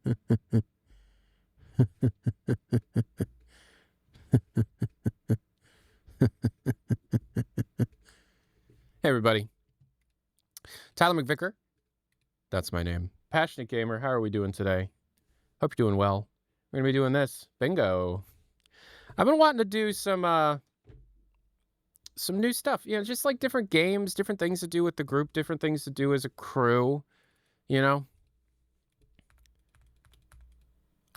Hey, everybody. Tyler McVicker. That's my name. Passionate gamer. How are we doing today? Hope you're doing well. We're going to be doing this. Bingo. I've been wanting to do some new stuff. You know, just like different games, different things to do with the group, different things to do as a crew, you know?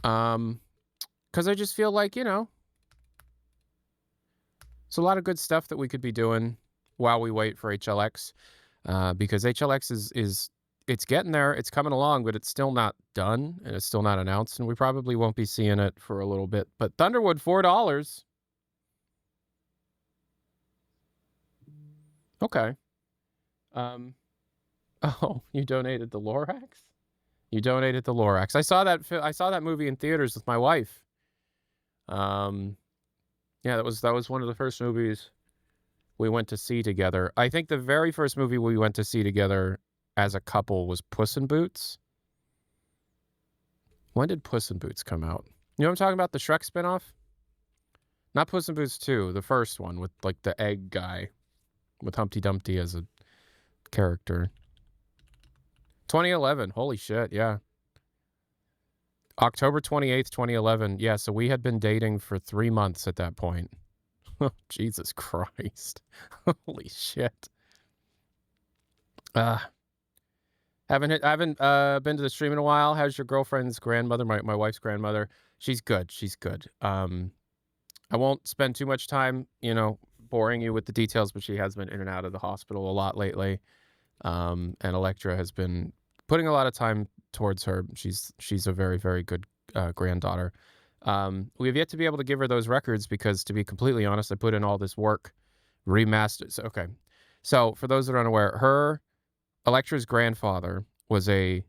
Because I just feel like, you know, it's a lot of good stuff that we could be doing while we wait for HLX. Because HLX is it's getting there, it's coming along, but it's still not done and it's still not announced, and we probably won't be seeing it for a little bit. But Thunderwood, $4. Okay. Oh, you donated the Lorax? You donated the Lorax. I saw that movie in theaters with my wife. Yeah, that was one of the first movies we went to see together. I think the very first movie we went to see together as a couple was Puss in Boots. When did Puss in Boots come out? You know what I'm talking about? The Shrek spinoff? Not Puss in Boots 2, the first one with like the egg guy with Humpty Dumpty as a character. 2011. Holy shit, yeah. October 28th, 2011. Yeah, so we had been dating for 3 months at that point. Jesus Christ. Holy shit. Haven't been to the stream in a while. How's your girlfriend's grandmother, my wife's grandmother? She's good. She's good. I won't spend too much time, you know, boring you with the details, but she has been in and out of the hospital a lot lately. And Electra has been putting a lot of time towards her. She's a very, very good granddaughter. We have yet to be able to give her those records because, to be completely honest, I put in all this work, remastered. So, okay. So for those that are unaware, Electra's grandfather was I'm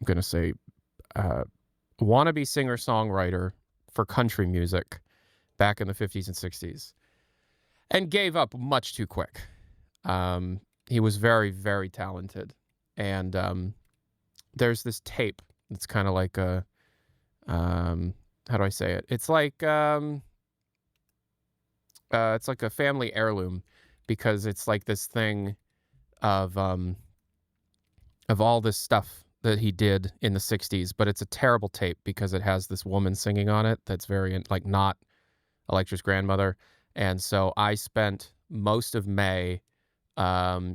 going to say, wannabe singer-songwriter for country music back in the 50s and 60s, and gave up much too quick. He was very, very talented. And there's this tape. It's kind of like a, how do I say it? It's like a family heirloom, because it's like this thing of all this stuff that he did in the 60s, but it's a terrible tape because it has this woman singing on it that's very, like, not Electra's grandmother. And so I spent most of May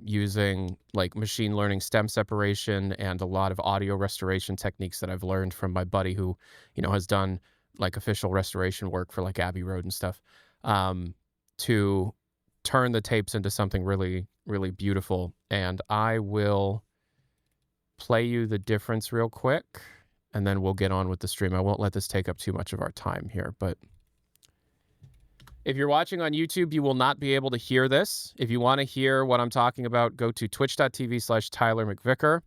using like machine learning stem separation and a lot of audio restoration techniques that I've learned from my buddy who, you know, has done like official restoration work for like Abbey Road and stuff, to turn the tapes into something really, really beautiful. And I will play you the difference real quick, and then we'll get on with the stream. I won't let this take up too much of our time here, but if you're watching on YouTube, you will not be able to hear this. If you want to hear what I'm talking about, go to twitch.tv/Tyler McVicker.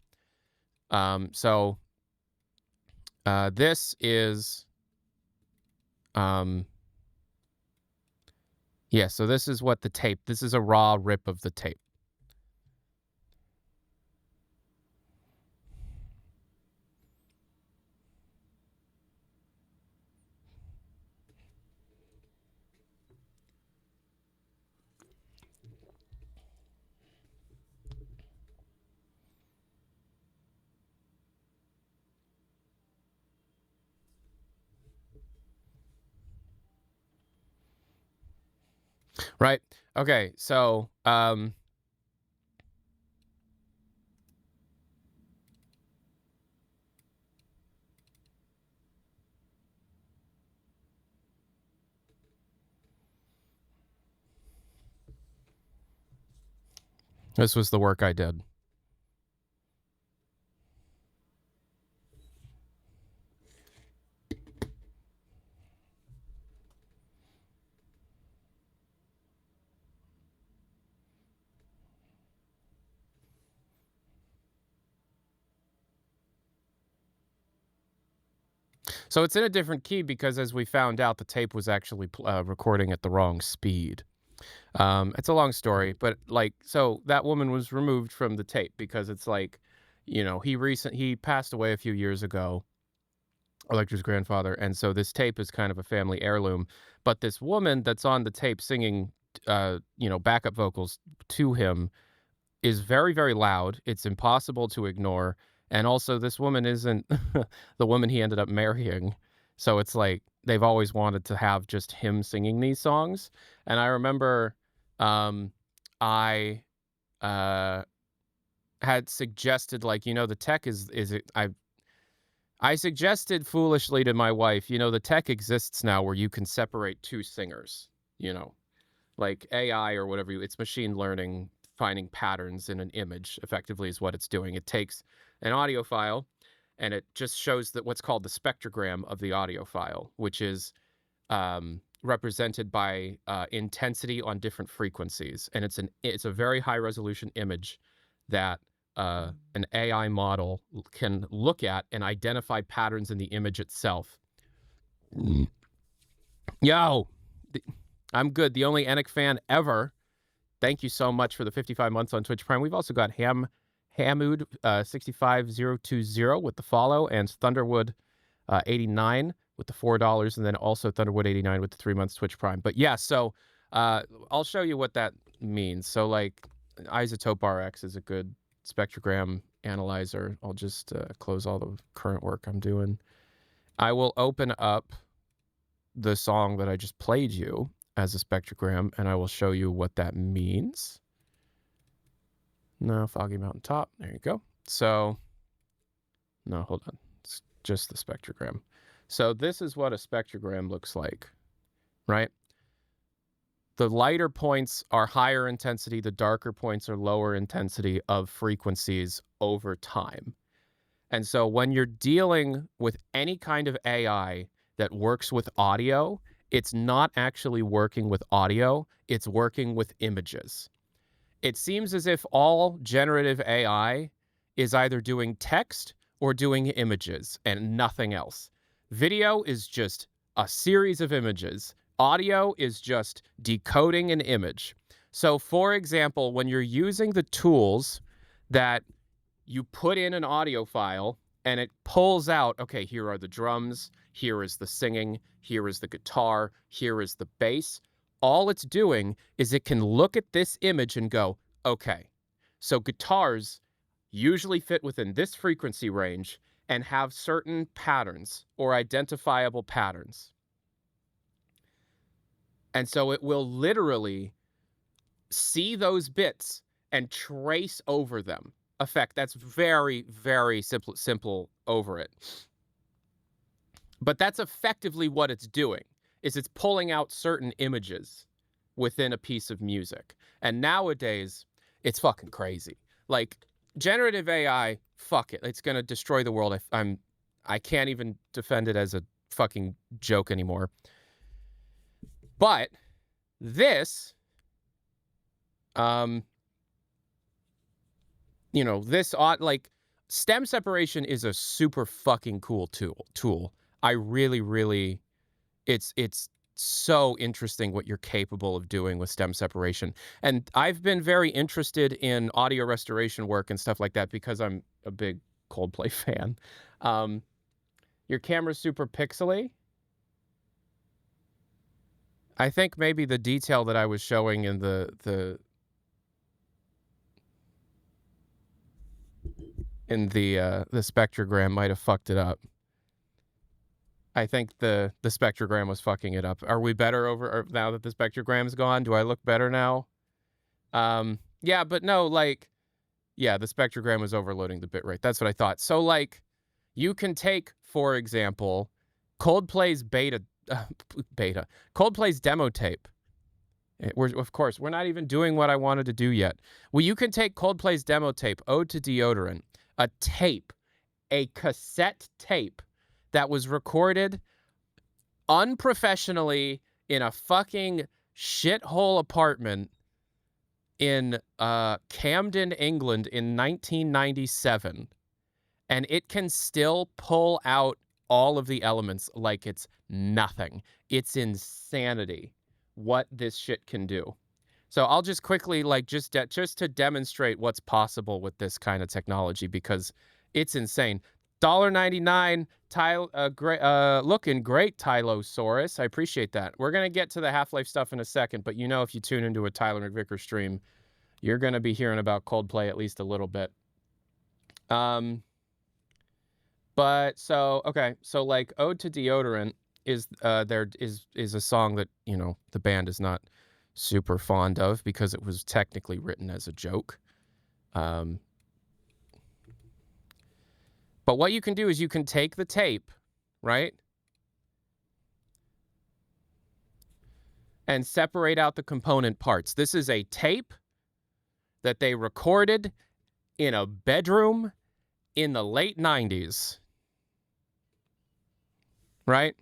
This is, yeah, so this is what the tape, this is a raw rip of the tape. Right. Okay. So, this was the work I did. So it's in a different key because, as we found out, the tape was actually recording at the wrong speed. It's a long story, but like, so that woman was removed from the tape because it's like, you know, he passed away a few years ago, Electra's grandfather, and so this tape is kind of a family heirloom. But this woman that's on the tape singing, you know, backup vocals to him is very, very loud. It's impossible to ignore. And also, this woman isn't the woman he ended up marrying. So it's like they've always wanted to have just him singing these songs. And I remember I had suggested, like, you know, the tech is it, I suggested foolishly to my wife, you know, the tech exists now where you can separate two singers, you know, like AI or whatever it's machine learning, finding patterns in an image effectively is what it's doing. It takes an audio file and it just shows that what's called the spectrogram of the audio file, which is represented by intensity on different frequencies. And it's a very high resolution image that an AI model can look at and identify patterns in the image itself. Yo, I'm good. The only Enoch fan ever. Thank you so much for the 55 months on Twitch Prime. We've also got Hamud 65020 with the follow, and Thunderwood 89 with the $4, and then also Thunderwood 89 with the 3 months Twitch Prime. But yeah, so I'll show you what that means. So like Isotope RX is a good spectrogram analyzer. I'll just close all the current work I'm doing. I will open up the song that I just played you as a spectrogram, and I will show you what that means. No, Foggy Mountain Top. There you go. So, no, hold on. It's just the spectrogram. So this is what a spectrogram looks like, right? The lighter points are higher intensity. The darker points are lower intensity of frequencies over time. And so when you're dealing with any kind of AI that works with audio, it's not actually working with audio, it's working with images. It seems as if all generative AI is either doing text or doing images and nothing else. Video is just a series of images. Audio is just decoding an image. So for example, when you're using the tools that you put in an audio file and it pulls out, okay, here are the drums, here is the singing, here is the guitar, here is the bass. All it's doing is it can look at this image and go, okay, so guitars usually fit within this frequency range and have certain patterns or identifiable patterns. And so it will literally see those bits and trace over them. That's very, very simple over it. But that's effectively what it's doing, is it's pulling out certain images within a piece of music. And nowadays, it's fucking crazy. Like, generative AI, fuck it. It's going to destroy the world. I can't even defend it as a fucking joke anymore. But this, you know, like, stem separation is a super fucking cool tool. I really, it's so interesting what you're capable of doing with stem separation. And I've been very interested in audio restoration work and stuff like that because I'm a big Coldplay fan. Your camera's super pixely. I think maybe the detail that I was showing in the spectrogram might have fucked it up. I think the spectrogram was fucking it up. Are we better now that the spectrogram's gone? Do I look better now? Yeah, but no, like, yeah, the spectrogram was overloading the bitrate. That's what I thought. So, like, you can take, for example, Coldplay's Coldplay's demo tape. Of course, we're not even doing what I wanted to do yet. Well, you can take Coldplay's demo tape, Ode to Deodorant, a cassette tape that was recorded unprofessionally in a fucking shithole apartment in Camden, England in 1997. And it can still pull out all of the elements like it's nothing. It's insanity what this shit can do. So I'll just quickly, like, just to demonstrate what's possible with this kind of technology because it's insane. $1.99, looking great, Tylosaurus. I appreciate that. We're gonna get to the Half-Life stuff in a second, but you know, if you tune into a Tyler McVicker stream, you're gonna be hearing about Coldplay at least a little bit. But so okay, so like "Ode to Deodorant" is a song that, you know, the band is not super fond of because it was technically written as a joke. But what you can do is you can take the tape, right? And separate out the component parts. This is a tape that they recorded in a bedroom in the late 90s. Right?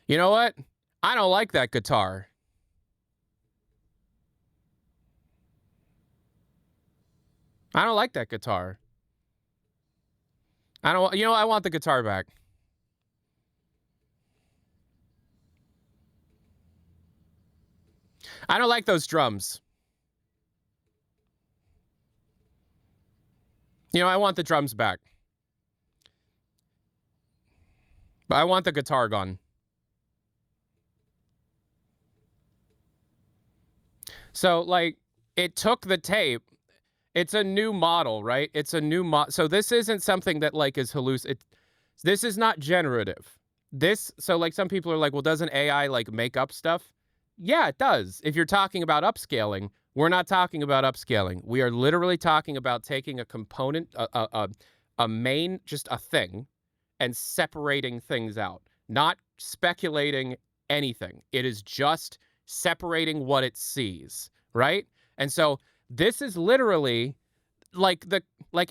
You know what? I don't like that guitar. I don't like that guitar. I don't, you know, I want the guitar back. I don't like those drums. You know, I want the drums back. But I want the guitar gone. So, like, it took the tape. It's a new model, right? It's a new model. So this isn't something that, like, is this is not generative. So, like, some people are like, well, doesn't AI, like, make up stuff? Yeah, it does. If you're talking about upscaling, we're not talking about upscaling. We are literally talking about taking a component, a main, just a thing, and separating things out, not speculating anything. It is just separating what it sees, right? And so this is literally like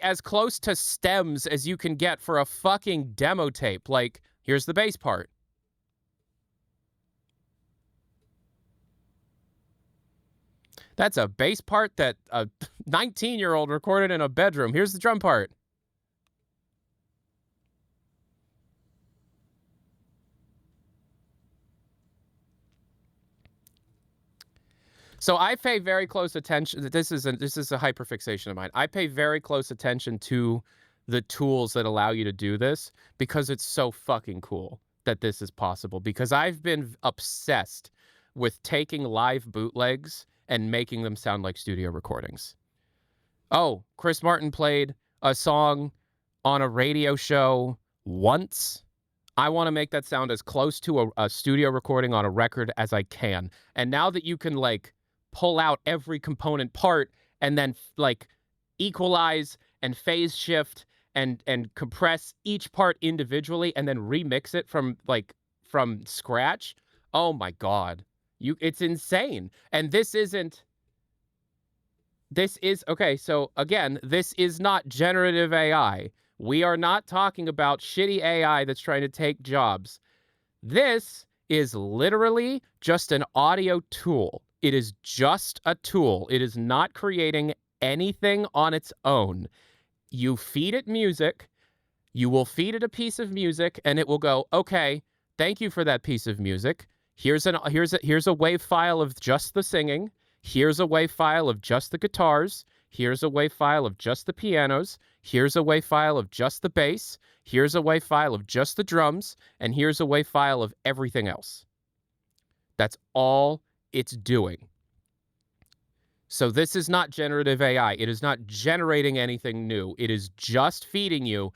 as close to stems as you can get for a fucking demo tape. Like, here's the bass part. That's a bass part that a 19-year-old recorded in a bedroom. Here's the drum part. So I pay very close attention. This is a hyperfixation of mine. I pay very close attention to the tools that allow you to do this because it's so fucking cool that this is possible. Because I've been obsessed with taking live bootlegs and making them sound like studio recordings. Oh, Chris Martin played a song on a radio show once. I want to make that sound as close to a studio recording on a record as I can. And now that you can, like, pull out every component part and then, like, equalize and phase shift and compress each part individually and then remix it from scratch. Oh my God. It's insane. And this is okay. So again, this is not generative AI. We are not talking about shitty AI that's trying to take jobs. This is literally just an audio tool. It is just a tool. It is not creating anything on its own. You feed it music. You will feed it a piece of music, and it will go, okay, thank you for that piece of music. Here's a WAV file of just the singing. Here's a WAV file of just the guitars. Here's a WAV file of just the pianos. Here's a WAV file of just the bass. Here's a WAV file of just the drums. And here's a WAV file of everything else. That's all it's doing. So this is not generative AI. It is not generating anything new. It is just feeding you.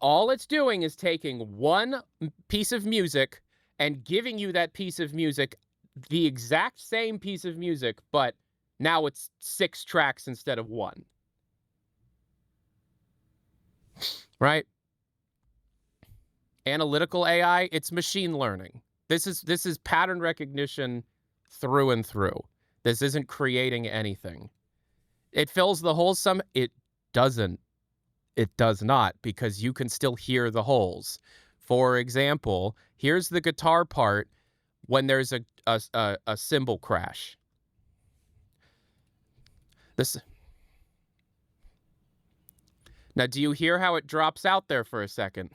All it's doing is taking one piece of music and giving you that piece of music, the exact same piece of music, but now it's 6 tracks instead of 1. Right? Analytical AI, it's machine learning. This is pattern recognition through and through. This isn't creating anything. It fills the holes some. It doesn't. It does not, because you can still hear the holes. For example, here's the guitar part when there's a cymbal crash. Now, do you hear how it drops out there for a second?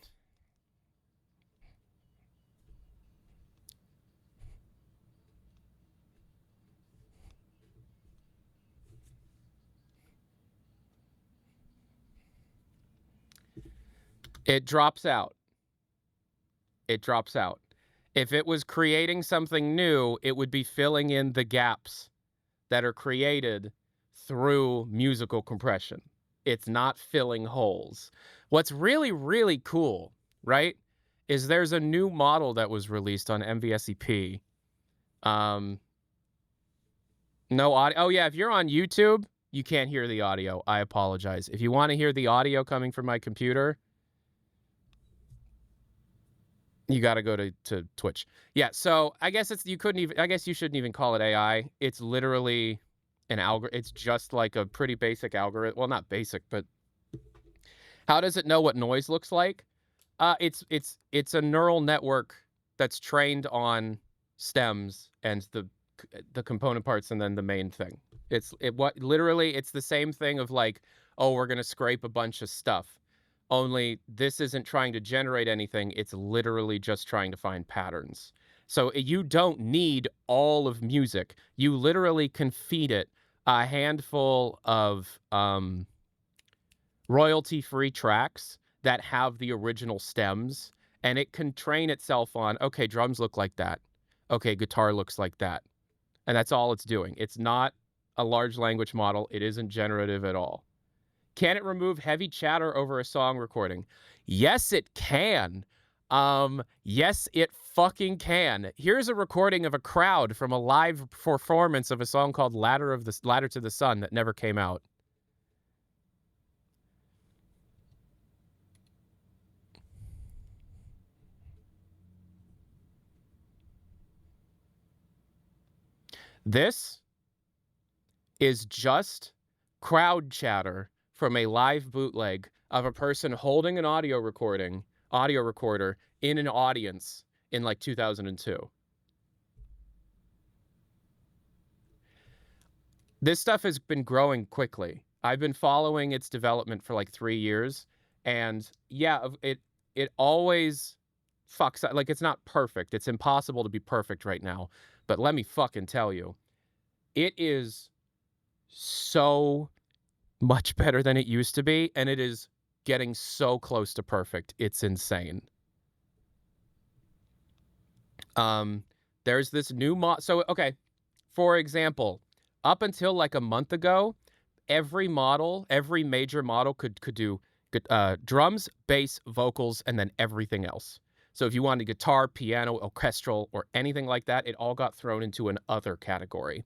It drops out. It drops out. If it was creating something new, it would be filling in the gaps that are created through musical compression. It's not filling holes. What's really, really cool, right, is there's a new model that was released on MVSEP. No audio. Oh, yeah, if you're on YouTube, you can't hear the audio. I apologize. If you want to hear the audio coming from my computer, you got to go to Twitch. Yeah, so I guess you shouldn't even call it AI. It's literally an algorithm. It's just like a pretty basic algorithm. Well, not basic, but how does it know what noise looks like? It's a neural network that's trained on stems and the component parts and then the main thing. Literally it's the same thing of like, oh, we're gonna scrape a bunch of stuff. Only this isn't trying to generate anything. It's literally just trying to find patterns. So you don't need all of music. You literally can feed it a handful of royalty-free tracks that have the original stems, and it can train itself on, okay, drums look like that. Okay, guitar looks like that. And that's all it's doing. It's not a large language model. It isn't generative at all. Can it remove heavy chatter over a song recording? Yes, it can. Yes, it fucking can. Here's a recording of a crowd from a live performance of a song called Ladder to the Sun that never came out. This is just crowd chatter from a live bootleg of a person holding an audio recorder in an audience in like 2002. This stuff has been growing quickly. I've been following its development for like 3 years, and yeah, it always fucks up. Like, it's not perfect. It's impossible to be perfect right now. But let me fucking tell you, it is so much better than it used to be, and it is getting so close to perfect. It's insane. There's this new so okay, for example, up until like a month ago, every major model could do drums, bass, vocals, and then everything else. So if you wanted guitar, piano, orchestral, or anything like that, it all got thrown into an other category.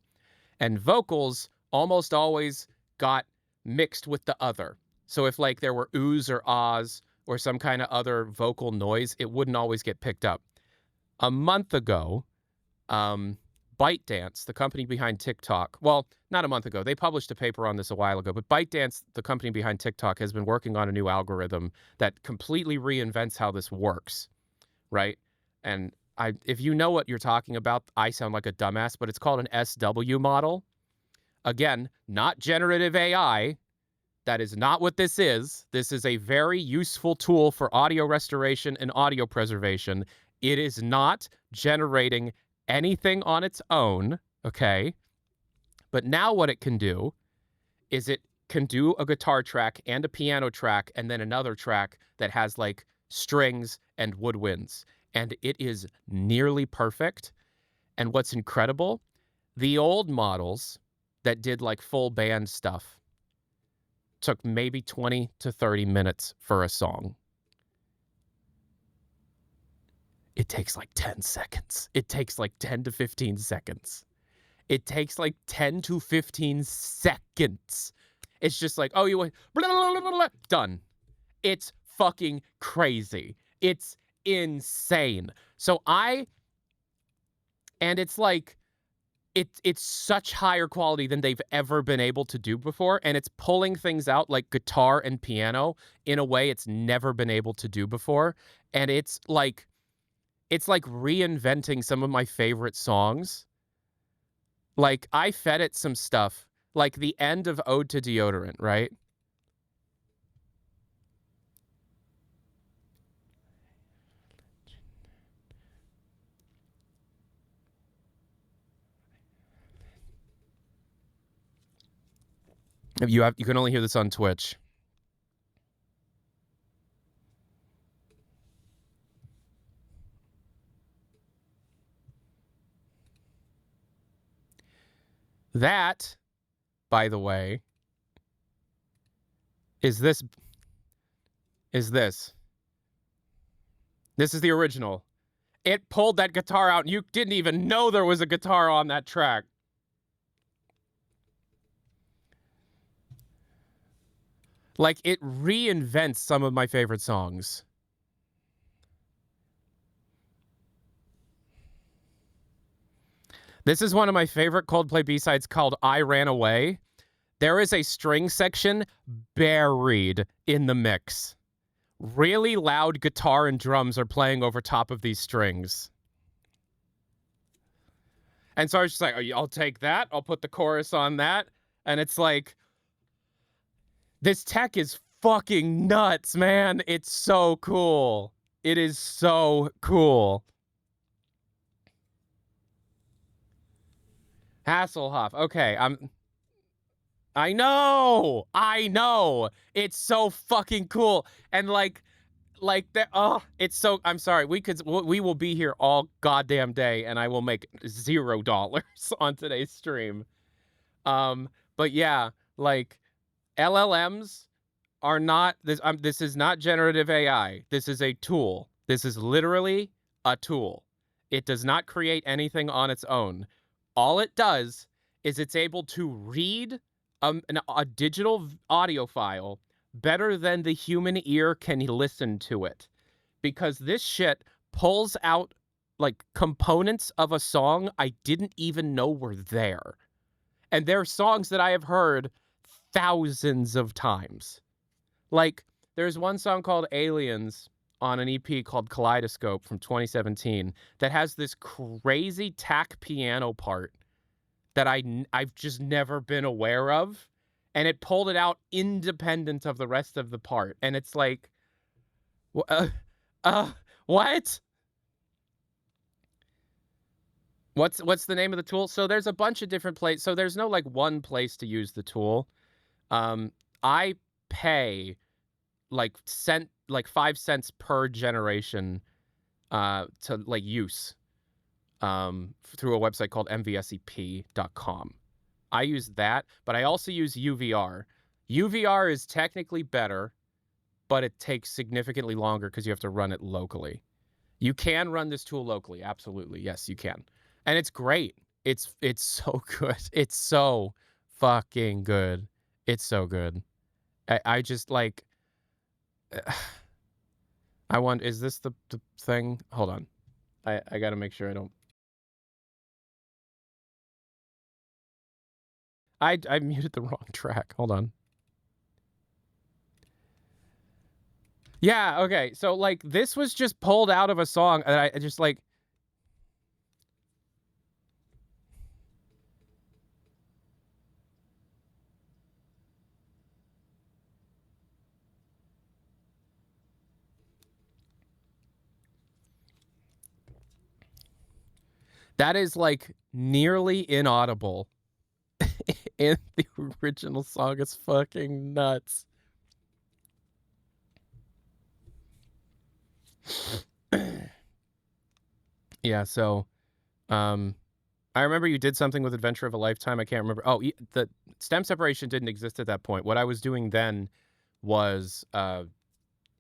And vocals almost always got mixed with the other. So if like there were oohs or ahs or some kind of other vocal noise, it wouldn't always get picked up. A month ago, ByteDance, the company behind TikTok, well, not a month ago, they published a paper on this a while ago, but ByteDance, the company behind TikTok, has been working on a new algorithm that completely reinvents how this works, right? And if you know what you're talking about, I sound like a dumbass, but it's called an SW model. Again, not generative AI. That is not what this is. This is a very useful tool for audio restoration and audio preservation. It is not generating anything on its own, okay? But now what it can do is it can do a guitar track and a piano track and then another track that has like strings and woodwinds. And it is nearly perfect. And what's incredible, the old models that did like full band stuff took maybe 20 to 30 minutes for a song. It takes like 10 seconds. It takes like 10 to 15 seconds. It takes like 10 to 15 seconds. It's just like, oh, you went, blah, blah, blah, blah, done. It's fucking crazy. It's insane. And it's like, it's such higher quality than they've ever been able to do before, and it's pulling things out like guitar and piano in a way it's never been able to do before, and it's like reinventing some of my favorite songs. Like, I fed it some stuff, like the end of Ode to Deodorant, right? You can only hear this on Twitch. That, by the way, is this. This is the original. It pulled that guitar out, and you didn't even know there was a guitar on that track. Like, it reinvents some of my favorite songs. This is one of my favorite Coldplay B-sides called I Ran Away. There is a string section buried in the mix. Really loud guitar and drums are playing over top of these strings. And so I was just like, I'll take that. I'll put the chorus on that. And it's like, this tech is fucking nuts, man. It's so cool. It is so cool. Hasselhoff. Okay, I know. It's so fucking cool. And like that. Oh, it's so. I'm sorry. We will be here all goddamn day, and I will make $0 on today's stream. But yeah, like LLMs are not this. This is not generative AI. This is a tool. This is literally a tool. It does not create anything on its own. All it does is it's able to read a digital audio file better than the human ear can listen to it, because this shit pulls out like components of a song I didn't even know were there. And they're songs that I have heard thousands of times. Like, there's one song called Aliens on an EP called Kaleidoscope from 2017 that has this crazy tack piano part that I've just never been aware of. And it pulled it out independent of the rest of the part. And it's like, what? What's the name of the tool? So there's a bunch of different places. So there's no like one place to use the tool. I pay like 5 cents per generation to like use through a website called mvsep.com. I use that, but I also use UVR. UVR is technically better, but it takes significantly longer because you have to run it locally. You can run this tool locally, absolutely. Yes, you can. And it's great. It's so good. It's so fucking good. It's so good. I just like I want, is this the thing? Hold on. I got to make sure I don't. I muted the wrong track. Hold on. Yeah, okay. So like this was just pulled out of a song and I just like that is like nearly inaudible in the original song. It's fucking nuts. Yeah, so I remember you did something with Adventure of a Lifetime. I can't remember. Oh, the stem separation didn't exist at that point. What I was doing then was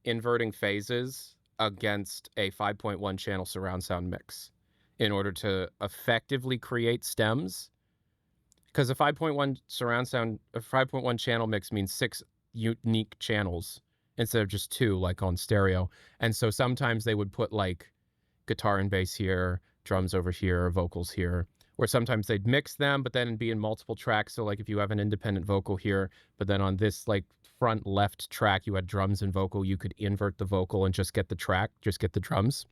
inverting phases against a 5.1 channel surround sound mix in order to effectively create stems. Because a 5.1 surround sound, a 5.1 channel mix means 6 unique channels instead of just 2 like on stereo. And so sometimes they would put like guitar and bass here, drums over here, vocals here, or sometimes they'd mix them, but then be in multiple tracks. So like if you have an independent vocal here, but then on this like front left track, you had drums and vocal, you could invert the vocal and just get the track, just get the drums.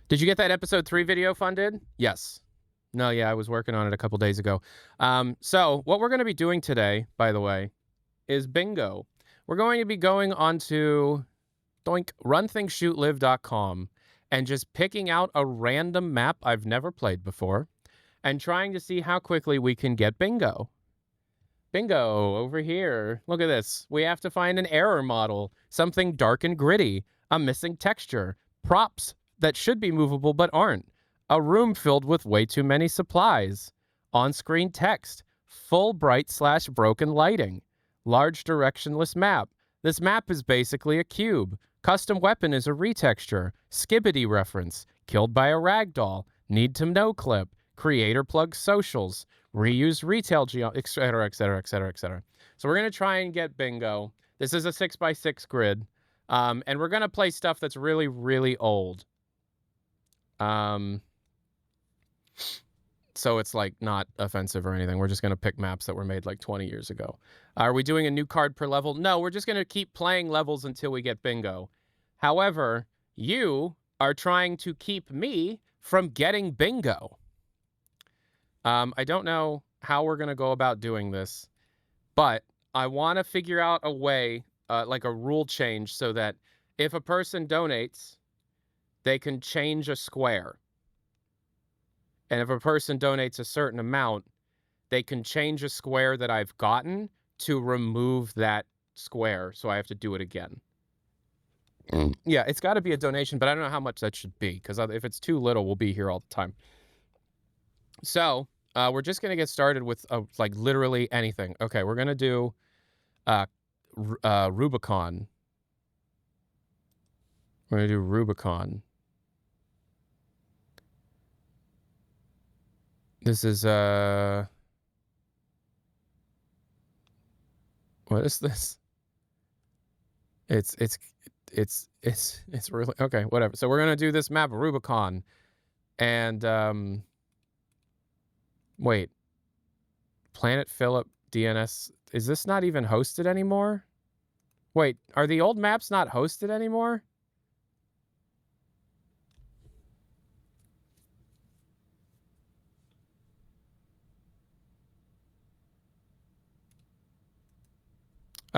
Did you get that episode 3 video funded? Yes. No, yeah, I was working on it a couple days ago. So what we're going to be doing today, by the way, is bingo. We're going to be going onto runthingshootlivecom and just picking out a random map I've never played before and trying to see how quickly we can get bingo. Bingo, over here. Look at this. We have to find an error model, something dark and gritty, a missing texture, props that should be movable but aren't, a room filled with way too many supplies, On-screen text. Full bright/broken lighting. Large directionless map. This map is basically a cube. Custom weapon is a retexture. Skibbity reference. Killed by a ragdoll. Need to know clip. Creator plug socials. Reuse retail etc., etc., etc., etc. So we're going to try and get bingo. This is a 6x6 grid. And we're going to play stuff that's really, really old. So it's like not offensive or anything. We're just going to pick maps that were made like 20 years ago. Are we doing a new card per level? No, we're just going to keep playing levels until we get bingo. However, you are trying to keep me from getting bingo. I don't know how we're going to go about doing this, but I want to figure out a way, like a rule change, so that if a person donates, they can change a square. And if a person donates a certain amount, they can change a square that I've gotten to remove that square, so I have to do it again. Yeah, it's got to be a donation, but I don't know how much that should be, because if it's too little, we'll be here all the time. So we're just going to get started with like literally anything. Okay, we're going to do Rubicon. We're going to do Rubicon. This is what is this? It's really okay, whatever. So we're gonna do this map, Rubicon. And wait. Planet Phillip DNS. Is this not even hosted anymore? Wait, are the old maps not hosted anymore?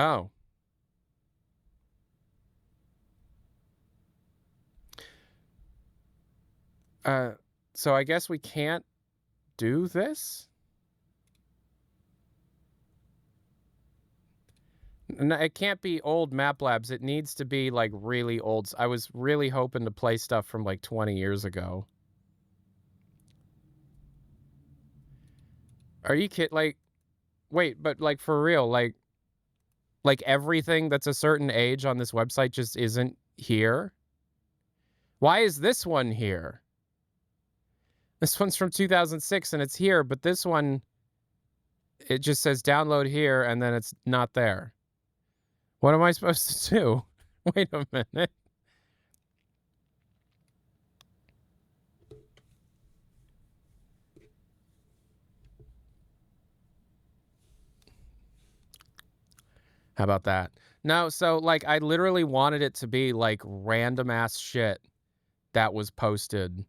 Oh. So I guess we can't do this? No, it can't be old map labs. It needs to be like really old. I was really hoping to play stuff from like 20 years ago. Are you kidding? Like, wait, but like for real, like everything that's a certain age on this website just isn't here? Why is this one here? This one's from 2006 and it's here, but this one, it just says download here and then it's not there. What am I supposed to do? Wait a minute. How about that? No, so like I literally wanted it to be like random ass shit that was posted.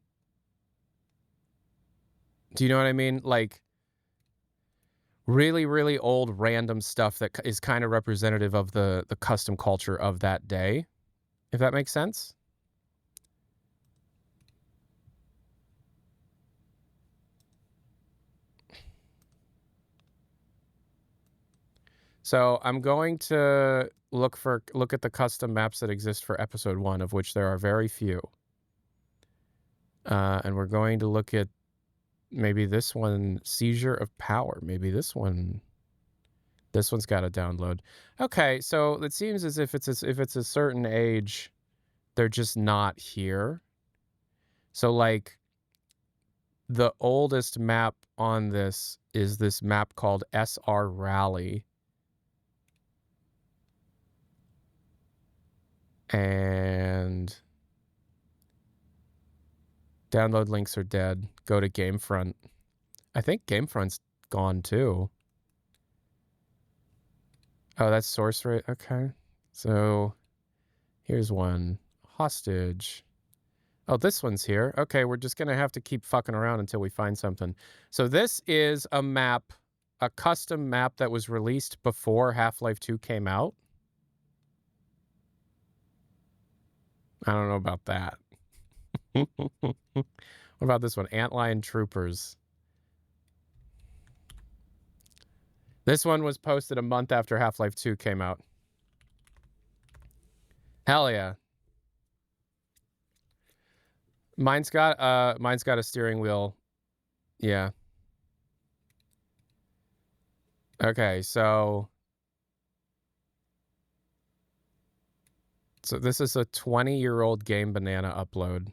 Do you know what I mean? Like really, really old random stuff that is kind of representative of the custom culture of that day, if that makes sense. So I'm going to look at the custom maps that exist for episode 1, of which there are very few. And we're going to look at maybe this one, Seizure of Power. Maybe this one's got a download. Okay, so it seems as if it's a certain age, they're just not here. So like the oldest map on this is this map called SR Rally. And download links are dead. Go to Gamefront. I think Gamefront's gone too. Oh, that's source rate. Okay. So here's one. Hostage. Oh, this one's here. Okay, we're just going to have to keep fucking around until we find something. So this is a map, a custom map that was released before Half-Life 2 came out. I don't know about that. What about this one? Antlion Troopers. This one was posted a month after Half-Life 2 came out. Hell yeah. Mine's got a steering wheel. Yeah. Okay, so this is a 20-year-old Game Banana upload.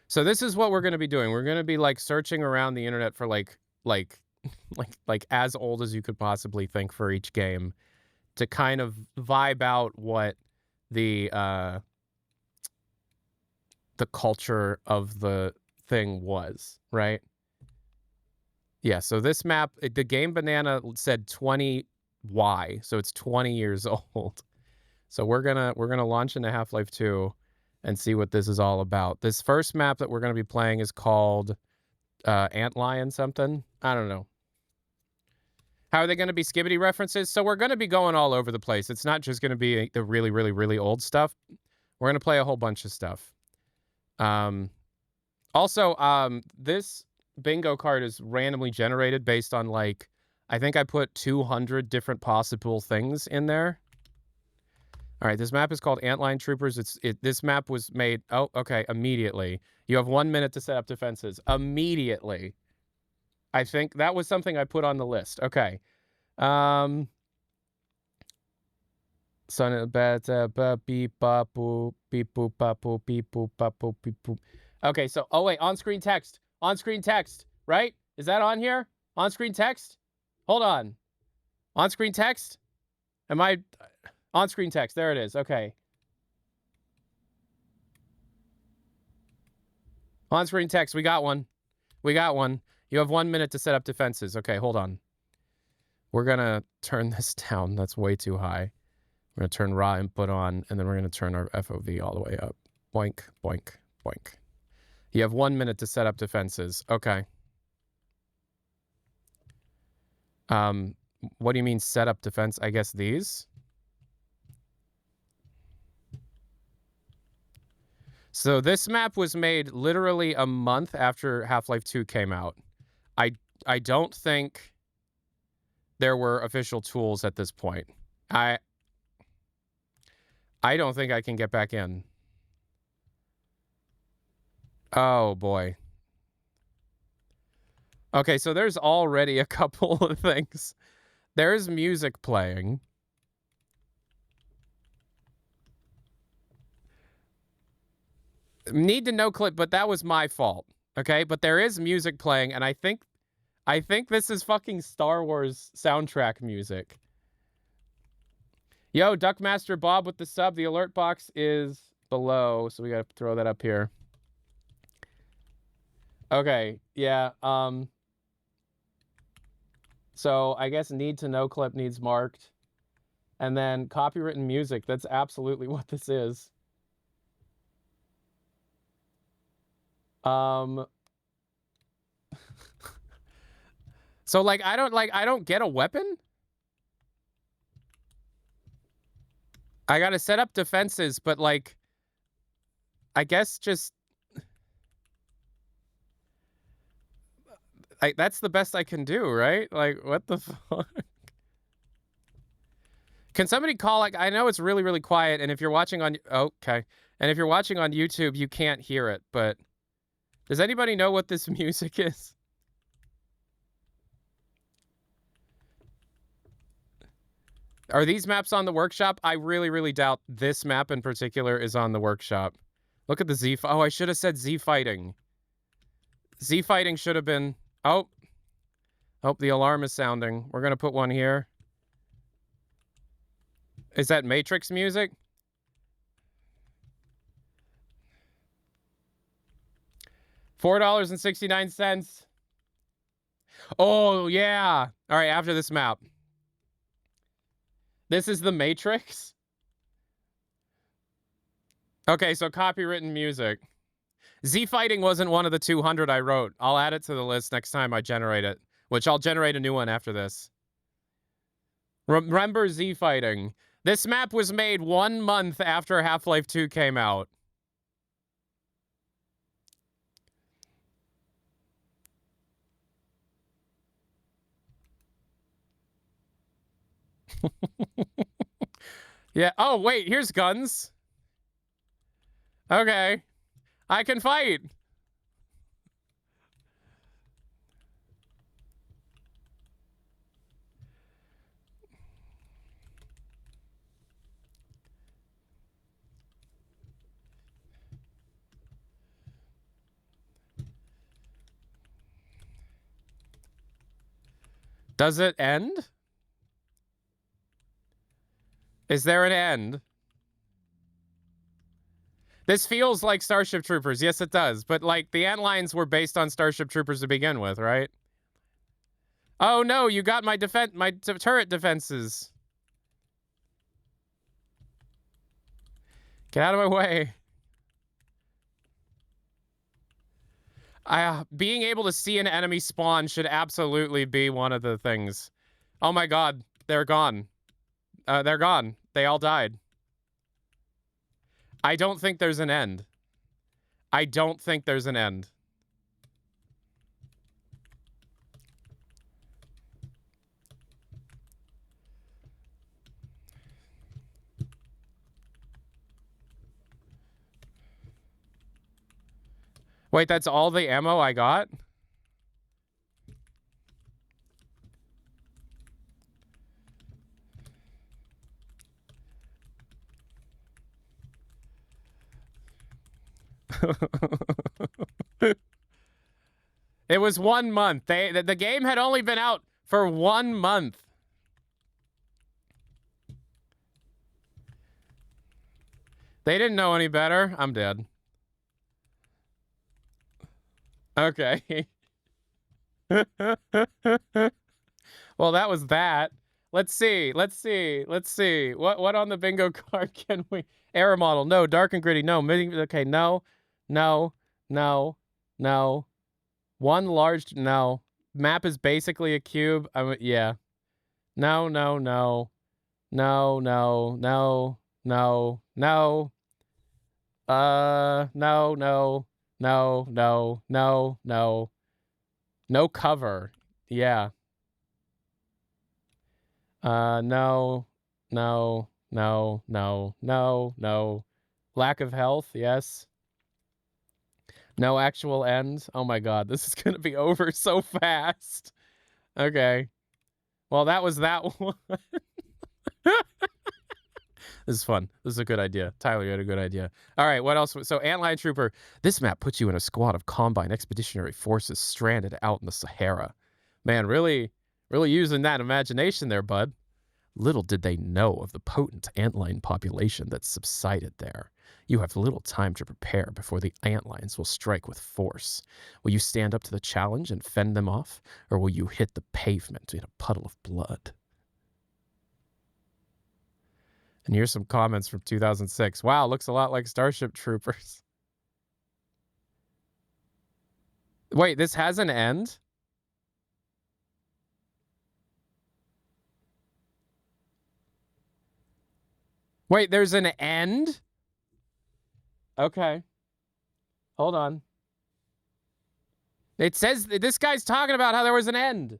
So this is what we're gonna be doing. We're gonna be like searching around the internet for like like as old as you could possibly think for each game to kind of vibe out what the culture of the thing was, right? Yeah, so this map, the Game Banana said 20Y, so it's 20 years old. So we're gonna launch into Half-Life 2 and see what this is all about. This first map that we're gonna be playing is called Antlion something. I don't know. How are they gonna be skibbity references? So we're gonna be going all over the place. It's not just gonna be the really, really, really old stuff. We're gonna play a whole bunch of stuff. Also, this bingo card is randomly generated based on like, I think I put 200 different possible things in there. All right, this map is called Antline Troopers. This map was made. Oh, okay. Immediately, you have 1 minute to set up defenses. Immediately, I think that was something I put on the list. Okay. Son of a beep bop boop beep boop bop boop beep boop bop boop beep boop. Okay, so wait, on-screen text. On-screen text, right? Is that on here? On-screen text? Hold on. On-screen text? Am I on-screen text? There it is. Okay. On-screen text. We got one. We got one. You have 1 minute to set up defenses. Okay, hold on. We're gonna turn this down. That's way too high. We're gonna turn raw input on, and then we're gonna turn our FOV all the way up. Boink, boink, boink. You have 1 minute to set up defenses. Okay. What do you mean set up defense? I guess these? So this map was made literally a month after Half-Life 2 came out. I don't think there were official tools at this point. I don't think I can get back in. Oh, boy. Okay, so there's already a couple of things. There's music playing. Need to know clip, but that was my fault. Okay, but there is music playing, and I think this is fucking Star Wars soundtrack music. Yo, Duckmaster Bob with the sub. The alert box is below, so we gotta throw that up here. Okay, yeah, so I guess need to know clip needs marked. And then copywritten music, that's absolutely what this is. So like I don't get a weapon? I gotta set up defenses, but like I guess just that's the best I can do, right? Like what the fuck? Can somebody call, like, I know it's really, really quiet, and if you're watching on okay. And if you're watching on YouTube, you can't hear it, but does anybody know what this music is? Are these maps on the workshop? I really, really doubt this map in particular is on the workshop. Look at the Z. Oh, I should have said Z fighting. Z fighting should have been. Oh, the alarm is sounding. We're gonna put one here. Is that Matrix music? $4.69. Oh yeah. All right. After this map. This is the Matrix? Okay, so copywritten music. Z Fighting wasn't one of the 200 I wrote. I'll add it to the list next time I generate it, which I'll generate a new one after this. Remember Z Fighting. This map was made 1 month after Half-Life 2 came out. Yeah. Oh, wait, here's guns. Okay. I can fight. Does it end? Is there an end? This feels like Starship Troopers. Yes, it does. But, like, the antlines were based on Starship Troopers to begin with, right? Oh, no, you got my turret defenses. Get out of my way. Being able to see an enemy spawn should absolutely be one of the things. Oh my god, they're gone. They're gone. They all died. I don't think there's an end. I don't think there's an end. Wait, that's all the ammo I got? It was 1 month. The game had only been out for 1 month. They didn't know any better. I'm dead. Okay. Well, that was that. Let's see. What on the bingo card can we... Error model. No. Dark and gritty. No. Okay, no. No. One large... No. Map is basically a cube. Yeah. No. No. No cover. Yeah. No. Lack of health, yes. No actual end. Oh my god, this is gonna be over so fast. Okay. Well, that was that one. This is fun. This is a good idea. Tyler, you had a good idea. All right, what else? So, Antline Trooper. This map puts you in a squad of Combine Expeditionary Forces stranded out in the Sahara. Man, really using that imagination there, bud. Little did they know of the potent antlion population that subsided there. You have little time to prepare before the antlions will strike with force. Will you stand up to the challenge and fend them off, or will you hit the pavement in a puddle of blood? And here's some comments from 2006. Wow, looks a lot like Starship Troopers. Wait, this has an end? Wait, there's an end? Okay. Hold on. It says this guy's talking about how there was an end.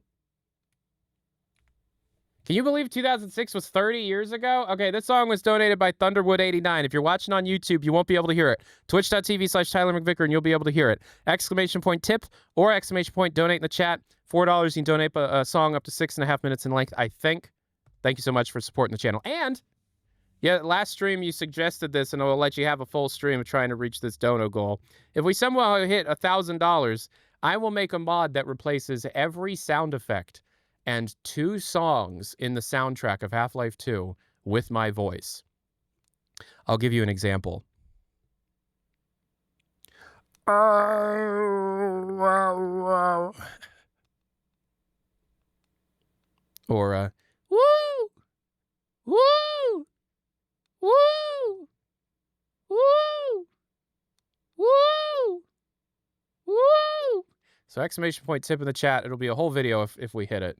Can you believe 2006 was 30 years ago? Okay, this song was donated by Thunderwood89. If you're watching on YouTube, you won't be able to hear it. Twitch.tv/Tyler McVicker, and you'll be able to hear it. Exclamation point tip or exclamation point donate in the chat. $4, you can donate a song up to 6.5 minutes in length, I think. Thank you so much for supporting the channel. And, yeah, last stream you suggested this, and I'll let you have a full stream of trying to reach this dono goal. If we somehow hit $1,000, I will make a mod that replaces every sound effect and 2 songs in the soundtrack of Half-Life 2 with my voice. I'll give you an example. Or, woo! Woo! Woo! Woo! Woo! Woo! So exclamation point tip in the chat. It'll be a whole video if we hit it.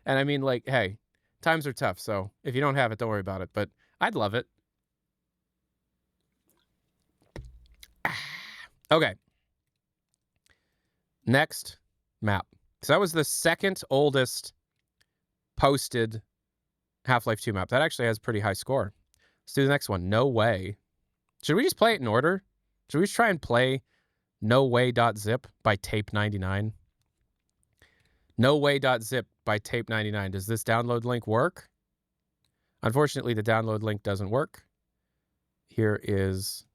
And I mean, like, hey, times are tough, so if you don't have it, don't worry about it. But I'd love it. Okay. Next map. So that was the second oldest posted Half-Life 2 map. That actually has a pretty high score. Let's do the next one. No Way. Should we just play it in order? Should we just try and play NoWay.zip by Tape99? NoWay.zip by Tape99. Does this download link work? Unfortunately, the download link doesn't work. Here is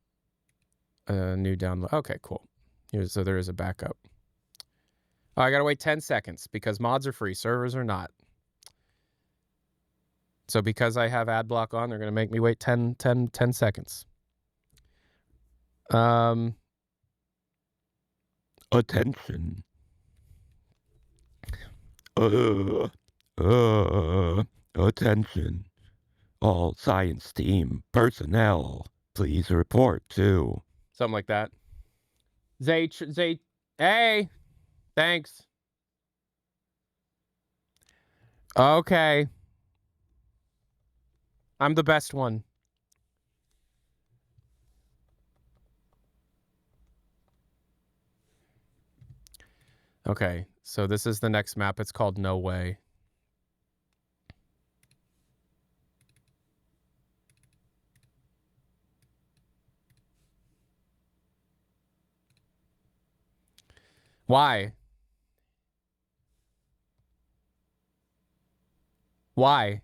a new download. Okay, cool. Here's, so there is a backup. Oh, I gotta wait 10 seconds because mods are free, servers are not. So because I have ad block on, they're going to make me wait 10 seconds. Attention. Attention. All science team personnel, please report to. Something like that. Hey, thanks. Okay. I'm the best one. Okay, so this is the next map. It's called No Way. Why? Why?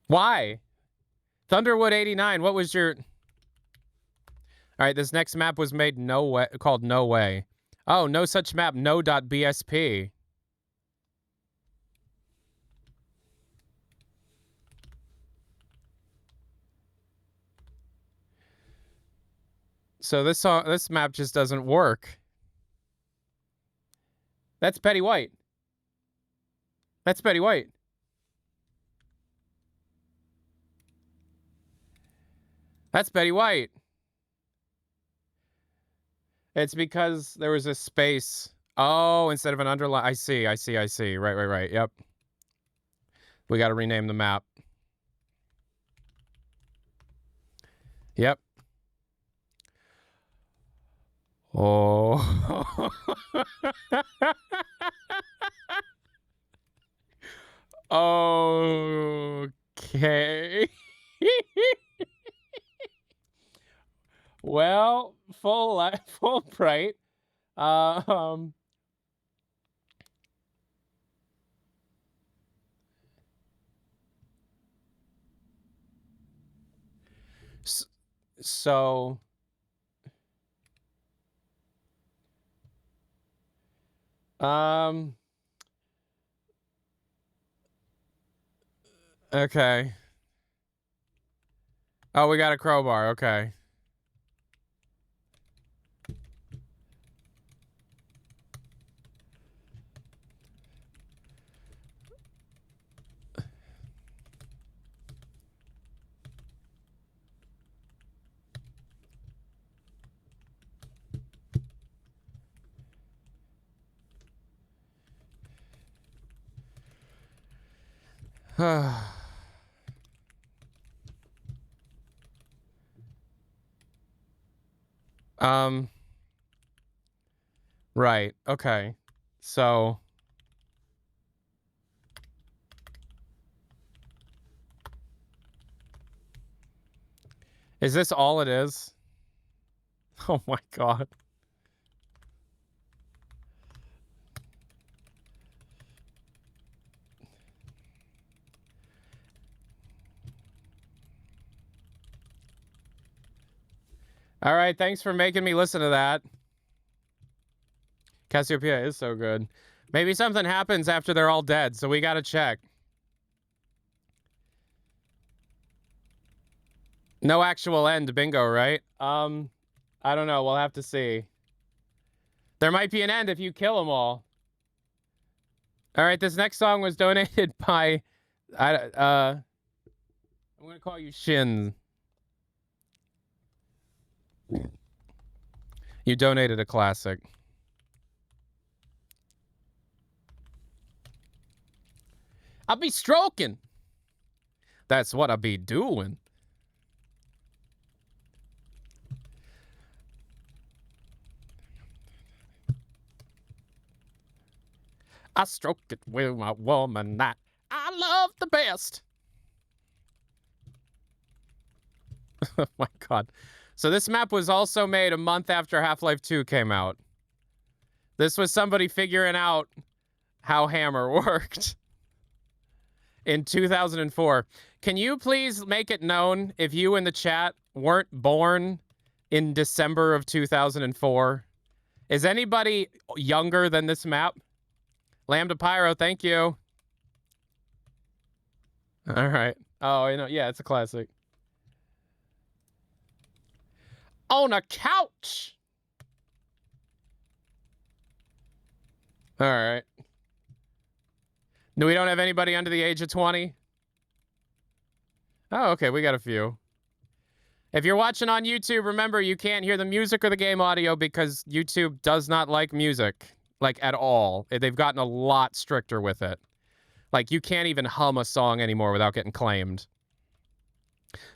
Why? Thunderwood 89, what was your... All right, this next map was made called No Way. Oh, no such map, no.bsp. So this map just doesn't work. That's Betty White. That's Betty White. That's Betty White. It's because there was a space. Oh, instead of an underline. I see. Right. Yep. We got to rename the map. Yep. Oh. Okay. Well, full bright. So okay. Oh, we got a crowbar. Okay. Right. Okay. So is this all it is? Oh my God. All right, thanks for making me listen to that. Cassiopeia is so good. Maybe something happens after they're all dead, so we gotta check. No actual end, bingo, right? I don't know. We'll have to see. There might be an end if you kill them all. All right, this next song was donated by... I'm gonna call you Shin. You donated a classic. I'll be stroking. That's what I'll be doing. I stroke it with my woman that I love the best. Oh my God. So this map was also made a month after Half-Life 2 came out. This was somebody figuring out how Hammer worked in 2004. Can you please make it known if you in the chat weren't born in December of 2004? Is anybody younger than this map? Lambda Pyro, thank you. All right. Oh, you know, yeah, it's a classic. On a couch. All right. No, we don't have anybody under the age of 20? Oh, okay, we got a few. If you're watching on YouTube, remember you can't hear the music or the game audio because YouTube does not like music, like, at all. They've gotten a lot stricter with it. Like, you can't even hum a song anymore without getting claimed.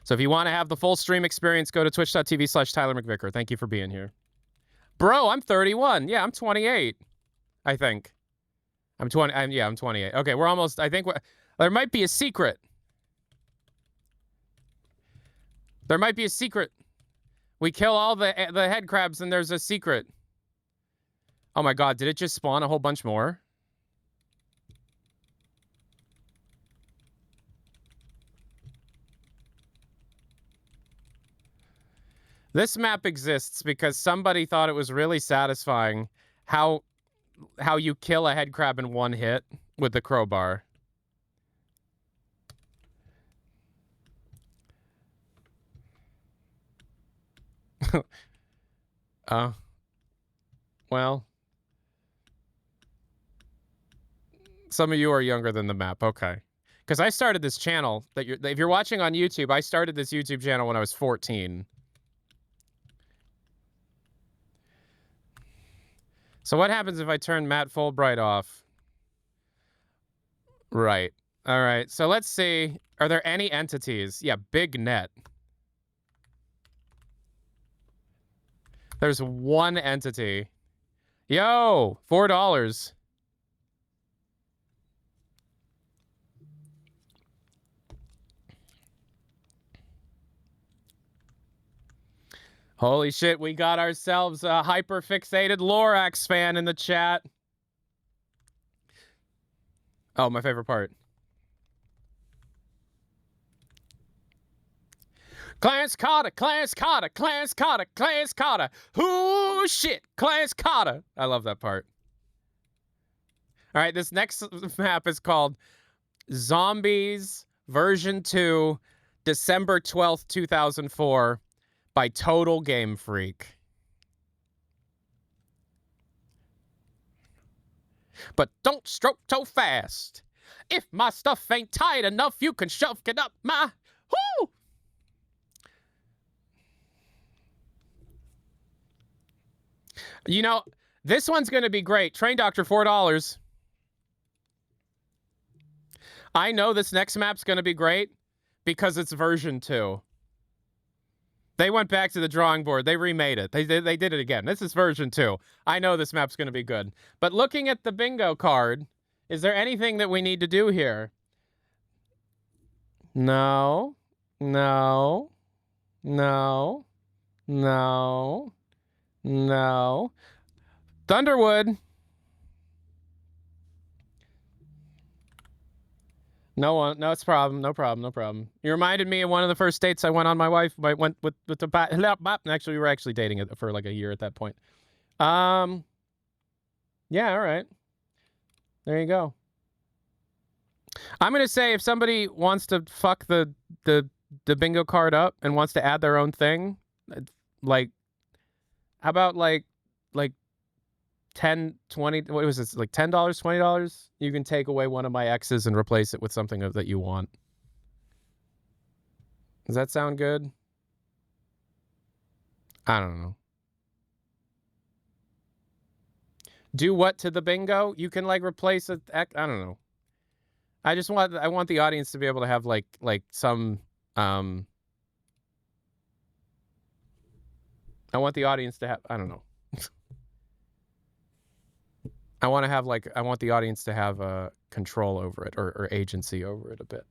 So if you want to have the full stream experience, go to twitch.tv/Tyler McVicker. Thank you for being here. Bro, I'm 31. Yeah, I'm 28, I think. I'm 20. Yeah, I'm 28. Okay, we're almost, I think there might be a secret. There might be a secret. We kill all the head crabs and there's a secret. Oh my god, did it just spawn a whole bunch more? This map exists because somebody thought it was really satisfying how you kill a head crab in one hit with the crowbar. Well, some of you are younger than the map. Okay. Because I started this channel if you're watching on YouTube, I started this YouTube channel when I was 14. So what happens if I turn Matt Fulbright off? Right. All right. So let's see. Are there any entities? Yeah, big net. There's one entity. Yo, $4. Holy shit, we got ourselves a hyper-fixated Lorax fan in the chat. Oh, my favorite part. Clarence Carter, Clarence Carter, Clarence Carter, Clarence Carter. Whoo, shit, Clarence Carter. I love that part. All right, this next map is called Zombies Version 2, December 12th, 2004, by Total Game Freak. But don't stroke so fast. If my stuff ain't tight enough, you can shove it up my... Whoo! You know, this one's going to be great. Train Doctor, $4. I know this next map's going to be great because it's version 2. They went back to the drawing board. They remade it. They did it again. This is version 2. I know this map's going to be good. But looking at the bingo card, is there anything that we need to do here? No. No. No. No. No. Thunderwood. No, it's a problem. No problem. No problem. You reminded me of one of the first dates I went on. My wife. I went with the actually, we were actually dating it for like a year at that point. Yeah. All right. There you go. I'm gonna say if somebody wants to fuck the bingo card up and wants to add their own thing, like, how about like 10, 20, what was this, like $10, $20? You can take away one of my X's and replace it with something that you want. Does that sound good? I don't know. Do what to the bingo? You can like replace it. I don't know. I want the audience to be able to have like some I want the audience to have, I don't know. I want the audience to have control over it or agency over it a bit.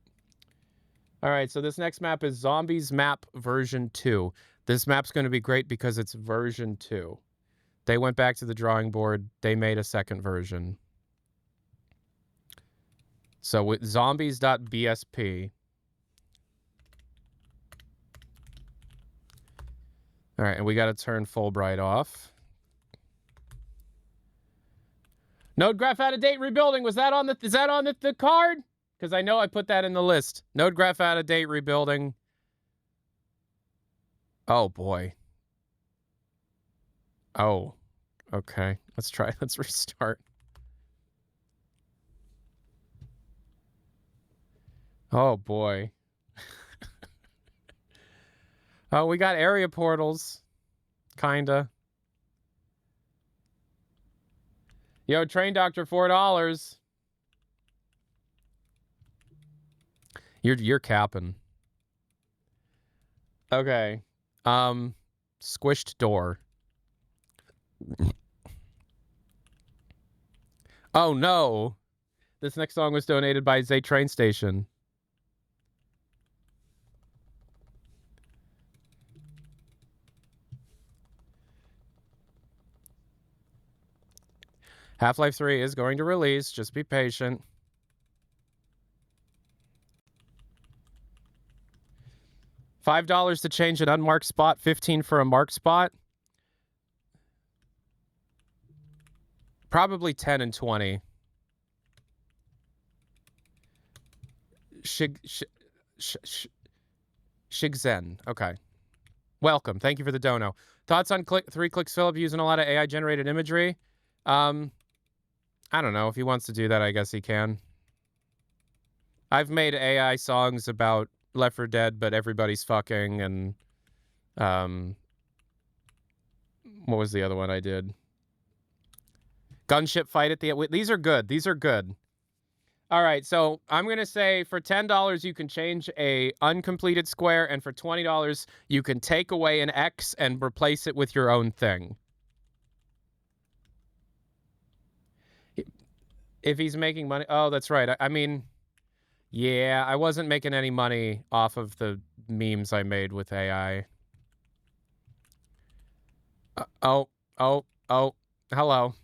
All right, so this next map is Zombies Map version 2. This map's going to be great because it's version 2. They went back to the drawing board. They made a second version. So with zombies.bsp. All right, and we got to turn Fulbright off. Node graph out of date rebuilding. Was that on the? Is that on the card? Because I know I put that in the list. Node graph out of date rebuilding. Oh boy. Oh, okay. Let's try. Let's restart. Oh boy. Oh, we got area portals. Kinda. Yo, train doctor, $4. You're capping. Okay. Squished door. Oh no. This next song was donated by Zay Train Station. Half-Life 3 is going to release. Just be patient. $5 to change an unmarked spot, $15 for a marked spot. Probably 10 and 20. Shigzen. Okay. Welcome. Thank you for the dono. Thoughts on 3 Clicks Philip using a lot of AI generated imagery? I don't know. If he wants to do that, I guess he can. I've made AI songs about Left 4 Dead, but everybody's fucking, and what was the other one I did? Gunship fight at the... These are good. These are good. All right, so I'm going to say for $10, you can change a uncompleted square, and for $20, you can take away an X and replace it with your own thing. If he's making money... Oh, that's right. I mean, yeah, I wasn't making any money off of the memes I made with AI. Oh, hello.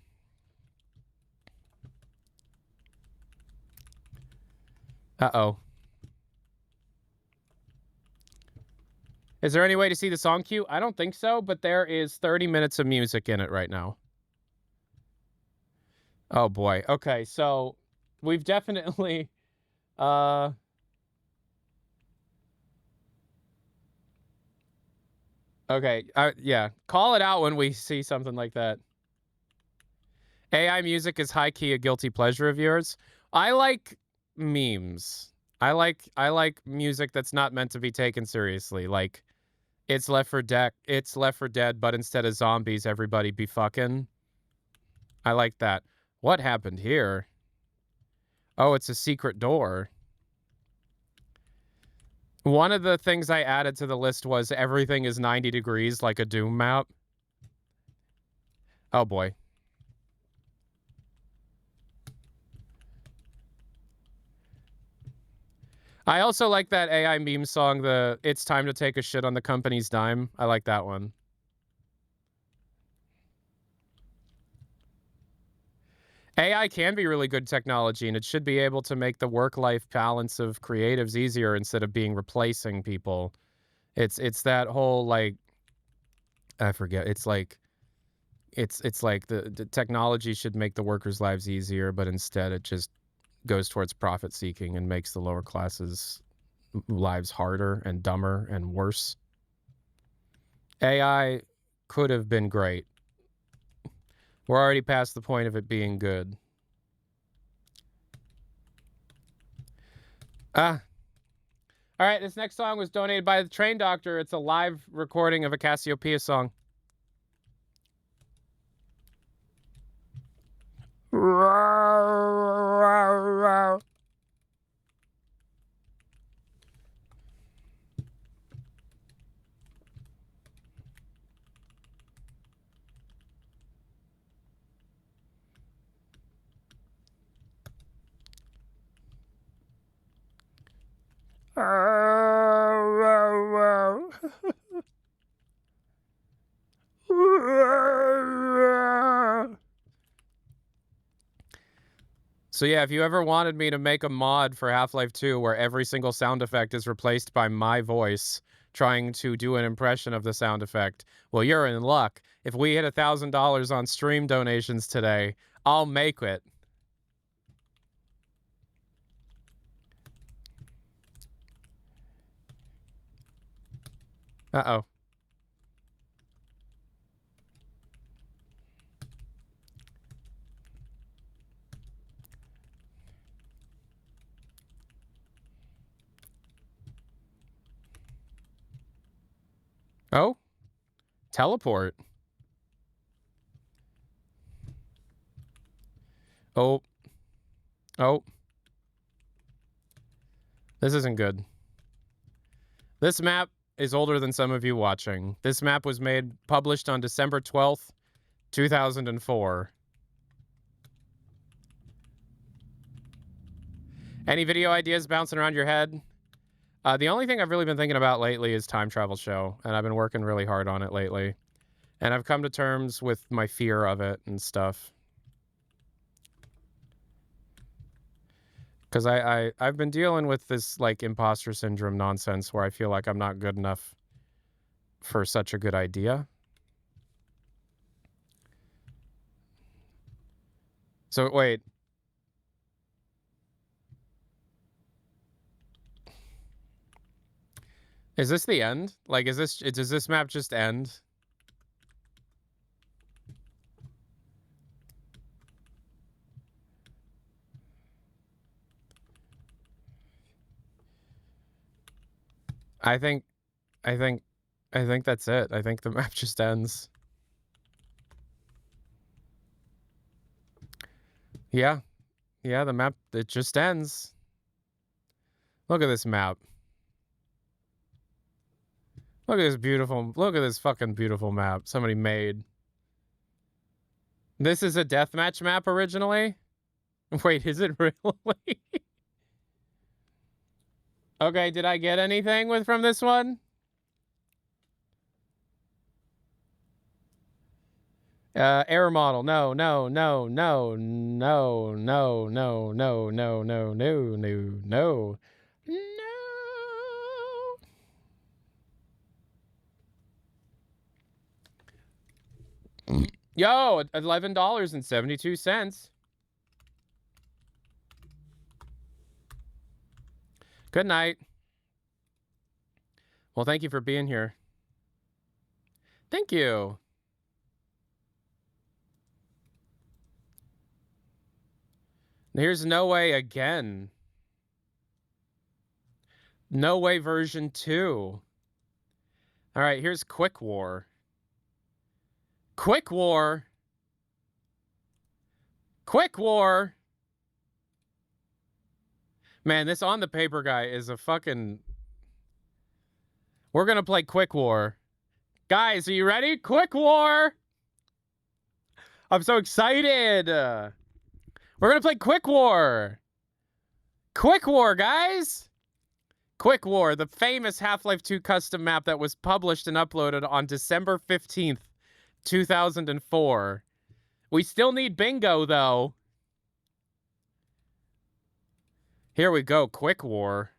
Uh-oh. Is there any way to see the song queue? I don't think so, but there is 30 minutes of music in it right now. Oh, boy. Okay, so we've definitely... Okay, yeah. Call it out when we see something like that. AI music is high-key a guilty pleasure of yours. I like memes. I like music that's not meant to be taken seriously. Like, it's Left 4 Dead, but instead of zombies, everybody be fucking. I like that. What happened here? Oh, it's a secret door. One of the things I added to the list was everything is 90 degrees like a Doom map. Oh, boy. I also like that AI meme song, the It's Time to Take a Shit on the Company's Dime. I like that one. AI can be really good technology, and it should be able to make the work-life balance of creatives easier instead of being replacing people. It's that whole, like, I forget. It's like the technology should make the workers' lives easier, but instead it just goes towards profit seeking and makes the lower classes' lives harder and dumber and worse. AI could have been great. We're already past the point of it being good. All right, this next song was donated by the Train Doctor. It's a live recording of a Cassiopeia song. So yeah, if you ever wanted me to make a mod for Half-Life 2 where every single sound effect is replaced by my voice, trying to do an impression of the sound effect. Well, you're in luck. If we hit $1,000 on stream donations today, I'll make it. Uh-oh. Oh? Teleport. Oh. Oh. This isn't good. This map is older than some of you watching. This map was published on December 12th, 2004. Any video ideas bouncing around your head? The only thing I've really been thinking about lately is Time Travel Show, and I've been working really hard on it lately. And I've come to terms with my fear of it and stuff. Because I've been dealing with this, like, imposter syndrome nonsense where I feel like I'm not good enough for such a good idea. So, wait. Is this the end? Like, does this map just end? I think that's it. I think the map just ends. Yeah. Yeah, the map, it just ends. Look at this map. Look at this fucking beautiful map somebody made. This is a deathmatch map originally? Wait, is it really? Okay, did I get anything from this one? Error model. No. Yo, $11.72. Good night. Well, thank you for being here. Thank you. Here's No Way again. No Way version 2. All right, here's Quick War. Quick War. Quick War. Man, this On the Paper guy is a fucking... We're going to play Quick War. Guys, are you ready? Quick War. I'm so excited. We're going to play Quick War. Quick War, guys. Quick War, the famous Half-Life 2 custom map that was published and uploaded on December 15th, 2004. We still need bingo, though. Here we go, Quick War.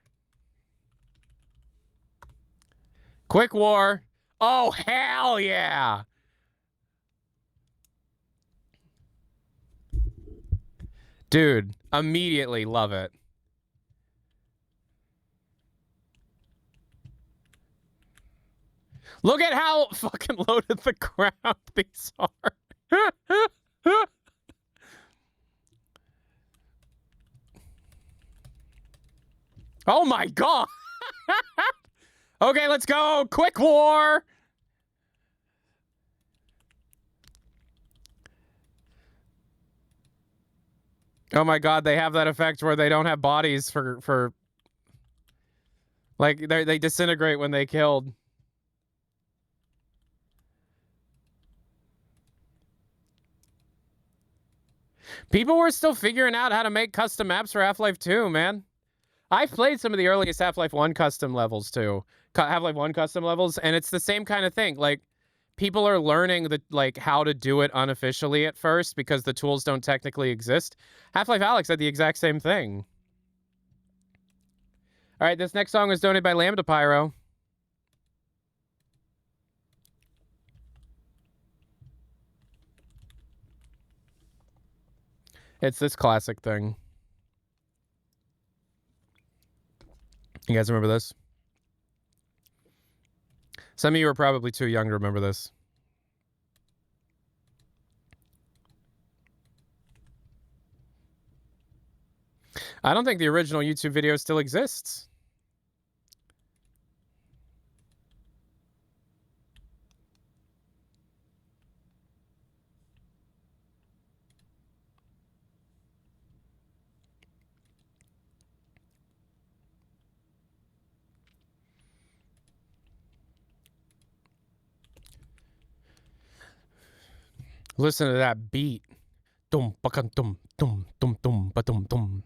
Quick War. Oh, hell yeah. Dude, immediately love it. Look at how fucking loaded the ground these are. Oh my god. Okay, let's go. Quick War. Oh my god, they have that effect where they don't have bodies for like they disintegrate when they killed. People were still figuring out how to make custom maps for Half-Life 2, man. I've played some of the earliest Half-Life 1 custom levels too. Half-Life 1 custom levels, and it's the same kind of thing. Like, people are learning how to do it unofficially at first because the tools don't technically exist. Half-Life Alyx had the exact same thing. All right, this next song was donated by Lambda Pyro. It's this classic thing. You guys remember this? Some of you are probably too young to remember this. I don't think the original YouTube video still exists. Listen to that beat. Dum bakam dum dum dum dum ba dum dum.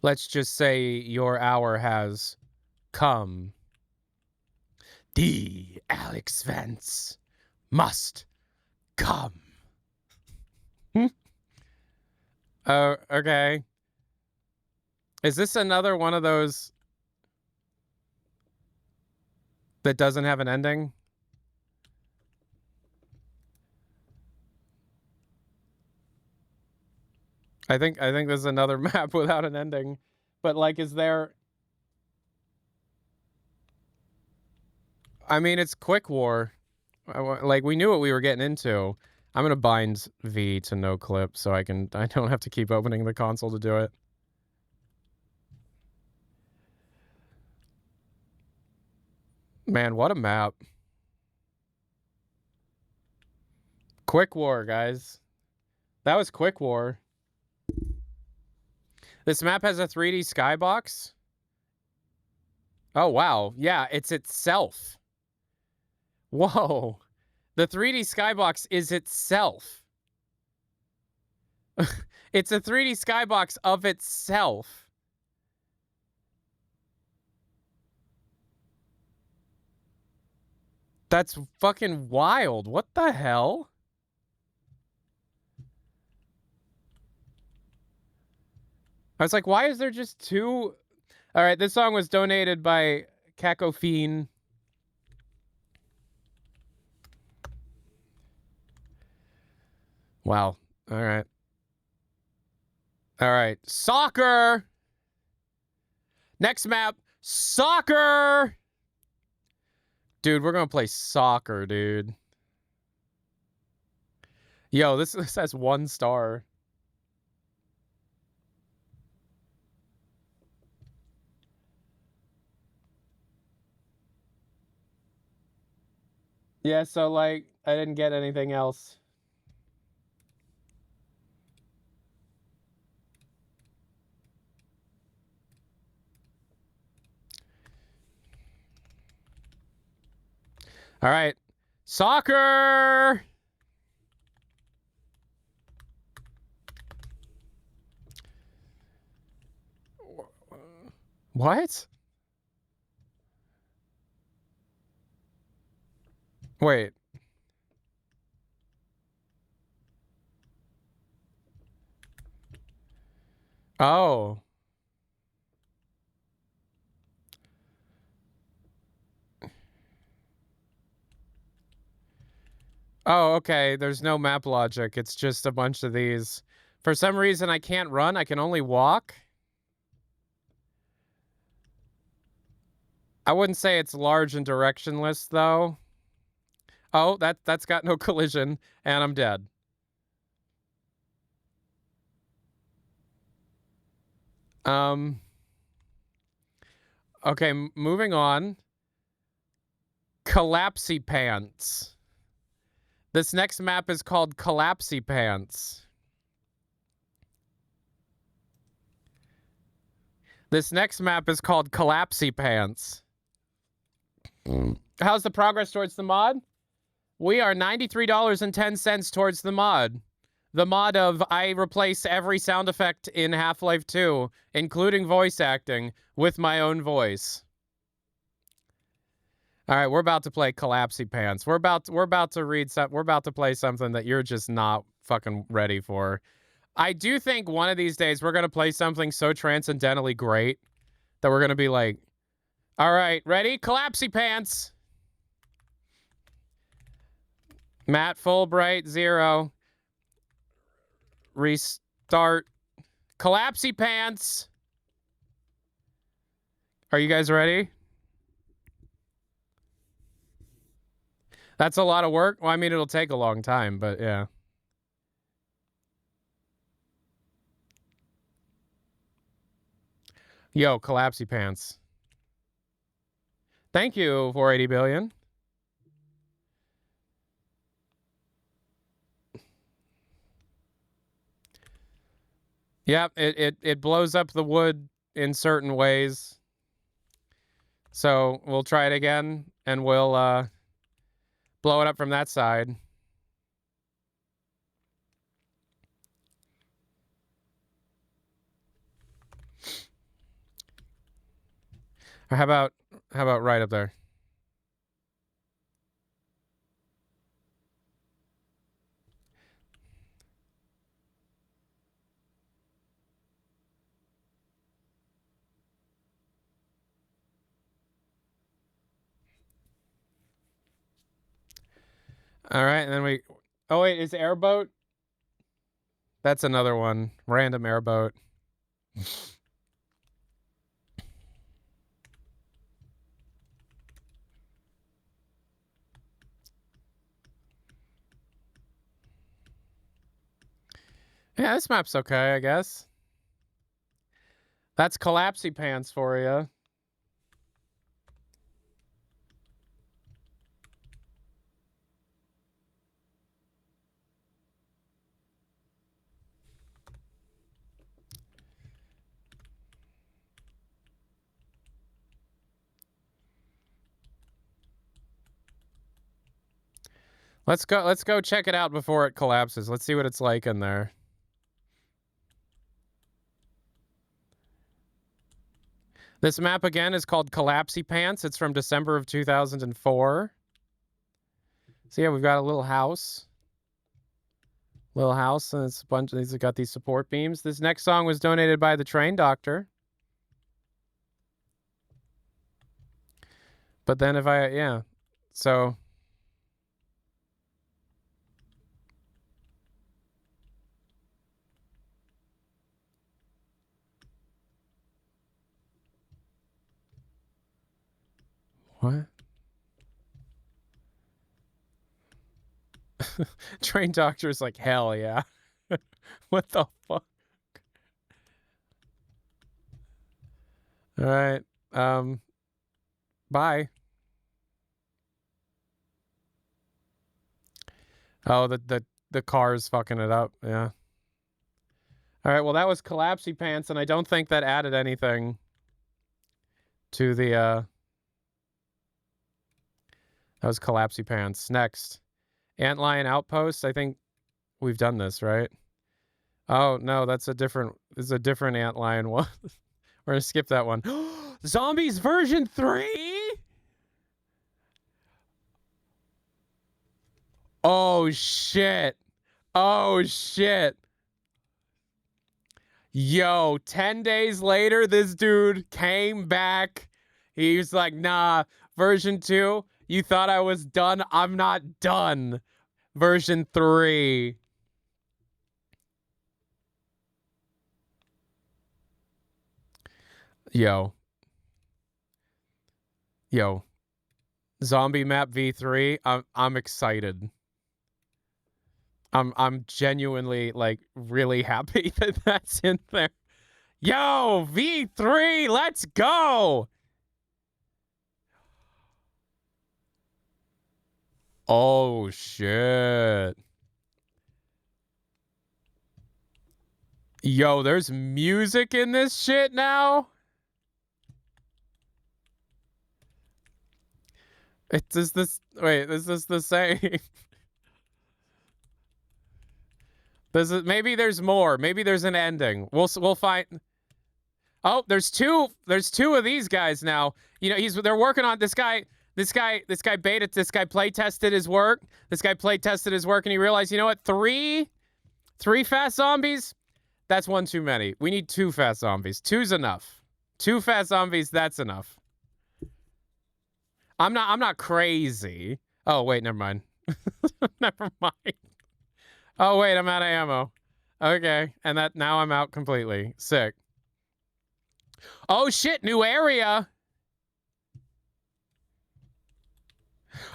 Let's just say your hour has come. The Alex Vance must come. Okay. Is this another one of those that doesn't have an ending? I think this is another map without an ending. But like, is there... I mean, it's Quick War. Like, we knew what we were getting into. I'm gonna bind V to no clip so I don't have to keep opening the console to do it. Man, what a map. Quick War, guys. That was Quick War. This map has a 3D skybox. Oh, wow. Yeah, it's itself. Whoa. The 3D skybox is itself. It's a 3D skybox of itself. That's fucking wild. What the hell? I was like, why is there just two? All right, this song was donated by Cacophene. Wow. All right. All right. Soccer. Next map. Soccer. Dude, we're going to play soccer, dude. Yo, this has 1 star. Yeah, so, like, I didn't get anything else. All right. Soccer! What? Wait. Oh. Oh, okay. There's no map logic. It's just a bunch of these. For some reason, I can't run. I can only walk. I wouldn't say it's large and directionless, though. Oh, that's got no collision, and I'm dead. Okay, moving on. Collapsy Pants. This next map is called Collapsy Pants. This next map is called Collapsy Pants. How's the progress towards the mod? We are $93.10 towards the mod. The mod of I replace every sound effect in Half-Life 2, including voice acting, with my own voice. All right, we're about to play Collapsy Pants. We're about to play something that you're just not fucking ready for. I do think one of these days we're going to play something so transcendentally great that we're gonna be like, all right, ready? Collapsy pants. Matt Fulbright 0. Restart. Collapsy pants. Are you guys ready? That's a lot of work. Well, I mean, it'll take a long time, but yeah. Yo, collapsy pants. Thank you, 480 billion. Yep, it blows up the wood in certain ways. So we'll try it again, and we'll blow it up from that side. Or how about right up there? All right, and then we... Oh, wait, is airboat? That's another one. Random airboat. Yeah, this map's okay, I guess. That's collapsy pants for you. Let's go check it out before it collapses. Let's see what it's like in there. This map again is called Collapsy Pants. It's from December of 2004. So yeah, we've got a little house. And it's a bunch of these have got these support beams. This next song was donated by the Train Doctor. But then yeah. So what? Train Doctor's like, hell yeah. What the fuck? All right. Bye. Oh, the car's fucking it up. Yeah. All right. Well, that was Collapsy Pants, and I don't think that added anything to the that was Collapsy Pants. Next, Antlion Outpost. I think we've done this, right? Oh no, that's a different. It's a different Antlion one. We're gonna skip that one. Zombies version 3. Oh shit. Oh shit. Yo, 10 days later, this dude came back. He was like, nah, version 2. You thought I was done? I'm not done. Version 3. Yo. Zombie map V3. I'm excited. I'm genuinely like really happy that that's in there. Yo, V3, let's go. Oh shit. Yo, there's music in this shit now? Is this the same? Maybe there's more. Maybe there's an ending. We'll find. Oh, there's two of these guys now. You know, they're working on this guy play tested his work. This guy play tested his work and he realized, you know what? Three fast zombies? That's one too many. We need 2 fast zombies. 2's enough. 2 fat zombies, that's enough. I'm not crazy. Oh, wait, never mind. Never mind. Oh, wait, I'm out of ammo. Okay, and now I'm out completely. Sick. Oh, shit, new area.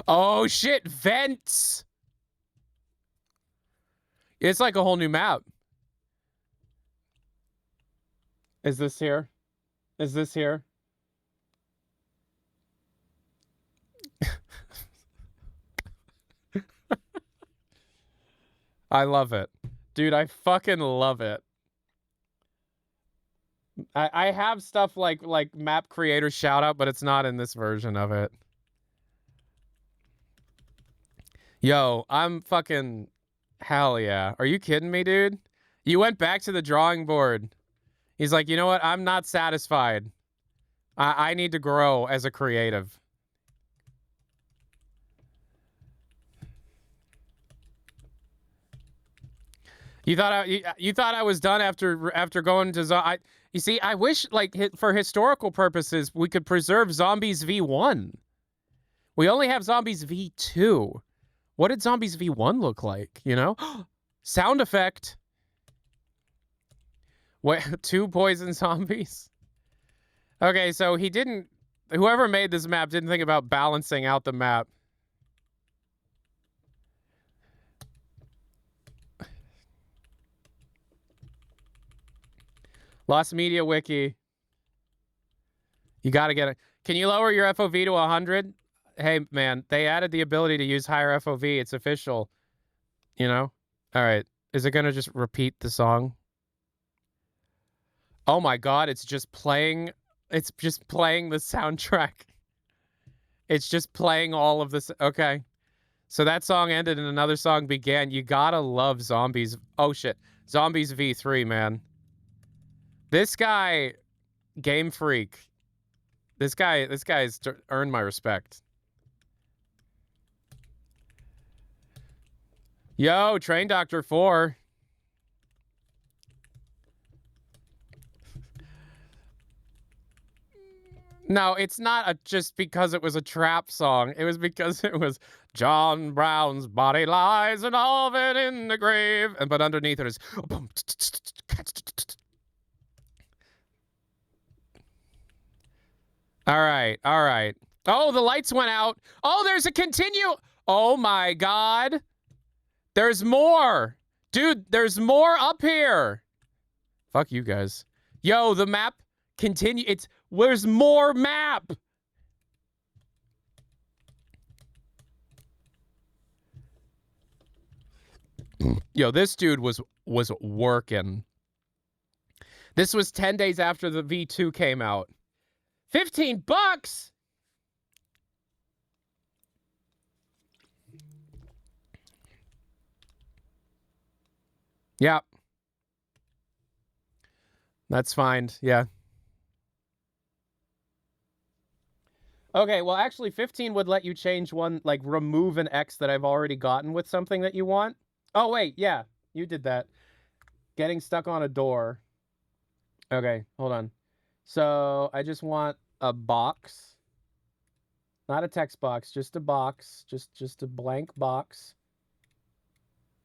Oh, shit, vents. It's like a whole new map. Is this here? Is this here? I love it. Dude, I fucking love it. I have stuff like map creator shout out, but it's not in this version of it. Yo, I'm fucking hell yeah. Are you kidding me, dude? You went back to the drawing board. He's like, you know what? I'm not satisfied. I need to grow as a creative. You thought I was done after going to you see, I wish like for historical purposes we could preserve Zombies V1. We only have Zombies V2. What did Zombies V1 look like, you know? Sound effect. What, 2 poison zombies? Okay, so whoever made this map didn't think about balancing out the map. Lost Media Wiki. You gotta get it. Can you lower your FOV to 100? Hey, man, they added the ability to use higher FOV. It's official. You know? All right. Is it gonna just repeat the song? Oh my god, it's just playing. It's just playing the soundtrack. It's just playing all of this. Okay. So that song ended and another song began. You gotta love Zombies. Oh shit. Zombies V3, man. This guy, Game Freak. This guy's earned my respect. Yo, Train Doctor 4. No, it's not just because it was a trap song. It was because it was John Brown's body lies and all of it in the grave. But underneath it is... All right, all right. Oh, the lights went out. Oh, there's a continue. Oh my god. There's more. Dude, there's more up here. Fuck you guys. Yo, the map continue. There's more map. Yo, this dude was working. This was 10 days after the V2 came out. 15 bucks. Yeah. That's fine. Yeah. Okay, well, actually, 15 would let you change one, like, remove an X that I've already gotten with something that you want. Oh, wait, yeah, you did that. Getting stuck on a door. Okay, hold on. So, I just want a box. Not a text box, just a box. Just a blank box.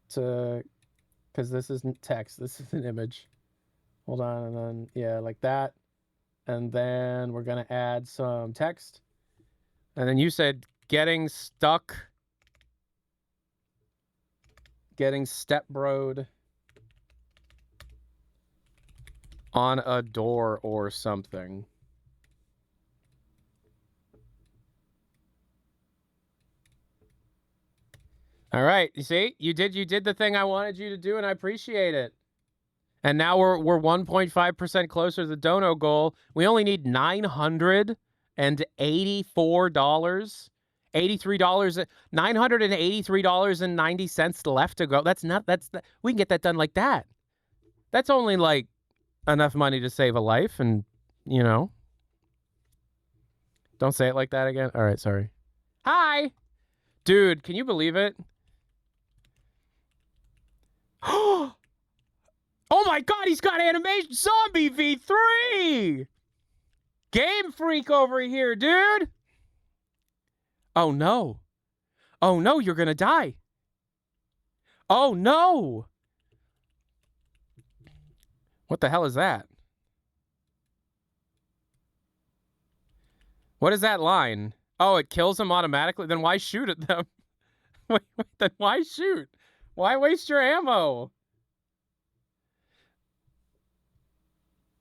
Because this isn't text, this is an image. Hold on, and then, yeah, like that. And then we're going to add some text. And then you said getting stuck. Getting stepbroed on a door or something. All right, you see? You did the thing I wanted you to do, and I appreciate it. And now we're 1.5% closer to the dono goal. We only need $984. $83, $983.90 left to go. We can get that done like that. That's only like enough money to save a life, and you know. Don't say it like that again. All right, sorry. Hi. Dude, can you believe it? Oh my god, he's got animation. Zombie V3. Game Freak over here, dude! Oh, no. Oh, no, you're gonna die. Oh, no! What the hell is that? What is that line? Oh, it kills them automatically? Then why shoot at them? wait, then why shoot? Why waste your ammo?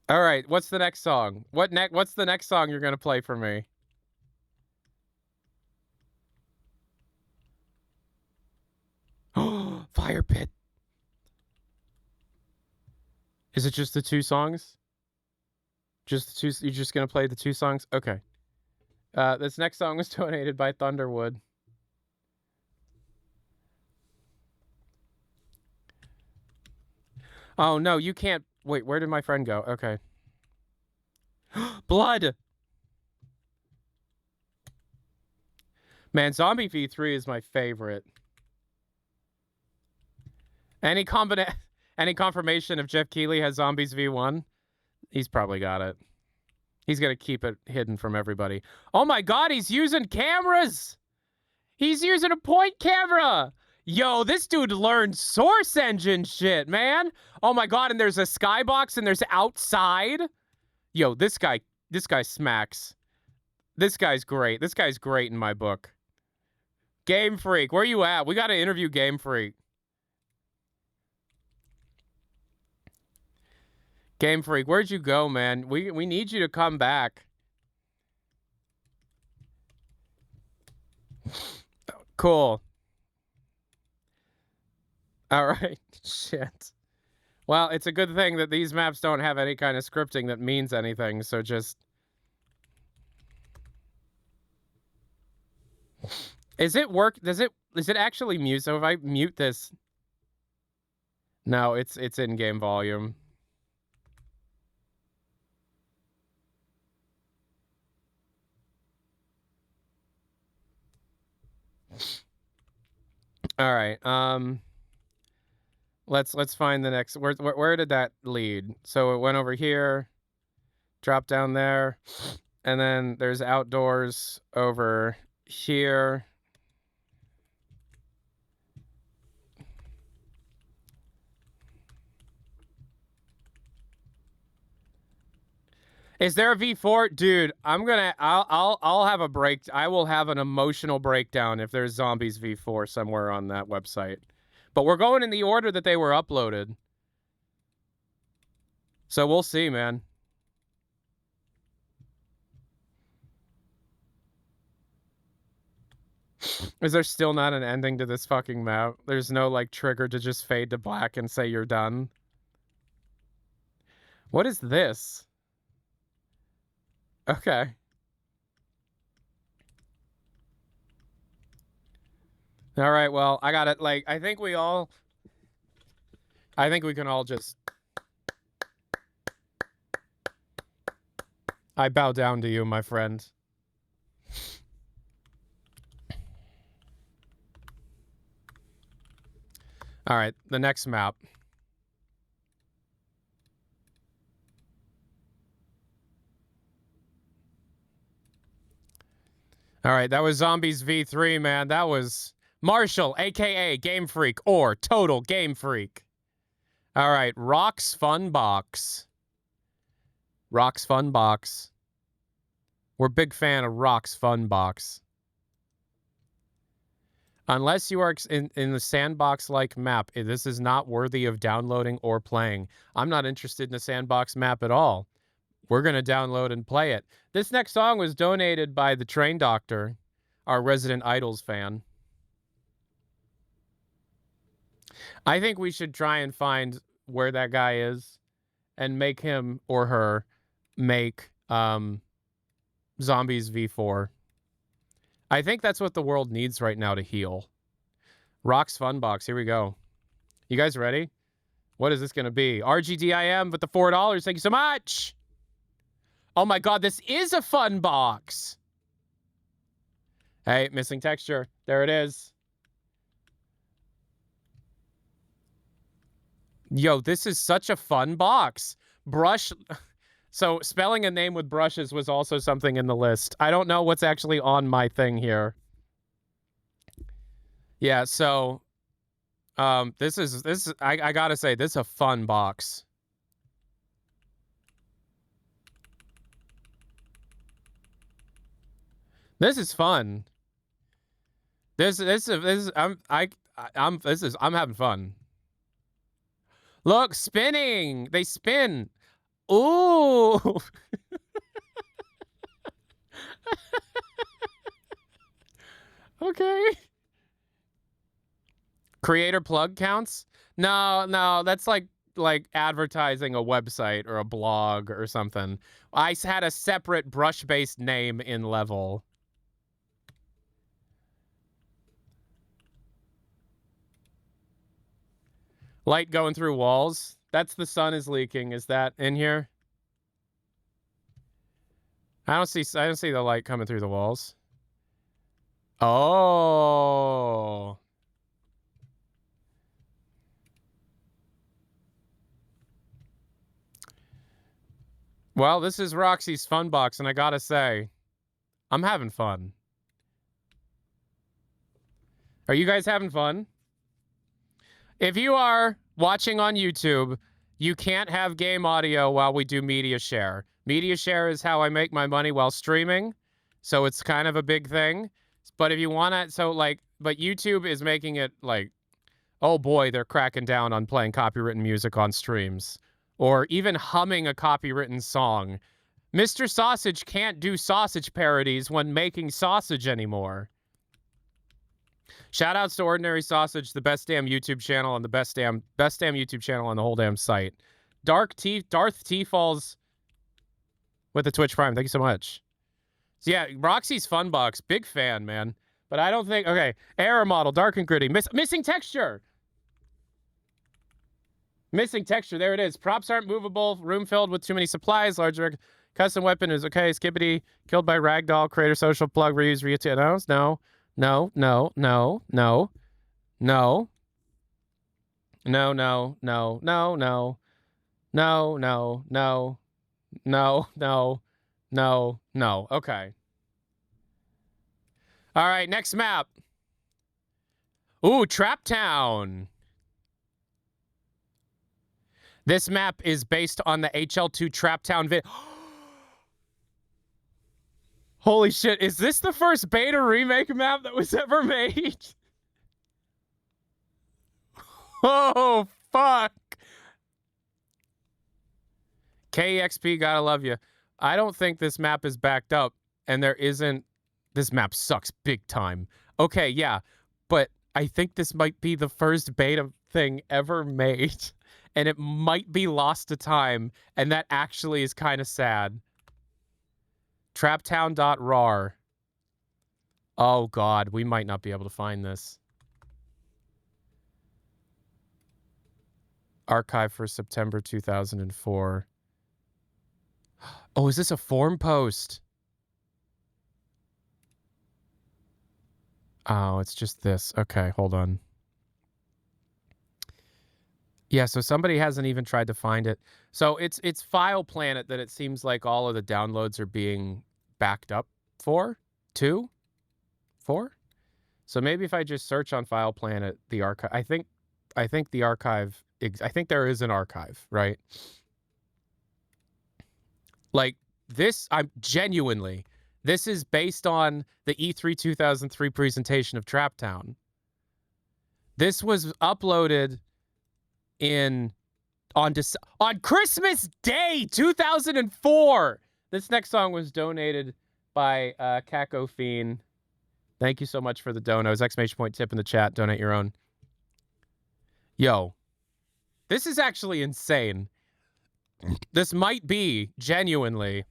All right, what's the next song? What's the next song you're gonna play for me? Fire Pit. Is it just the two songs? Just the two? You're just gonna play the two songs? Okay. This next song was donated by Thunderwood. Oh no, you can't. Wait, where did my friend go? Okay. Blood. Man, Zombie V3 is my favorite. Any confirmation if Jeff Keighley has Zombies V1? He's probably got it. He's gonna keep it hidden from everybody. Oh my god, he's using cameras! He's using a point camera! Yo, this dude learned Source Engine shit, man! Oh my god, and there's a skybox and there's outside. Yo, this guy smacks. This guy's great. This guy's great in my book. Game Freak, where you at? We gotta interview Game Freak. Game Freak, where'd you go, man? We need you to come back. Cool. All right. Shit. Well, it's a good thing that these maps don't have any kind of scripting that means anything, so just... Is it actually mute? So if I mute this... No, it's in-game volume. All right. Let's find the next. Where did that lead? So it went over here, dropped down there, and then there's outdoors over here. Is there a V4? Dude, I'll have a break. I will have an emotional breakdown if there's Zombies V4 somewhere on that website. But we're going in the order that they were uploaded. So we'll see, man. Is there still not an ending to this fucking map? There's no, like, trigger to just fade to black and say you're done? What is this? Okay. All right, well, I got it. Like, I think we can all just... I bow down to you, my friend. All right, the next map. All right, that was Zombies V3, man. That was Marshall, a.k.a. Game Freak, or Total Game Freak. All right, Rock's Fun Box. Rock's Fun Box. We're a big fan of Rock's Fun Box. Unless you are in the sandbox-like map, this is not worthy of downloading or playing. I'm not interested in a sandbox map at all. We're going to download and play it. This next song was donated by the Train Doctor, our resident Idols fan. I think we should try and find where that guy is and make him or her make Zombies V4. I think that's what the world needs right now to heal. Rock's Fun Box. Here we go. You guys ready? What is this going to be? RGDIM with the $4. Thank you so much. Oh my god, this is a fun box. Hey, missing texture. There it is. Yo, this is such a fun box. Brush. So spelling a name with brushes was also something in the list. I don't know what's actually on my thing here. Yeah, so this is I gotta say, this is a fun box. This is fun. I'm having fun. Look, spinning. They spin. Ooh. Okay. Creator plug counts? No, that's like advertising a website or a blog or something. I had a separate brush-based name in level. Light going through walls. That's the sun is leaking. Is that in here? I don't see the light coming through the walls. Oh. Well, this is Roxy's fun box, and I gotta say, I'm having fun. Are you guys having fun? If you are watching on YouTube, you can't have game audio while we do media share. Media share is how I make my money while streaming, so it's kind of a big thing. But if you want to, but YouTube is making it like, oh boy, they're cracking down on playing copywritten music on streams, or even humming a copywritten song. Mr. Sausage can't do sausage parodies when making sausage anymore. Shoutouts to Ordinary Sausage, the best damn YouTube channel and the best damn YouTube channel on the whole damn site. Darth T Falls with the Twitch Prime. Thank you so much. So yeah, Roxy's Fun Box, big fan, man. But I don't think error model, dark and gritty, missing texture. Missing texture, there it is. Props aren't movable. Room filled with too many supplies. Larger custom weapon is okay. Skippity killed by ragdoll. Creator social plug reuse reuse. No. No, no, no, no, no, no, no, no, no, no, no, no, no, no, no, no, no. Okay. All right, next map. Ooh, Trap Town. This map is based on the HL2 Trap Town vid. Holy shit, is this the first beta remake map that was ever made? Oh, fuck. KEXP, gotta love you. I don't think this map is backed up, and there isn't... This map sucks big time. Okay, yeah, but I think this might be the first beta thing ever made, and it might be lost to time, and that actually is kind of sad. Traptown.rar. Oh, God, we might not be able to find this. Archive for September 2004. Oh, is this a forum post? Oh, it's just this. Okay, hold on. Yeah, so somebody hasn't even tried to find it. So it's File Planet that it seems like all of the downloads are being backed up for. 4. So maybe if I just search on File Planet, the archive, I think the archive, I think there is an archive, right? Like this, I'm genuinely, this is based on the E3 2003 presentation of Trap Town. This was uploaded on Christmas Day 2004. This next song was donated by Kako Fiend. Thank you so much for the donos. Exclamation point tip in the chat. Donate your own. Yo, this is actually insane. This might be genuinely.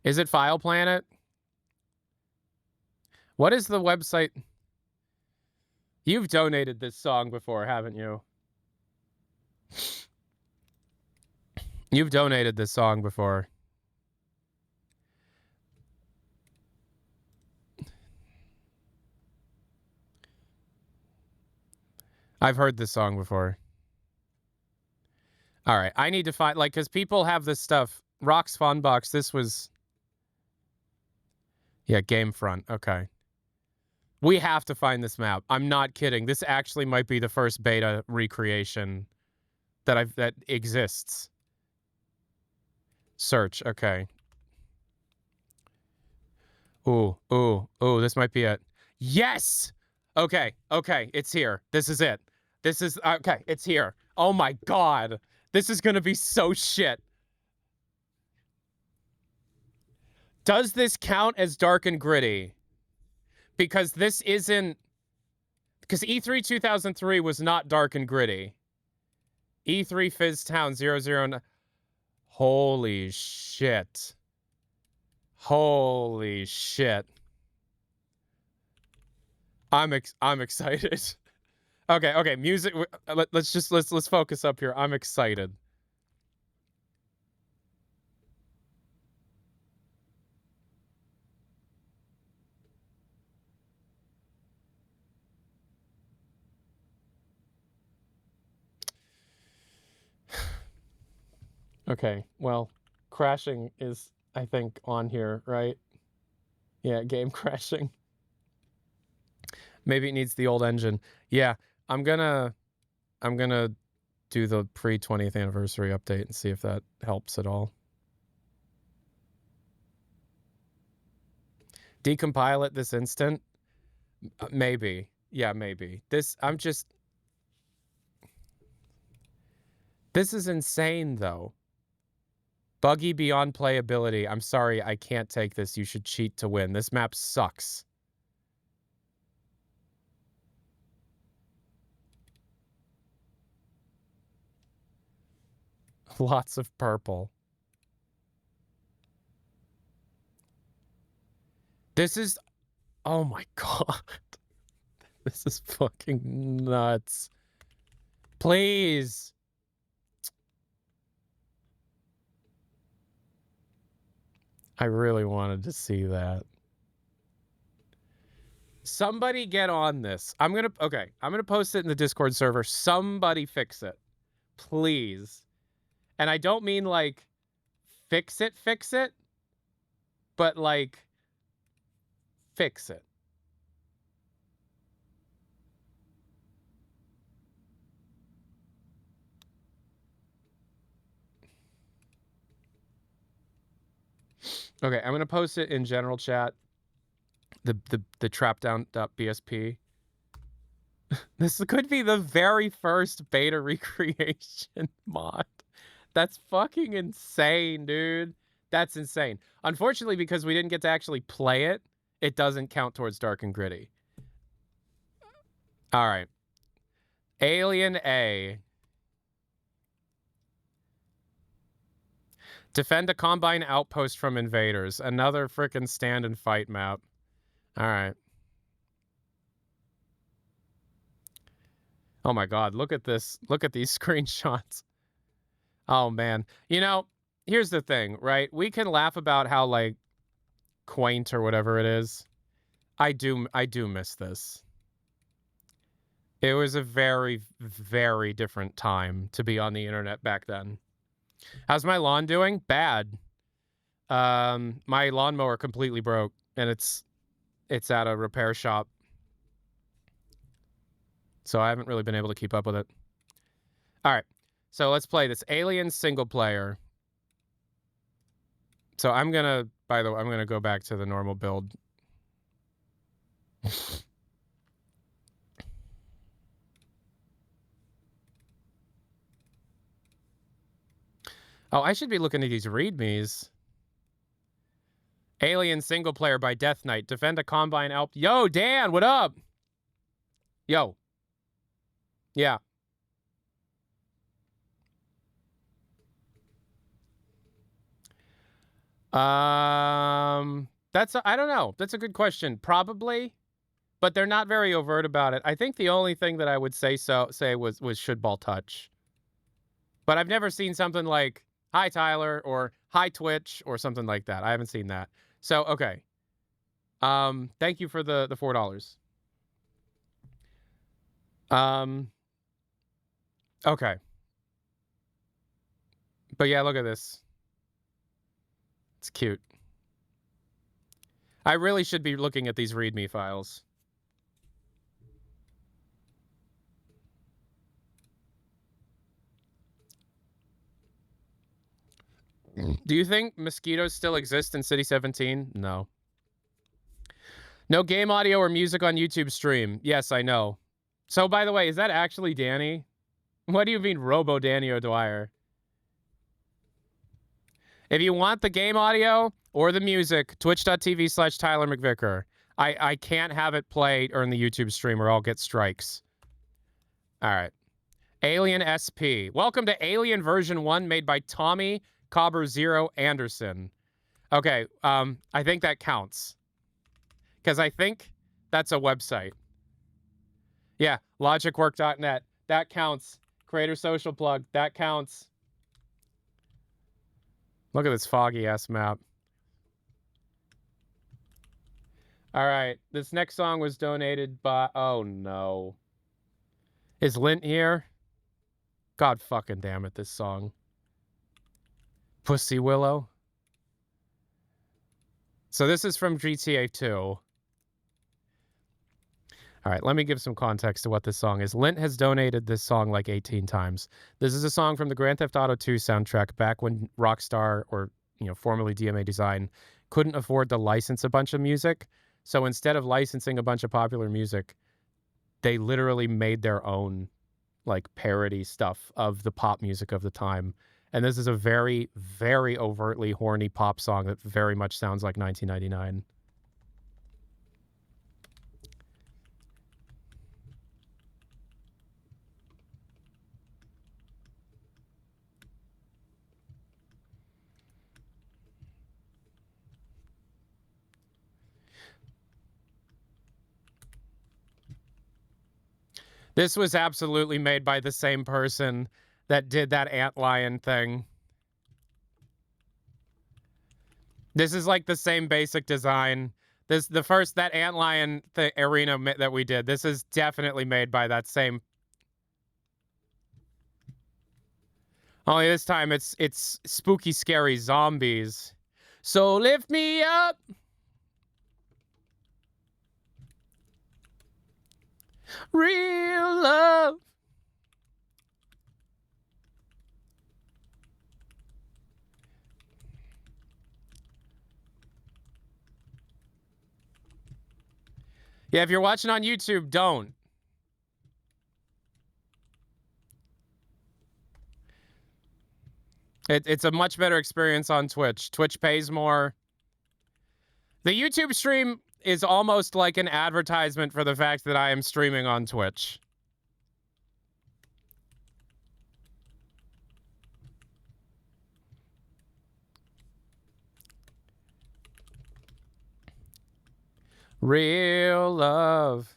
Is it File Planet? What is the website? You've donated this song before, haven't you? You've donated this song before. I've heard this song before. All right, I need to find, like, because people have this stuff. Rock's Fun Box, this was... Yeah, Gamefront, okay. We have to find this map. I'm not kidding. This actually might be the first beta recreation that exists. Search, okay. Ooh, this might be it. Yes! Okay, it's here. This is it. This is, okay, it's here. Oh my god. This is gonna be so shit. Does this count as dark and gritty? Because this isn't... Because E3 2003 was not dark and gritty. E3 Fizztown 009... Holy shit. Holy shit. I'm excited. Okay, music. Let's focus up here. I'm excited. Okay, well, crashing is, I think, on here, right? Yeah, game crashing. Maybe it needs the old engine. Yeah, I'm gonna do the pre-20th anniversary update and see if that helps at all. Decompile it this instant? Maybe. Yeah, maybe. This is insane, though. Buggy beyond playability. I'm sorry, I can't take this. You should cheat to win. This map sucks. Lots of purple. This is... Oh my god. This is fucking nuts. Please. I really wanted to see that. Somebody get on this. I'm gonna post it in the Discord server. Somebody fix it. Please. And I don't mean, like, fix it, but, like, fix it. Okay, I'm gonna post it in general chat. The trapdown.bsp. This could be the very first beta recreation mod. That's fucking insane, dude. That's insane. Unfortunately, because we didn't get to actually play it, it doesn't count towards dark and gritty. All right. Alien A. Defend a Combine outpost from invaders. Another frickin' stand and fight map. All right. Oh my god, look at this. Look at these screenshots. Oh man. You know, here's the thing, right? We can laugh about how, like, quaint or whatever it is. I do miss this. It was a very, very different time to be on the internet back then. How's my lawn doing? Bad. My lawnmower completely broke, and it's at a repair shop. So I haven't really been able to keep up with it. All right. So let's play this Alien single player. So I'm going to, by the way, I'm going to go back to the normal build. Oh, I should be looking at these readmes. Alien single player by Death Knight. Defend a Combine Alp. Yo, Dan, what up? Yo. Yeah. I don't know. That's a good question. Probably, but they're not very overt about it. I think the only thing that I would say was should ball touch. But I've never seen something like hi Tyler or hi Twitch or something like that. I haven't seen that. So, okay. Thank you for the $4. Okay. But yeah, look at this. It's cute. I really should be looking at these README files. Do you think mosquitoes still exist in City 17? No. No game audio or music on YouTube stream. Yes, I know. So, by the way, is that actually Danny? What do you mean Robo Danny O'Dwyer? If you want the game audio or the music, twitch.tv/Tyler McVicker. I can't have it play or in the YouTube stream or I'll get strikes. All right. Alien SP. Welcome to Alien version 1 made by Tommy Cobber Zero Anderson. Okay, I think that counts. Because I think that's a website. Yeah, logicwork.net. That counts. Creator Social Plug. That counts. Look at this foggy-ass map. All right, this next song was donated by... Oh, no. Is Lint here? God fucking damn it, this song. Pussy Willow. So this is from GTA 2. All right, let me give some context to what this song is. Lint has donated this song like 18 times. This is a song from the Grand Theft Auto 2 soundtrack back when Rockstar, or formerly DMA Design, couldn't afford to license a bunch of music. So instead of licensing a bunch of popular music, they literally made their own like parody stuff of the pop music of the time. And this is a very, very overtly horny pop song that very much sounds like 1999. This was absolutely made by the same person that did that antlion thing. This is like the same basic design. That antlion arena that we did. This is definitely made by that same. Only this time it's spooky, scary zombies. So lift me up. Real love. Yeah, if you're watching on YouTube, don't. It's a much better experience on Twitch. Twitch pays more. The YouTube stream is almost like an advertisement for the fact that I am streaming on Twitch. Real love.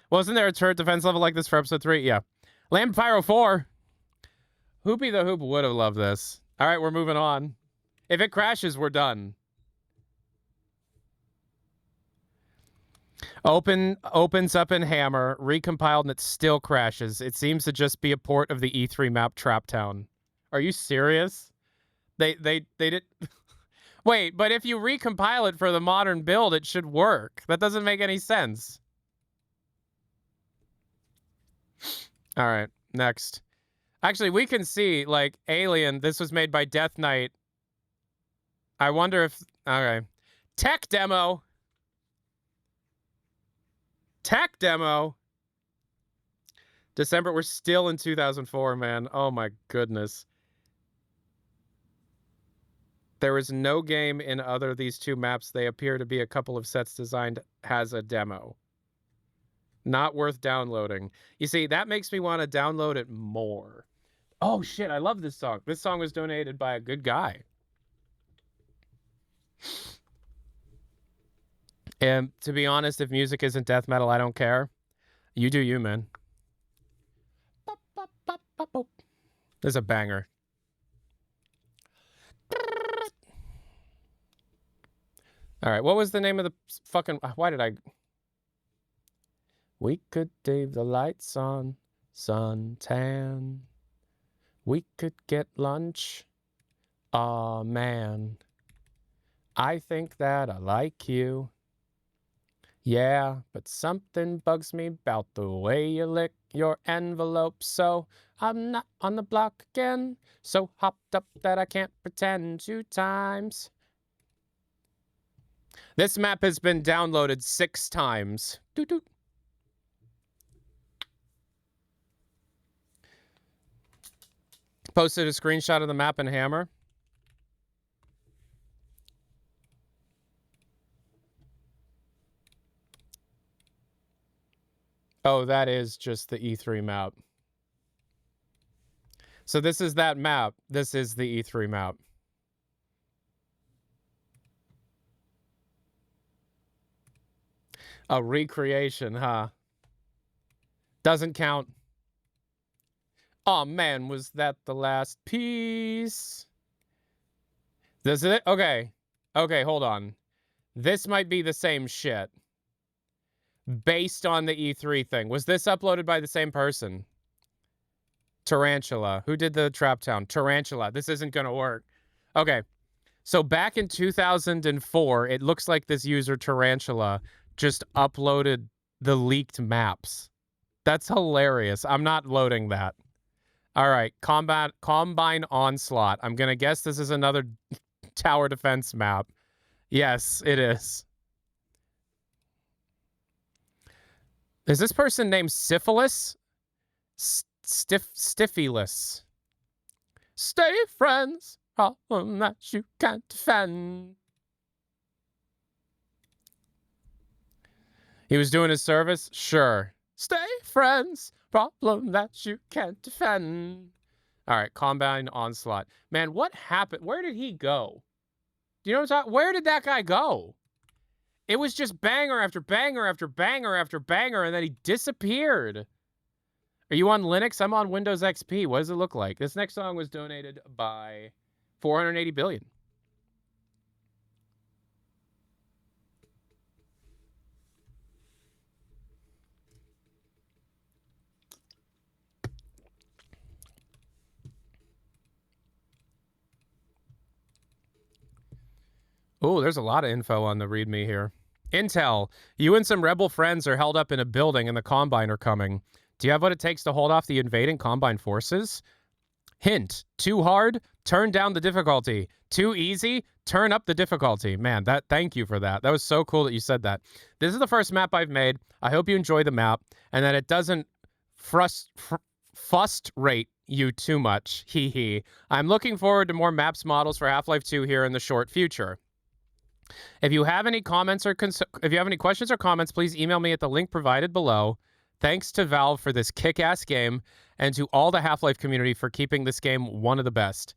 Wasn't there a turret defense level like this for episode 3? Yeah. Lamb Pyro 4. Hoopy the Hoop would have loved this. All right, we're moving on. If it crashes, we're done. Opens up in Hammer, recompiled, and it still crashes. It seems to just be a port of the E3 map Trap Town. Are you serious? They did... Wait, but if you recompile it for the modern build, it should work. That doesn't make any sense. All right, next. Actually, we can see, like, Alien, this was made by Death Knight. I wonder if... Okay. Tech demo. Tech demo. December, we're still in 2004, man. Oh my goodness. There is no game in other of these two maps. They appear to be a couple of sets designed as a demo. Not worth downloading. You see, that makes me want to download it more. Oh shit, I love this song. This song was donated by a good guy. And to be honest, if music isn't death metal, I don't care. You do you, man. There's a banger. All right, what was the name of the fucking... Why did I... We could leave the lights on, suntan. We could get lunch. Aw, man. I think that I like you. Yeah, but something bugs me about the way you lick your envelope, so I'm not on the block again. So hopped up that I can't pretend 2 times. This map has been downloaded 6 times. Doot doot. Posted a screenshot of the map in Hammer. Oh, that is just the E3 map. So this is that map. This is the E3 map. A recreation, huh? Doesn't count. Oh man, was that the last piece? This is it? Okay. Okay, hold on. This might be the same shit. Based on the E3 thing. Was this uploaded by the same person? Tarantula. Who did the Trap Town? Tarantula. This isn't gonna work. Okay. So back in 2004, it looks like this user Tarantula just uploaded the leaked maps. That's hilarious. I'm not loading that. All right. Combine Onslaught. I'm gonna guess this is another tower defense map. Yes, it is. Is this person named Syphilis? Stiffyless. Stay friends, problem that you can't defend. He was doing his service? Sure. Stay friends, problem that you can't defend. All right, Combine Onslaught. Man, what happened? Where did he go? Do you know what I'm talking? Where did that guy go? It was just banger after banger after banger after banger, and then he disappeared. Are you on Linux? I'm on Windows XP. What does it look like? This next song was donated by 480 billion. Oh, there's a lot of info on the README here. Intel, you and some rebel friends are held up in a building and the Combine are coming. Do you have what it takes to hold off the invading Combine forces? Hint, too hard? Turn down the difficulty. Too easy? Turn up the difficulty. Man, thank you for that. That was so cool that you said that. This is the first map I've made. I hope you enjoy the map and that it doesn't frustrate you too much. Hee hee. I'm looking forward to more maps models for Half-Life 2 here in the short future. If you have any comments or if you have any questions or comments, please email me at the link provided below. Thanks to Valve for this kick-ass game, and to all the Half-Life community for keeping this game one of the best.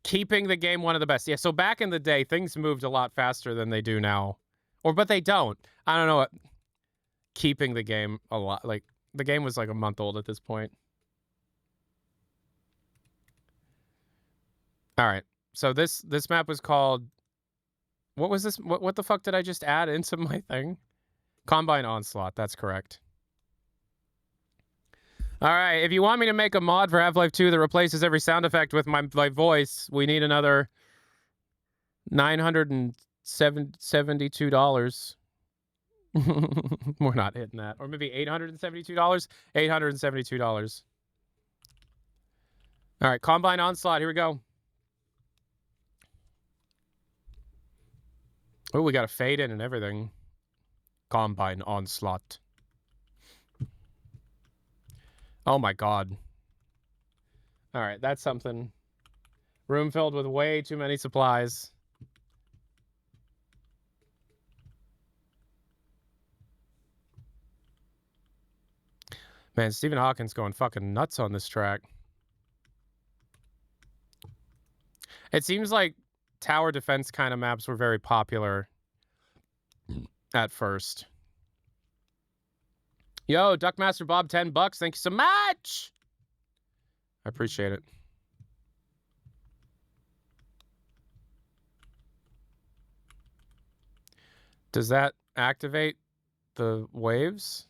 Keeping the game one of the best. Yeah, so back in the day, things moved a lot faster than they do now. But they don't. I don't know what... Keeping the game a lot... Like, the game was like a month old at this point. All right. So this map was called... What was this? What the fuck did I just add into my thing? Combine Onslaught. That's correct. All right. If you want me to make a mod for Half-Life 2 that replaces every sound effect with my voice, we need another $972. We're not hitting that. Or maybe $872? $872. All right. Combine Onslaught. Here we go. Oh, we got a fade in and everything. Combine Onslaught. Oh my god. All right, that's something. Room filled with way too many supplies. Man, Stephen Hawking's going fucking nuts on this track. It seems like tower defense kind of maps were very popular at first. Yo, Duckmaster Bob, $10. Thank you so much. I appreciate it. Does that activate the waves?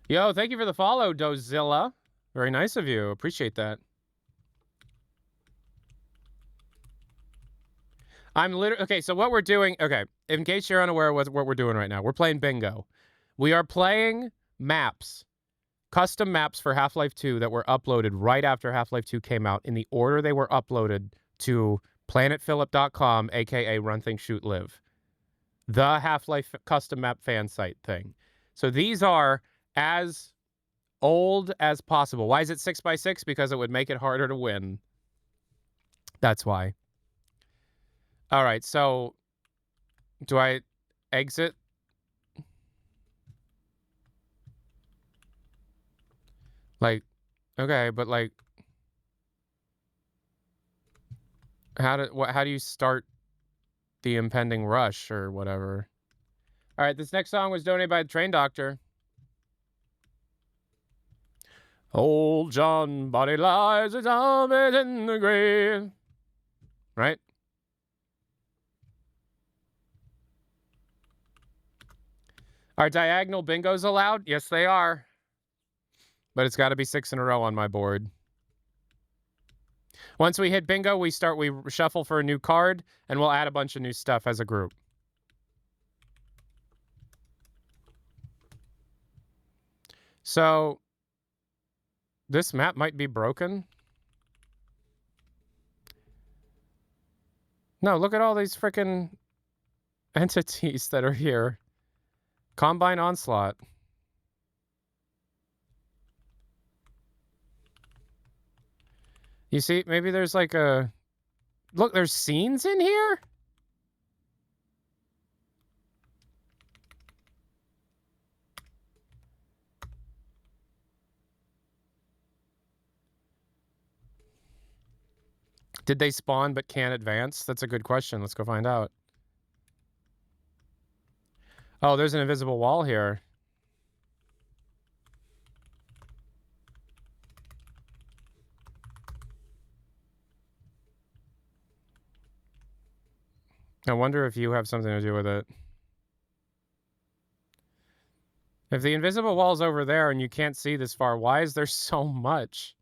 Yo, thank you for the follow, Dozilla. Very nice of you. Appreciate that. I'm literally... Okay, so what we're doing... Okay, in case you're unaware of what we're doing right now, we're playing bingo. We are playing maps, custom maps for Half-Life 2 that were uploaded right after Half-Life 2 came out in the order they were uploaded to planetphillip.com, a.k.a. Run, Think, Shoot, Live. The Half-Life custom map fan site thing. So these are as old as possible. Why is it 6x6? Because it would make it harder to win. That's why. All right, so do I exit? Like, okay, but like, how do you start the impending rush or whatever? All right, this next song was donated by the Train Doctor. Old John Body lies a zombie in the grave. Right? Are diagonal bingos allowed? Yes, they are. But it's got to be 6 in a row on my board. Once we hit bingo, we shuffle for a new card, and we'll add a bunch of new stuff as a group. So, this map might be broken. No, look at all these freaking entities that are here. Combine Onslaught. You see, maybe there's like a... Look, there's scenes in here? Did they spawn but can't advance? That's a good question. Let's go find out. Oh, there's an invisible wall here. I wonder if you have something to do with it. If the invisible wall's over there and you can't see this far, why is there so much?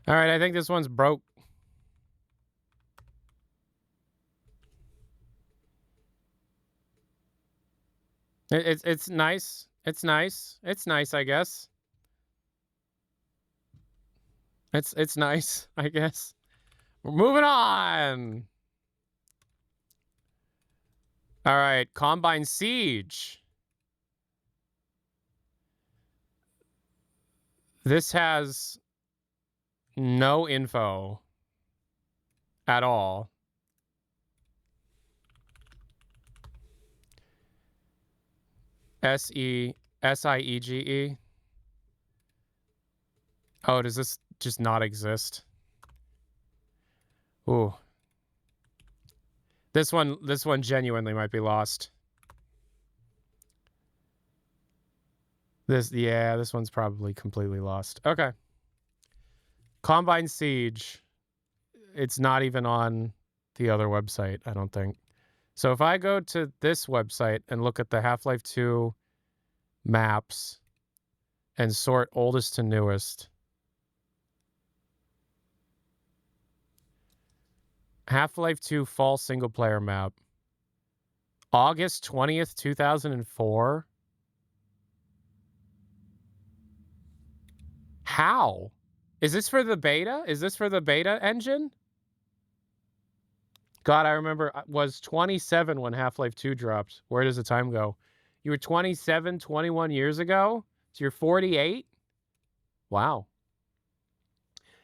All right, I think this one's broke. It's nice. It's nice. It's nice, I guess. It's nice, I guess. We're moving on. All right, Combine Siege. This has no info at all. SIEGE. Oh, does this just not exist? Ooh. This one genuinely might be lost. This one's probably completely lost. Okay. Combine Siege. It's not even on the other website, I don't think. So if I go to this website and look at the Half-Life 2 maps and sort oldest to newest, Half-Life 2 fall single-player map, August 20th, 2004? How? Is this for the beta? Is this for the beta engine? God, I remember I was 27 when Half-Life 2 dropped. Where does the time go? You were 27, 21 years ago? So you're 48? Wow.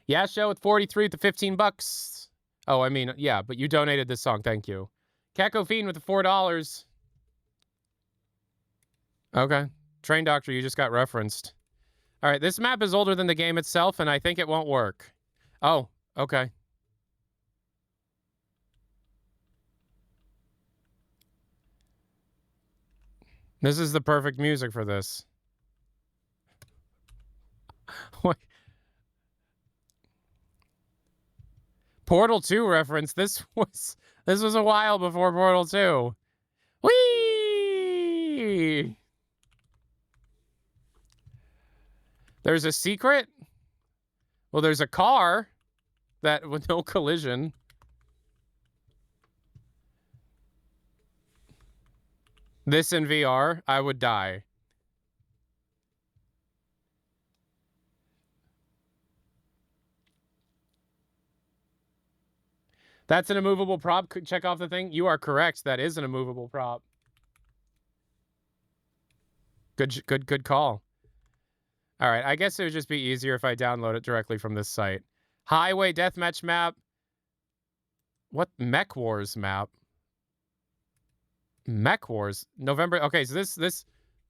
Yeah, show with 43 with the 15 bucks. Oh, I mean, yeah, but you donated this song. Thank you. Caco Fiend with the $4. Okay. Train Doctor, you just got referenced. All right, this map is older than the game itself, and I think it won't work. Oh, okay. This is the perfect music for this. What? Portal 2 reference. This was a while before Portal 2. Whee! There's a secret? Well, there's a car that with no collision. This in VR, I would die. That's an immovable prop. Check off the thing. You are correct. That is an immovable prop. Good call. All right, I guess it would just be easier if I download it directly from this site. Highway Deathmatch map. What? Mech Wars map? Mech Wars? November. Okay, so this.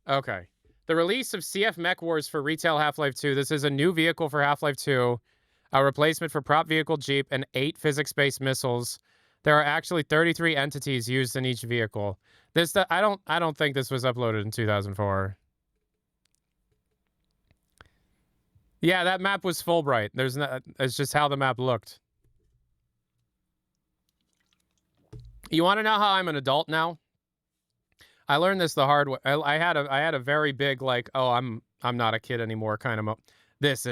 Okay. The release of CF Mech Wars for retail Half-Life 2. This is a new vehicle for Half-Life 2, a replacement for prop vehicle Jeep, and 8 physics-based missiles. There are actually 33 entities used in each vehicle. I don't think this was uploaded in 2004. Yeah, that map was Fulbright. It's just how the map looked. You want to know how I'm an adult now? I learned this the hard way. I had a very big like, oh, I'm not a kid anymore kind of this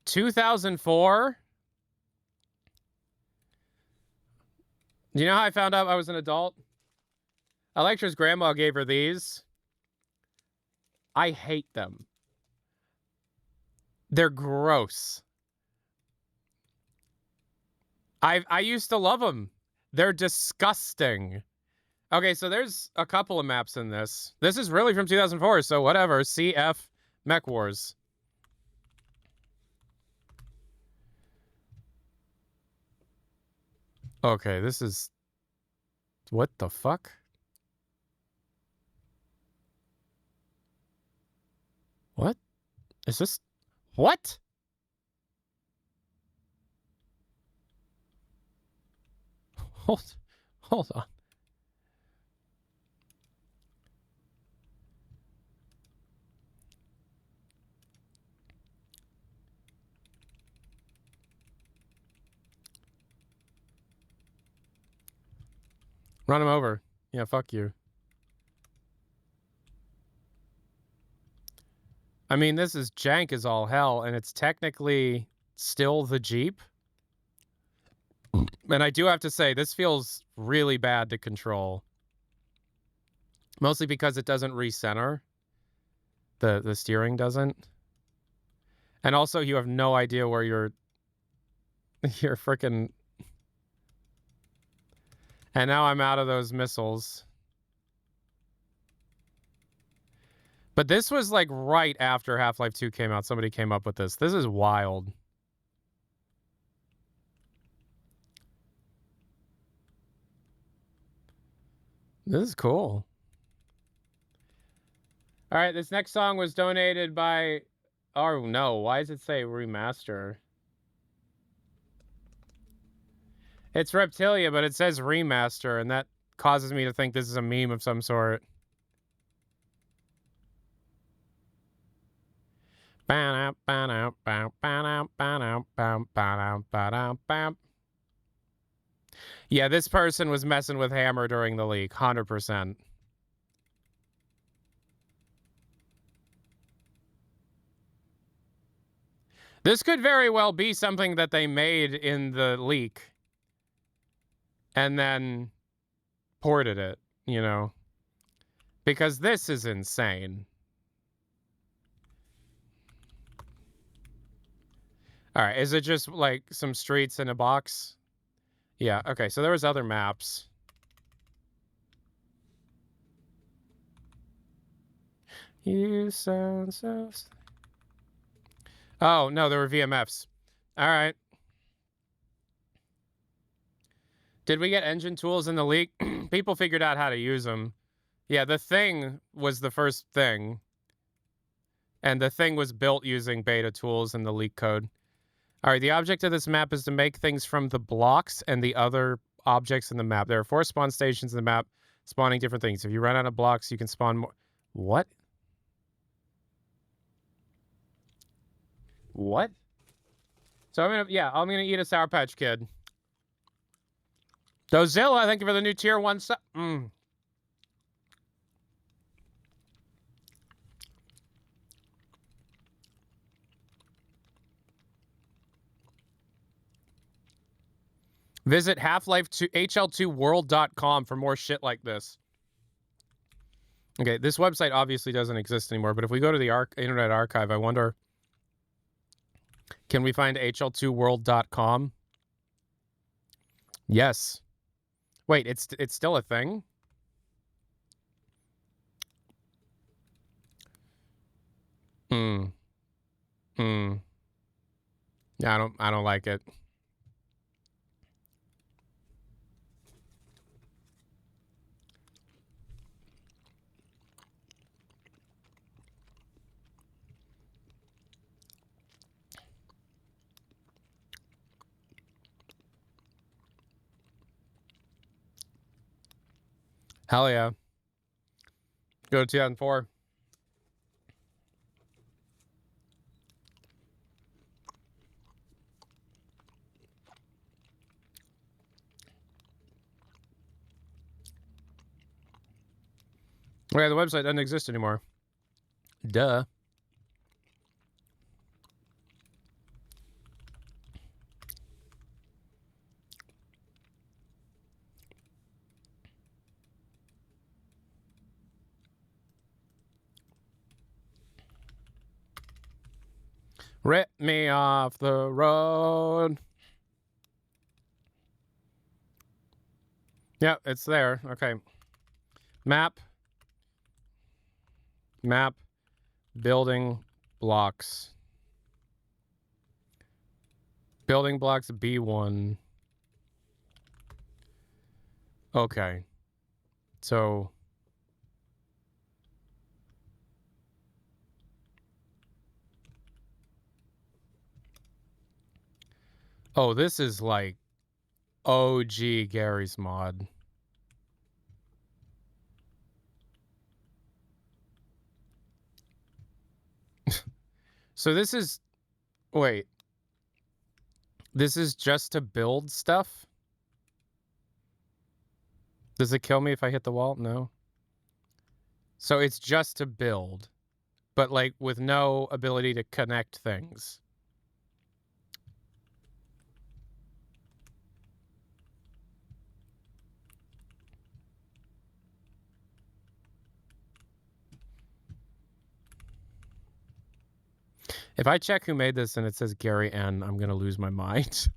2004. You know how I found out I was an adult? Electra's grandma gave her these. I hate them. They're gross. I used to love them. They're disgusting. Okay, so there's a couple of maps in this. This is really from 2004, so whatever. CF Mech Wars. Okay, this is... What the fuck? What? Is this... What? Hold on. Run him over. Yeah, fuck you. I mean, this is jank as all hell, and it's technically still the Jeep. And I do have to say, this feels really bad to control. Mostly because it doesn't recenter. The steering doesn't. And also, you have no idea where your freaking... And now I'm out of those missiles. But this was like right after Half-Life 2 came out. Somebody came up with this. This is wild. This is cool. All right, this next song was donated by... Oh, no. Why does it say remaster? It's Reptilia, but it says remaster, and that causes me to think this is a meme of some sort. Yeah, this person was messing with Hammer during the leak, 100%. This could very well be something that they made in the leak and then ported it, you know? Because this is insane. All right, is it just like some streets in a box? Yeah, okay, so there was other maps. You sound so... Oh, no, there were VMFs. All right. Did we get engine tools in the leak? People figured out how to use them. Yeah, the thing was the first thing. And the thing was built using beta tools and the leak code. All right, the object of this map is to make things from the blocks and the other objects in the map. There are 4 spawn stations in the map, spawning different things. If you run out of blocks, you can spawn more. What? What? So I'm gonna eat a Sour Patch Kid. Dozilla, thank you for the new tier 1 sub. Visit HL2world.com for more shit like this. Okay, this website obviously doesn't exist anymore, but if we go to the Internet Archive, I wonder, can we find HL2world.com? Yes. Wait, it's still a thing? Yeah, I don't like it. Hell yeah. Go to 2004. Okay, the website doesn't exist anymore. Duh. Rip me off the road. Yep, it's there. Okay. Map. Building blocks. Building blocks B1. Okay. So... Oh, this is like OG Gary's mod. So this is... Wait. This is just to build stuff? Does it kill me if I hit the wall? No. So it's just to build, but like with no ability to connect things. If I check who made this and it says Gary N, I'm going to lose my mind.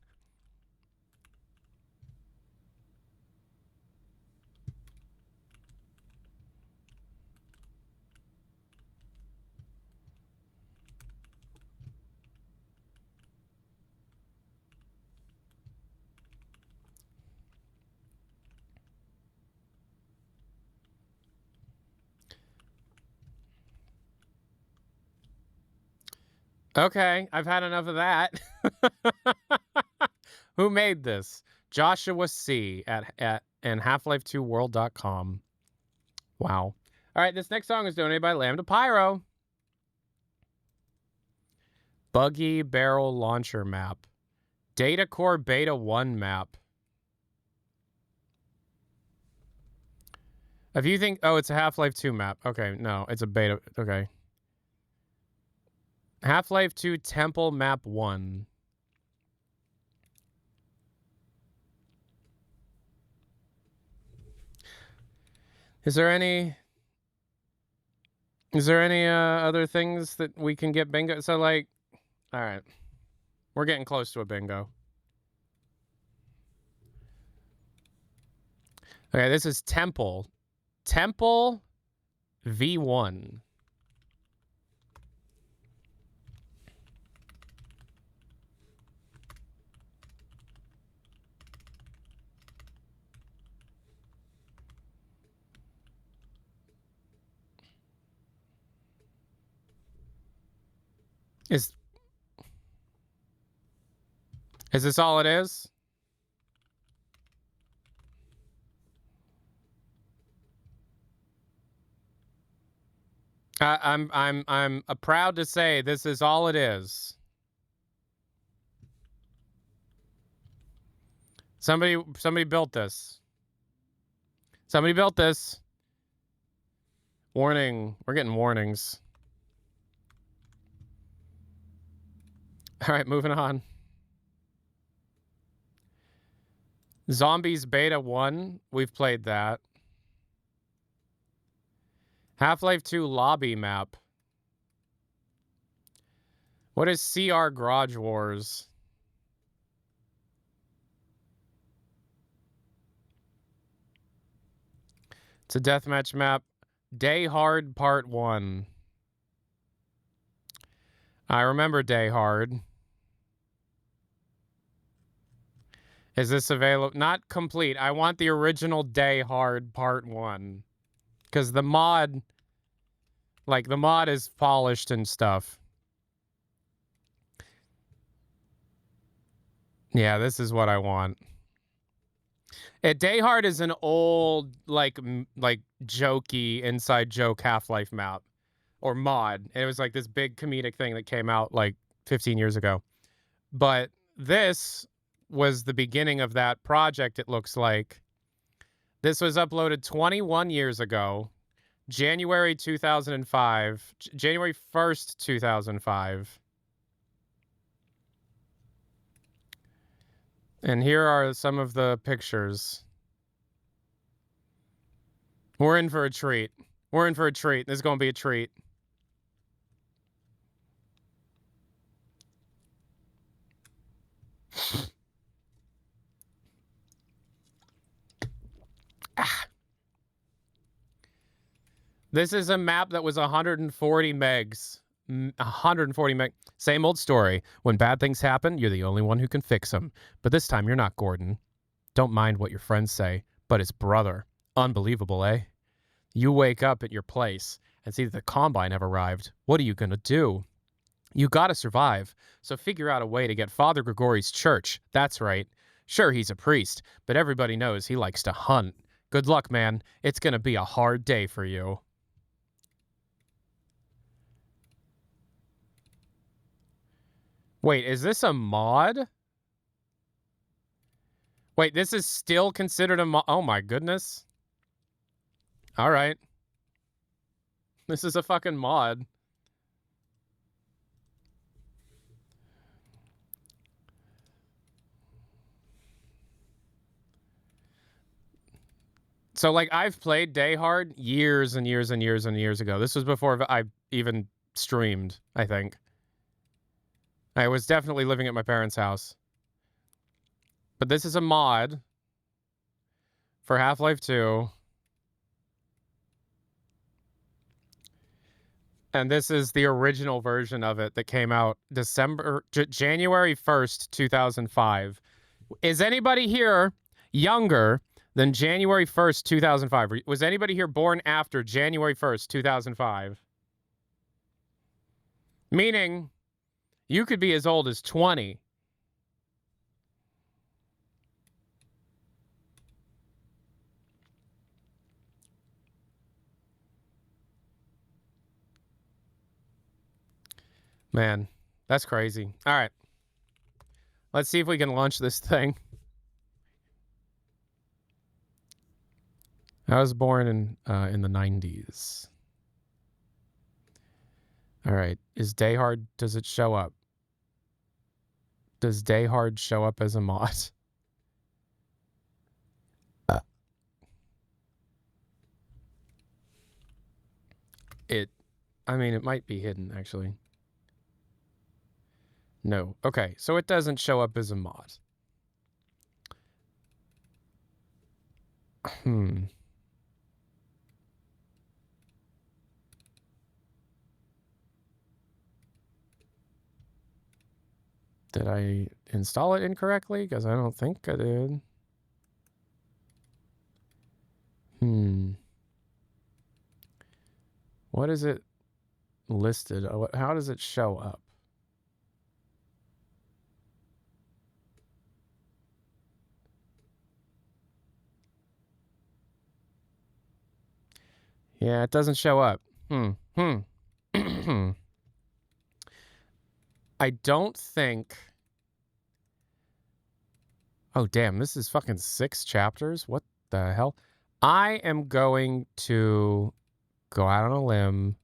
Okay, I've had enough of that. Who made this? Joshua C. at Half-Life2world.com. Wow. All right, this next song is donated by Lambda Pyro. Buggy Barrel Launcher Map. Data Core Beta 1 map. If you think... Oh, it's a Half-Life 2 map. Okay, no, it's a beta. Okay. Half-Life 2 Temple Map 1. Is there any other things that we can get bingo? So, like, all right. We're getting close to a bingo. Okay, this is Temple. Temple V1. Is this all it is? I'm proud to say this is all it is. Somebody built this. Somebody built this. Warning. We're getting warnings. All right, moving on. Zombies Beta 1. We've played that. Half-Life 2 lobby map. What is CR Garage Wars? It's a deathmatch map. Day Hard Part 1. I remember Day Hard. Is this available? Not complete. I want the original Day Hard Part 1. Because the mod... Like, the mod is polished and stuff. Yeah, this is what I want. Day Hard is an old, like jokey, inside joke Half-Life map. Or mod. It was like this big comedic thing that came out like 15 years ago. But this was the beginning of that project, it looks like. This was uploaded 21 years ago. January 2005. January 1st, 2005. And here are some of the pictures. We're in for a treat. We're in for a treat. This is going to be a treat. This is a map that was 140 megs. 140 meg. Same old story. When bad things happen, you're the only one who can fix them. But this time, you're not Gordon. Don't mind what your friends say, but it's brother. Unbelievable, eh? You wake up at your place and see that the Combine have arrived. What are you going to do? You got to survive, so figure out a way to get Father Gregori's church. That's right. Sure, he's a priest, but everybody knows he likes to hunt. Good luck, man. It's going to be a hard day for you. Wait, is this a mod? Wait, this is still considered a mod? Oh my goodness. All right. This is a fucking mod. So, like, I've played Day Hard years and years and years and years ago. This was before I even streamed, I think. I was definitely living at my parents' house. But this is a mod for Half-Life 2. And this is the original version of it that came out January 1st, 2005. Is anybody here younger than January 1st, 2005? Was anybody here born after January 1st, 2005? Meaning, you could be as old as 20. Man, that's crazy. All right. Let's see if we can launch this thing. I was born in the 90s. All right. Is Day Hard, does it show up? Does Day Hard show up as a mod? I mean, it might be hidden, actually. No. Okay, so it doesn't show up as a mod. Did I install it incorrectly? Because I don't think I did. What is it listed? How does it show up? Yeah, it doesn't show up. I don't think... Oh, damn, this is fucking 6 chapters? What the hell? I am going to go out on a limb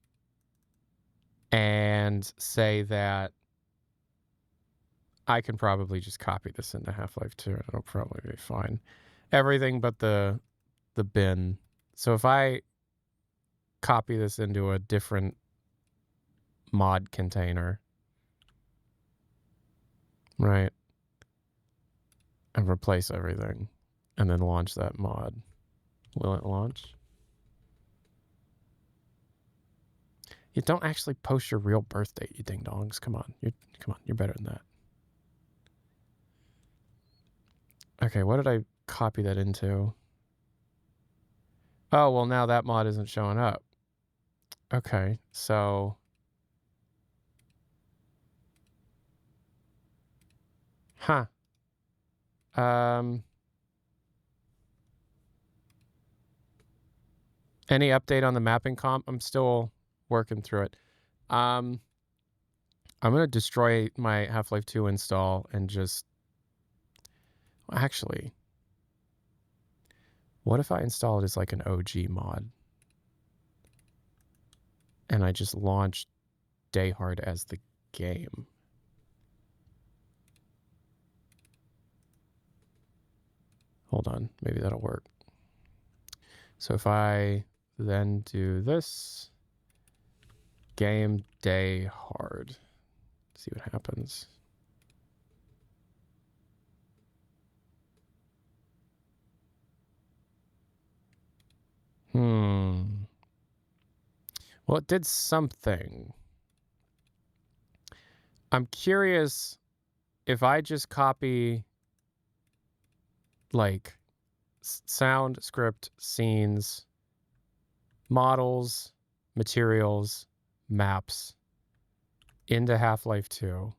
and say that I can probably just copy this into Half-Life 2 and it'll probably be fine. Everything but the bin. So if I copy this into a different mod container, right, and replace everything, and then launch that mod, will it launch? You don't actually post your real birth date, you ding-dongs. Come on, you're better than that. Okay, what did I copy that into? Oh, well, now that mod isn't showing up. Okay, so... Huh. Any update on the mapping comp? I'm still working through it. I'm going to destroy my Half-Life 2 install and just... Actually, what if I install it as like an OG mod? And I just launch Dayhard as the game. Hold on, maybe that'll work. So if I then do this, game Dayhard, see what happens. Well, it did something. I'm curious if I just copy like sound, script, scenes, models, materials, maps into Half-Life 2.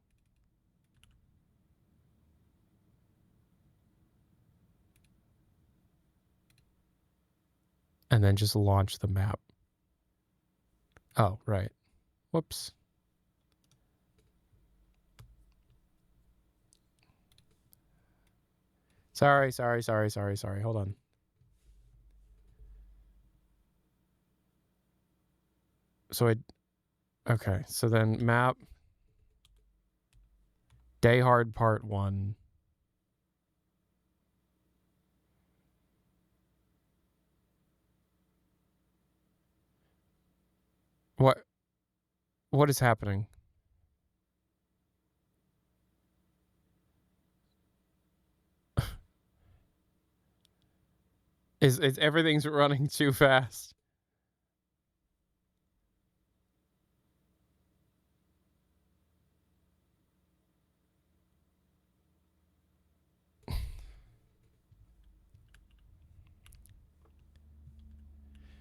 And then just launch the map. Oh, right. Whoops. Sorry. Hold on. So okay, so then map Dayhard Part 1. What is happening? Is everything's running too fast?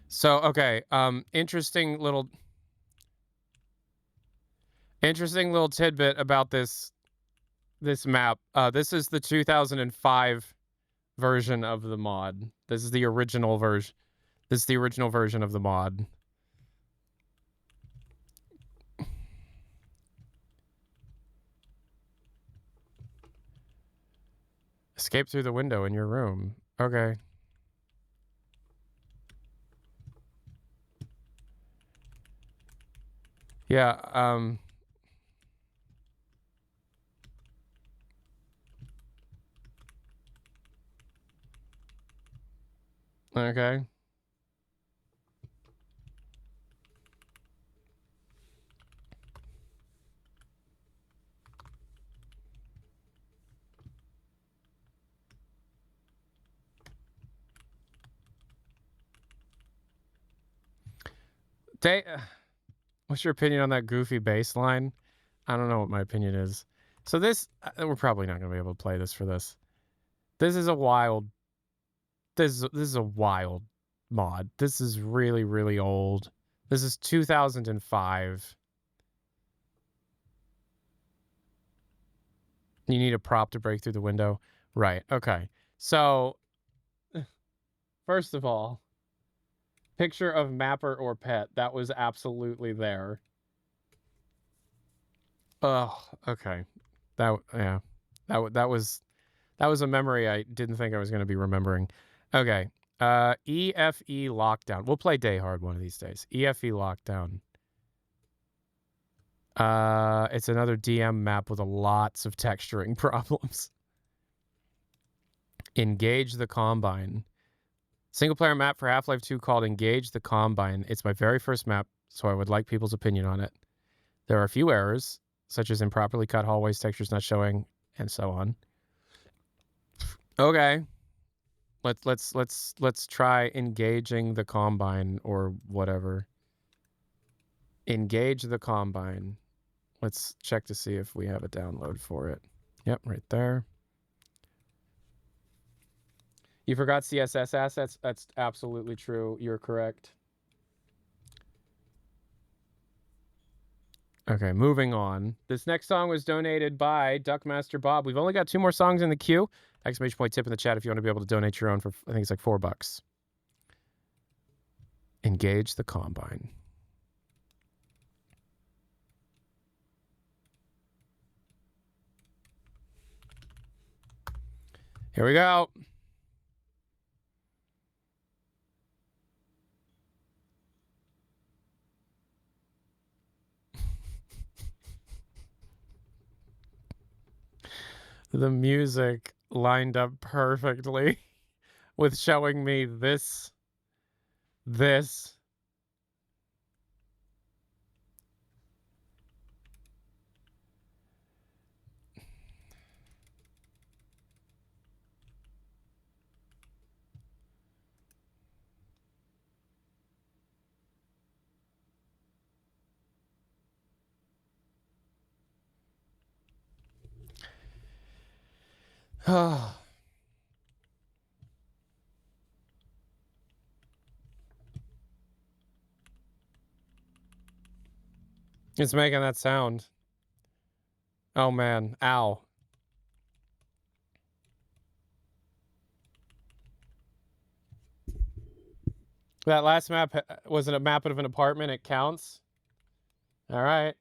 So, okay, interesting little tidbit about this map. This is the 2005 version of the mod. This is the original version. This is the original version of the mod. Escape through the window in your room. Okay. Yeah, okay. What's your opinion on that goofy bass line? I don't know what my opinion is. So this, we're probably not going to be able to play this for this. This is a wild... This is a wild mod. This is really, really old. This is 2005. You need a prop to break through the window. Right, okay. So, first of all, Picture of mapper or pet. That was absolutely there. Oh, okay. Yeah. That was a memory I didn't think I was going to be remembering. Okay. EFE Lockdown. We'll play Day Hard one of these days. EFE Lockdown. It's another DM map with lots of texturing problems. Engage the Combine. Single player map for Half-Life 2 called Engage the Combine. It's my very first map, so I would like people's opinion on it. There are a few errors, such as improperly cut hallways, textures not showing, and so on. Okay. Let's try engaging the Combine or whatever. Engage the Combine. Let's check to see if we have a download for it. Yep, right there. You forgot CSS assets? That's absolutely true. You're correct. Okay, moving on. This next song was donated by Duckmaster Bob. We've only got 2 more songs in the queue. Exclamation point tip in the chat if you want to be able to donate your own for, I think it's like $4. Engage the Combine. Here we go. The music lined up perfectly with showing me this. It's making that sound. Oh man, ow. That last map wasn't a map of an apartment. It counts. All right.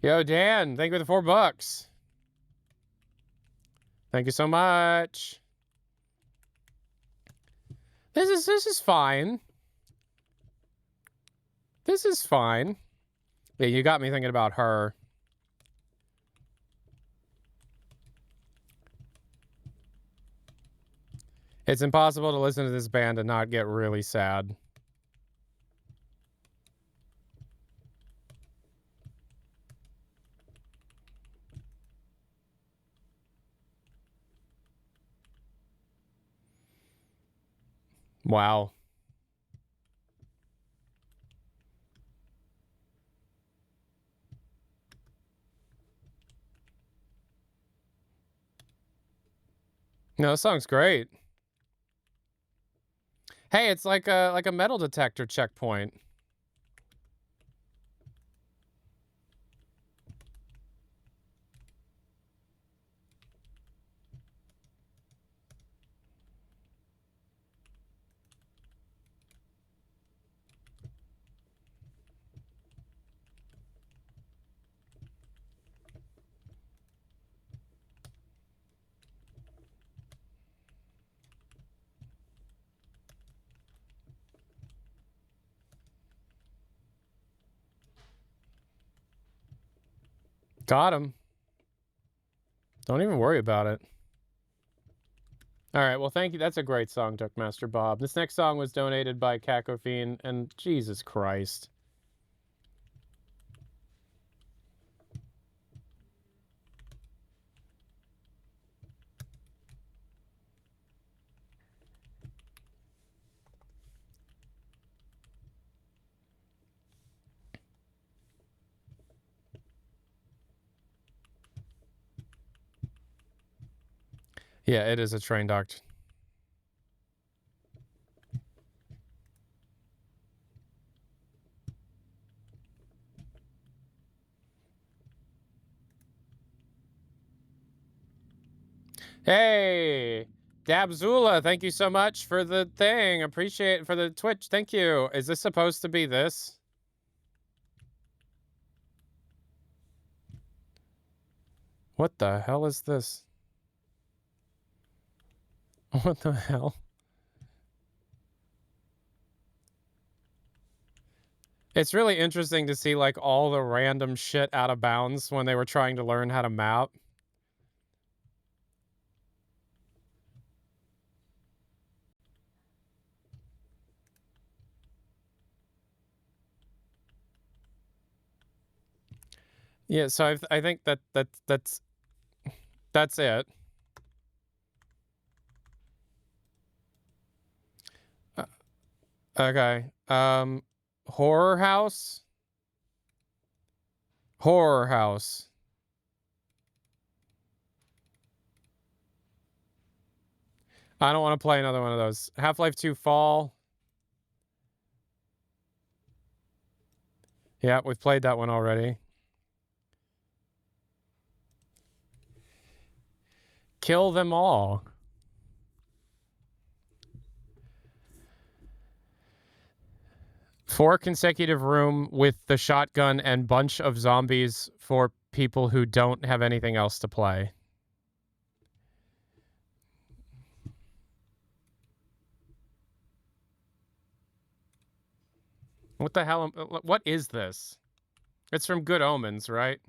Yo, Dan, thank you for the $4. Thank you so much. This is fine. This is fine. Yeah, you got me thinking about her. It's impossible to listen to this band and not get really sad. Wow. No, this song's great. Hey, it's like a metal detector checkpoint. Got him. Don't even worry about it. All right, well, thank you. That's a great song, Duckmaster Bob. This next song was donated by Cacophene, and Jesus Christ. Yeah, it is a train doctor. Hey, Dabzula, thank you so much for the thing. Appreciate it for the Twitch. Thank you. Is this supposed to be this? What the hell is this? What the hell? It's really interesting to see like all the random shit out of bounds when they were trying to learn how to map. Yeah, so I think that's it. Uh, okay. Horror house. Horror house. I don't want to play another one of those. Half-Life 2 Fall. Yeah, we've played that one already. Kill them all. Four consecutive room with the shotgun and bunch of zombies for people who don't have anything else to play. What the hell? What is this? It's from Good Omens, right?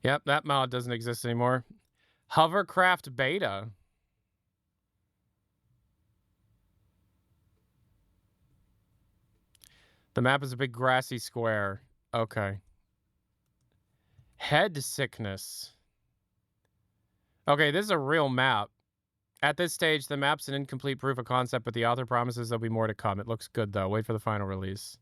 Yep, that mod doesn't exist anymore. Hovercraft beta. The map is a big grassy square. Okay. Head sickness. Okay, this is a real map. At this stage, the map's an incomplete proof of concept, but the author promises there'll be more to come. It looks good, though. Wait for the final release.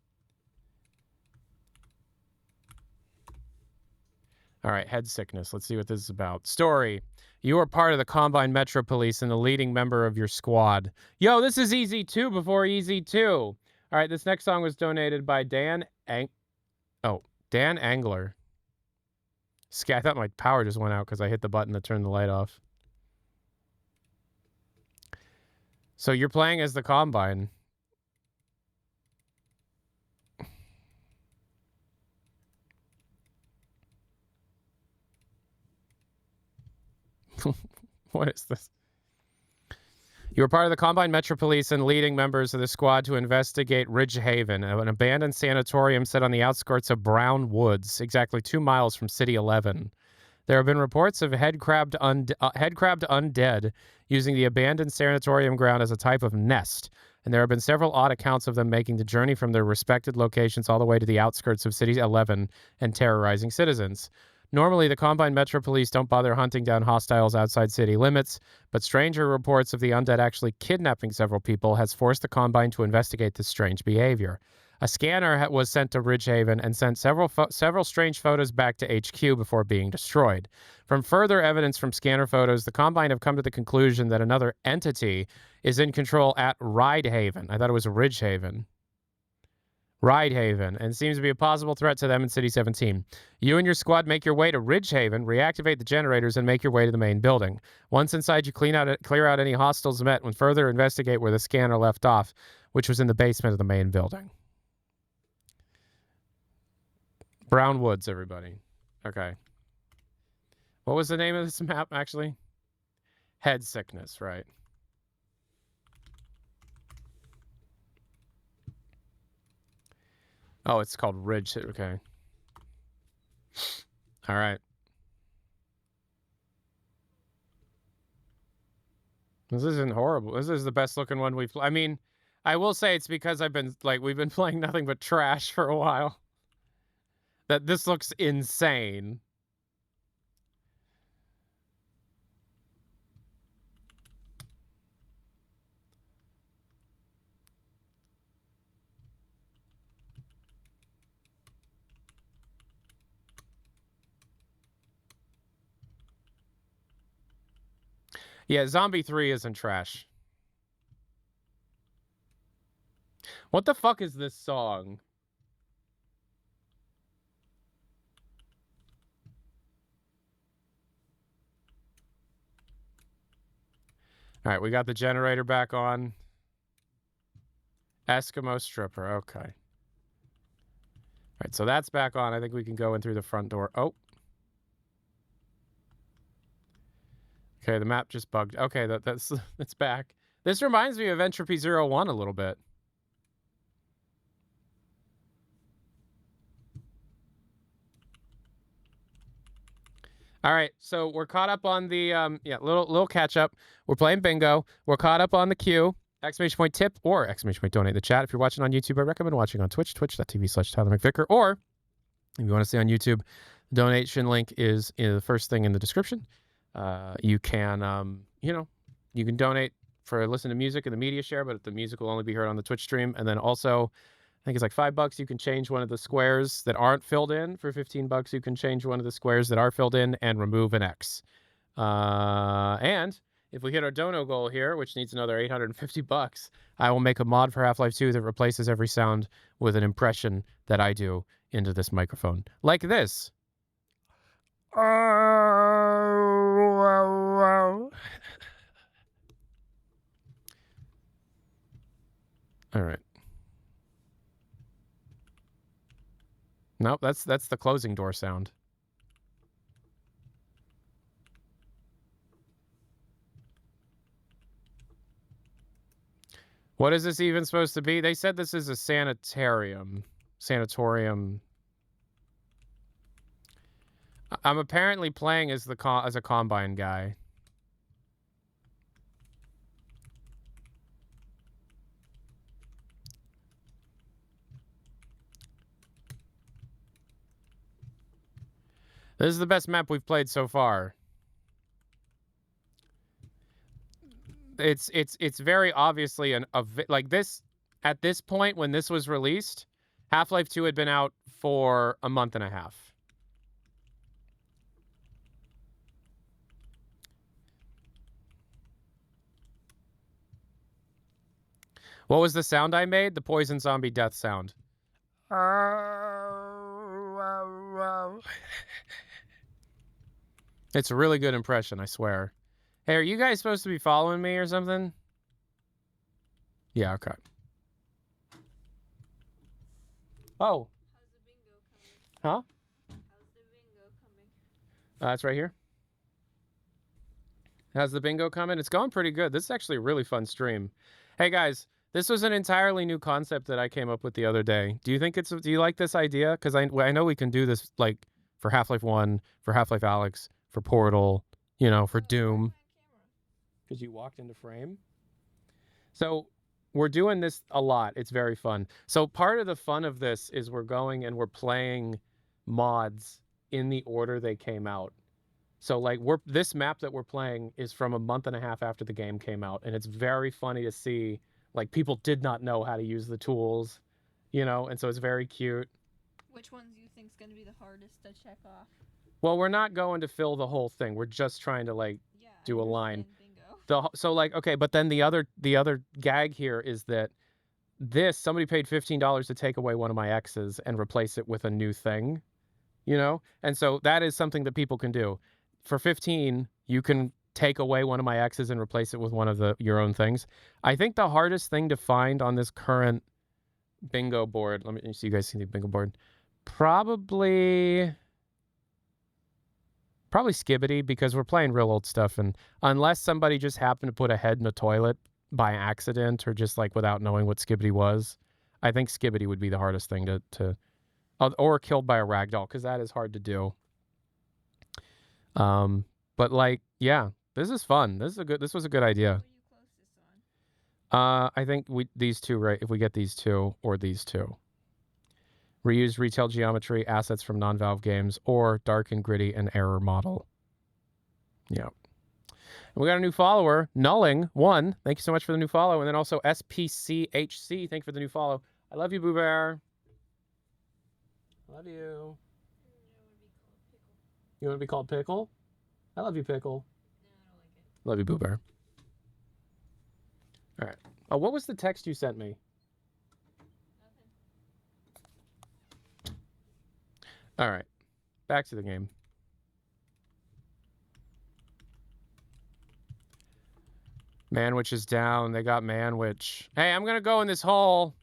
All right, head sickness. Let's see what this is about. Story. You are part of the Combine Metro Police and the leading member of your squad. Yo, this is Easy 2 before Easy 2. All right, this next song was donated by Dan Angler. I thought my power just went out because I hit the button to turn the light off. So you're playing as the Combine. What is this? You were part of the Combine Metro Police and leading members of the squad to investigate Ridge Haven, an abandoned sanatorium set on the outskirts of Brown Woods, exactly 2 miles from City 11. There have been reports of head-crabbed undead using the abandoned sanatorium ground as a type of nest, and there have been several odd accounts of them making the journey from their respected locations all the way to the outskirts of City 11 and terrorizing citizens. Normally, the Combine Metro Police don't bother hunting down hostiles outside city limits, but stranger reports of the undead actually kidnapping several people has forced the Combine to investigate this strange behavior. A scanner was sent to Ridgehaven and sent several strange photos back to HQ before being destroyed. From further evidence from scanner photos, the Combine have come to the conclusion that another entity is in control at Ridehaven. I thought it was Ridgehaven. Ridehaven, and seems to be a possible threat to them in City 17. You and your squad make your way to Ridgehaven, reactivate the generators, and make your way to the main building. Once inside, you clear out any hostiles met and further investigate where the scanner left off, which was in the basement of the main building. Brown Woods, everybody. Okay. What was the name of this map, actually? Head sickness, right. Oh, it's called Ridge. Okay. All right. This isn't horrible. This is the best looking one we've... I mean, I will say it's because we've been playing nothing but trash for a while. That this looks insane. Yeah, Zombie 3 isn't trash. What the fuck is this song? All right, we got the generator back on. Eskimo stripper, okay. All right, so that's back on. I think we can go in through the front door. Oh. Okay, the map just bugged. Okay, that's back. This reminds me of Entropy 01 a little bit. All right, so we're caught up on the little catch up. We're playing bingo. We're caught up on the queue. Exclamation point tip or exclamation point donate in the chat. If you're watching on YouTube, I recommend watching on Twitch, twitch.tv/Tyler McVicker. Or if you want to see on YouTube, the donation link is in the first thing in the description. You can you can donate for listening to music in the media share, but the music will only be heard on the Twitch stream. And then also, I think it's like $5. You can change one of the squares that aren't filled in. For $15, you can change one of the squares that are filled in and remove an X. And if we hit our dono goal here, which needs another $850, I will make a mod for Half-Life 2 that replaces every sound with an impression that I do into this microphone. Like this. All right. Nope, that's the closing door sound. What is this even supposed to be? They said this is a sanatorium. I'm apparently playing as a Combine guy. This is the best map we've played so far. It's very obviously like this at this point when this was released, Half-Life 2 had been out for a month and a half. What was the sound I made? The poison zombie death sound. It's a really good impression, I swear. Hey, are you guys supposed to be following me or something? Yeah, okay. Oh. How's the bingo coming? Huh? How's the bingo coming? It's right here. How's the bingo coming? It's going pretty good. This is actually a really fun stream. Hey, guys. This was an entirely new concept that I came up with the other day. Do you like this idea? Because I know we can do this like for Half-Life 1, for Half-Life Alyx, for Portal, for Doom. Because you walked into frame. So we're doing this a lot. It's very fun. So part of the fun of this is we're going and we're playing mods in the order they came out. So like this map that we're playing is from a month and a half after the game came out, and it's very funny to see. Like, people did not know how to use the tools, and so it's very cute. Which ones do you think is going to be the hardest to check off? Well, we're not going to fill the whole thing. We're just trying to, do a line. Bingo. Okay, but then the other gag here is that somebody paid $15 to take away one of my X's and replace it with a new thing, And so that is something that people can do. For $15, you can take away one of my X's and replace it with one of your own things. I think the hardest thing to find on this current bingo board, let me see, you guys see the bingo board, probably Skibbity, because we're playing real old stuff, and unless somebody just happened to put a head in a toilet by accident or just like without knowing what Skibbity was, I think Skibbity would be the hardest thing to or killed by a ragdoll, because that is hard to do. But yeah, this is fun. This was a good idea. What are you closest on? I think these two, right? If we get these two or these two. Reuse retail geometry, assets from non-Valve games, or dark and gritty and error model. Yeah. And we got a new follower, Nulling1. Thank you so much for the new follow. And then also SPCHC. Thank you for the new follow. I love you, Boo Bear. Love you. You want to be called Pickle? I love you, Pickle. No, I don't like it. Love you, Boo Bear. All right. Oh, what was the text you sent me? Nothing. All right. Back to the game. Manwich is down. They got Manwich. Hey, I'm going to go in this hole.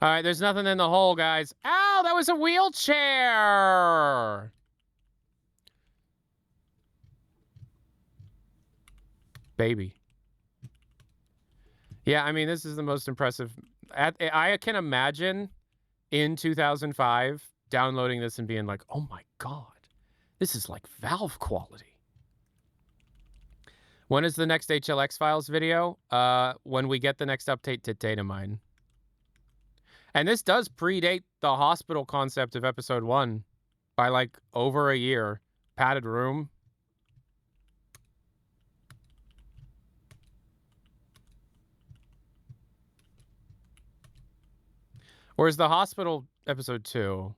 All right, there's nothing in the hole, guys. Ow, that was a wheelchair. Baby. Yeah, I mean, this is the most impressive. I can imagine in 2005 downloading this and being like, oh my God, this is like Valve quality. When is the next HLX Files video? When we get the next update to Datamine. And this does predate the hospital concept of episode 1 by like over a year. Padded room. Or is the hospital episode 2?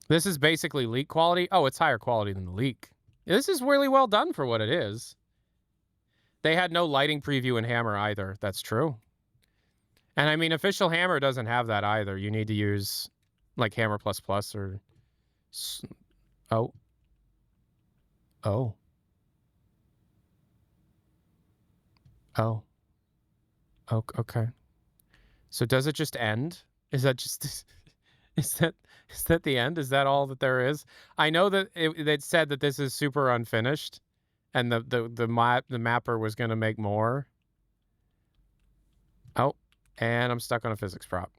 This is basically leak quality. Oh, it's higher quality than the leak. This is really well done for what it is. They had no lighting preview in Hammer either. That's true. And I mean, official Hammer doesn't have that either. You need to use like Hammer++ or... Oh. Oh. Oh. Oh, okay. So does it just end? Is that just... Is that the end? Is that all that there is? I know that it said that this is super unfinished, and the mapper was going to make more. Oh, and I'm stuck on a physics prop.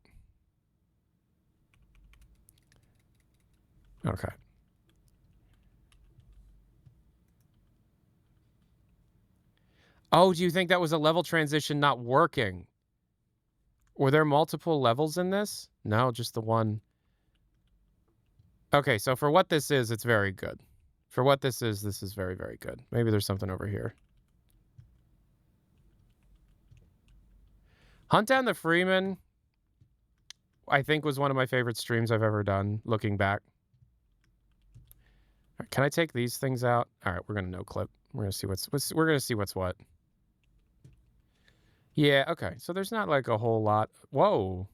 Okay. Oh, do you think that was a level transition not working? Were there multiple levels in this? No, just the one. Okay, so for what this is, it's very good. For what this is very, very good. Maybe there's something over here. Hunt Down the Freeman, I think, was one of my favorite streams I've ever done, looking back. All right, can I take these things out? All right, we're going to no clip. We're going to see we're going to see what's what. Yeah, okay. So there's not like a whole lot. Whoa.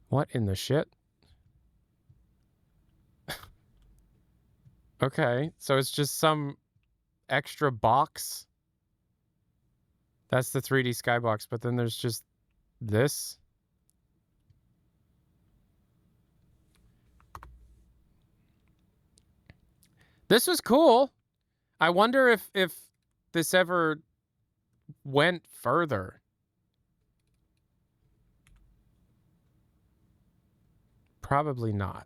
What in the shit? Okay, so it's just some extra box. That's the 3D skybox, but then there's just this. This was cool. I wonder if this ever went further. Probably not.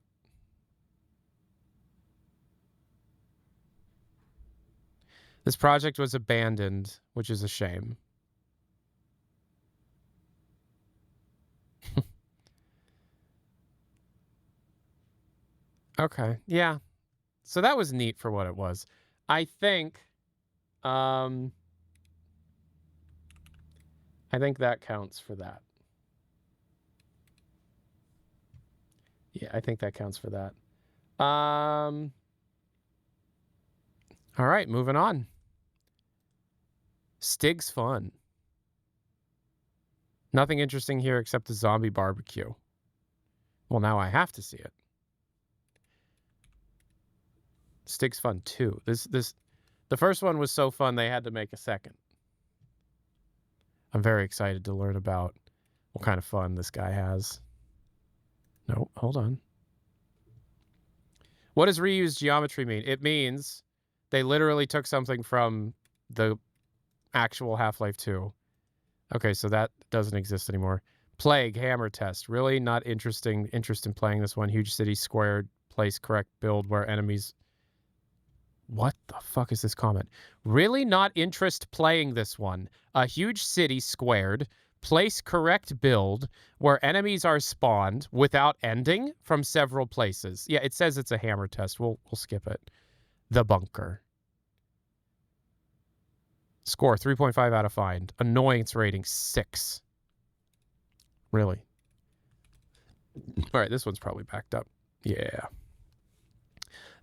This project was abandoned, which is a shame. Okay, yeah. So that was neat for what it was. I think that counts for that. Yeah, I think that counts for that. All right, moving on. Stig's fun. Nothing interesting here except the zombie barbecue. Well, now I have to see it. Stig's fun too. The first one was so fun they had to make a second. I'm very excited to learn about what kind of fun this guy has. No, hold on. What does reused geometry mean? It means they literally took something from the actual Half-Life 2. Okay, so that doesn't exist anymore. Plague, hammer test. Really not interest in playing this one. Huge city, squared, place correct build where enemies... What the fuck is this comment? Really not interest playing this one. A huge city, squared, place correct build where enemies are spawned without ending from several places. Yeah, it says it's a hammer test. We'll skip it. The bunker. Score 3.5 out of 5. Annoyance rating 6. Really? All right, this one's probably backed up. Yeah.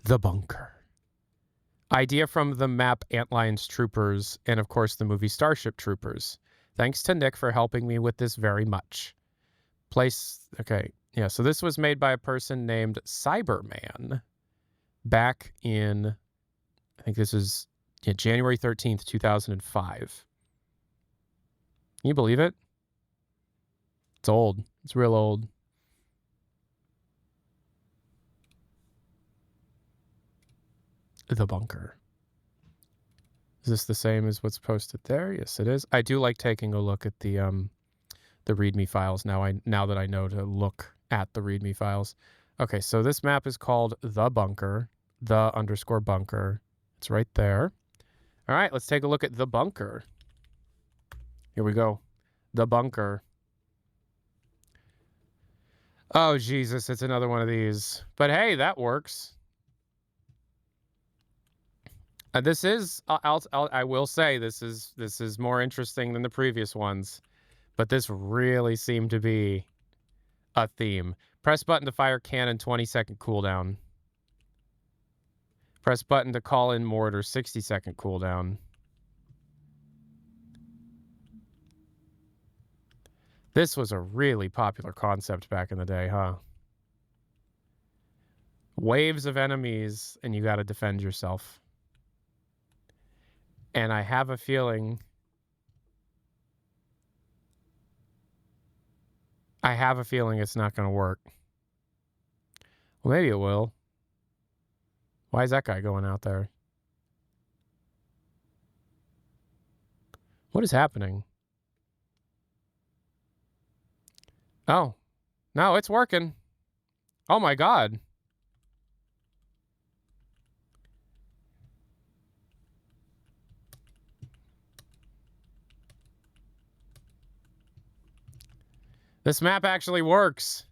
The bunker. Idea from the map Antlion's Troopers, and of course the movie Starship Troopers. Thanks to Nick for helping me with this very much. Place, okay, yeah, so this was made by a person named Cyberman back in, I think this is January 13th, 2005. Can you believe it? It's old. It's real old. The bunker. Is this the same as what's posted there? Yes, it is. I do like taking a look at the README files now that I know to look at the README files. Okay, so this map is called The Bunker, _bunker. It's right there. All right, let's take a look at The Bunker. Here we go. The Bunker. Oh, Jesus, it's another one of these. But hey, that works. This is, I will say, this is more interesting than the previous ones. But this really seemed to be a theme. Press button to fire cannon, 20-second cooldown. Press button to call in mortar, 60-second cooldown. This was a really popular concept back in the day, huh? Waves of enemies, and you got to defend yourself. And I have a feeling... it's not going to work. Well, maybe it will. Why is that guy going out there? What is happening? Oh. No, it's working. Oh my God. This map actually works.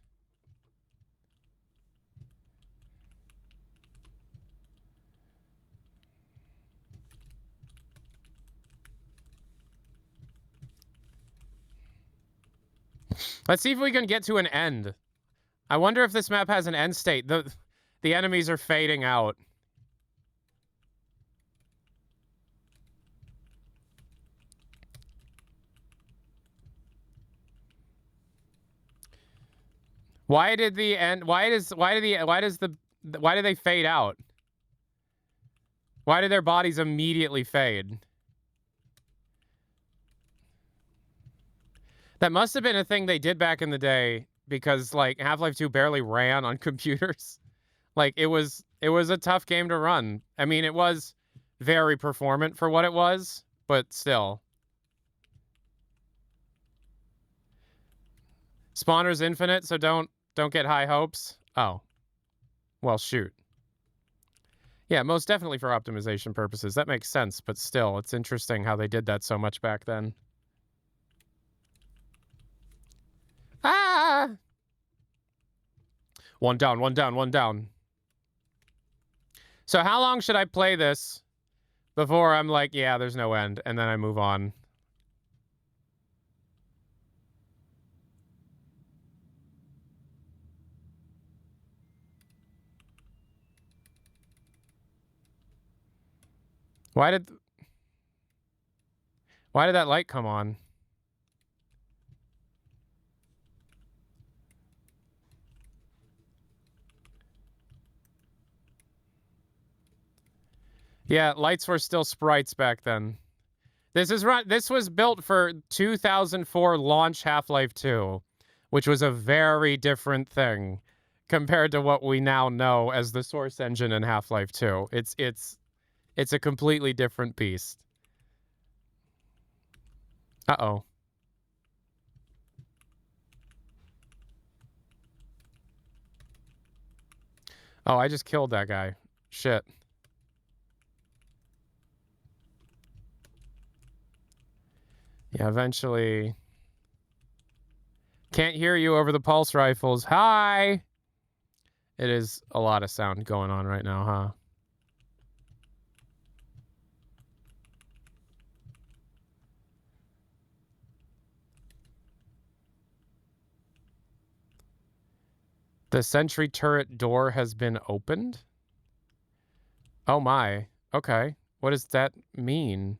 Let's see if we can get to an end. I wonder if this map has an end state. The enemies are fading out. Why did the end? Why do they fade out? Why do their bodies immediately fade? That must have been a thing they did back in the day because like Half-Life 2 barely ran on computers. Like it was a tough game to run. I mean, it was very performant for what it was, but still. Spawner's infinite, so don't get high hopes. Oh. Well, shoot. Yeah, most definitely for optimization purposes. That makes sense, but still, it's interesting how they did that so much back then. Ah! One down, one down, one down. So how long should I play this before I'm like, yeah, there's no end, and then I move on? Why did that light come on? Yeah, lights were still sprites back then. This was built for 2004 launch Half-Life 2, which was a very different thing compared to what we now know as the source engine in Half-Life 2. It's a completely different beast. Uh-oh. Oh, I just killed that guy. Shit. Yeah, eventually. Can't hear you over the pulse rifles. Hi! It is a lot of sound going on right now, huh? The sentry turret door has been opened? Oh my. Okay. What does that mean?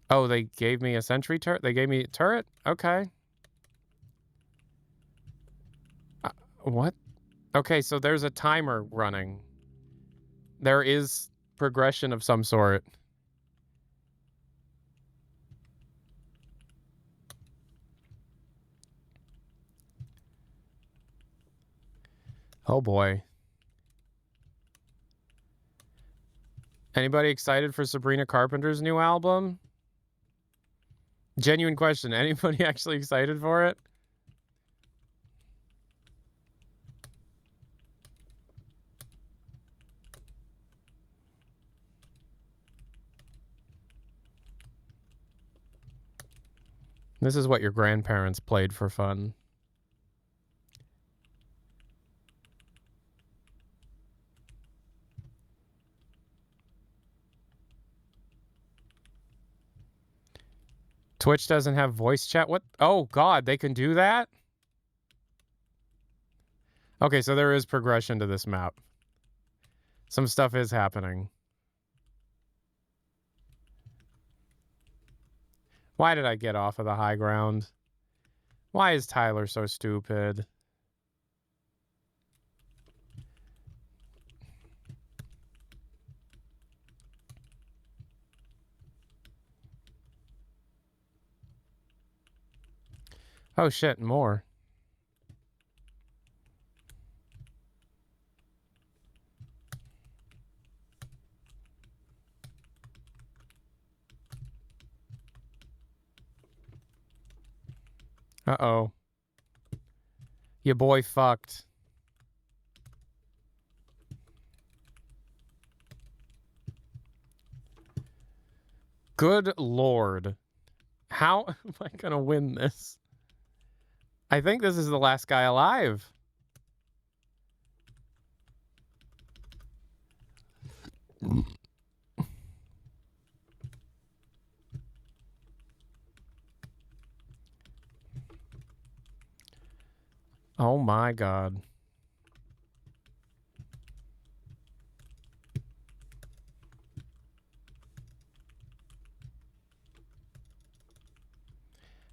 Oh, they gave me a sentry turret? They gave me a turret? Okay. What? Okay, so there's a timer running. There is progression of some sort. Oh boy. Anybody excited for Sabrina Carpenter's new album? Genuine question. Anybody actually excited for it? This is what your grandparents played for fun. Twitch doesn't have voice chat? What? Oh, God, they can do that? Okay, so there is progression to this map. Some stuff is happening. Why did I get off of the high ground? Why is Tyler so stupid? Oh shit, more. Uh-oh. Your boy fucked. Good lord. How am I gonna win this? I think this is the last guy alive. Oh my god.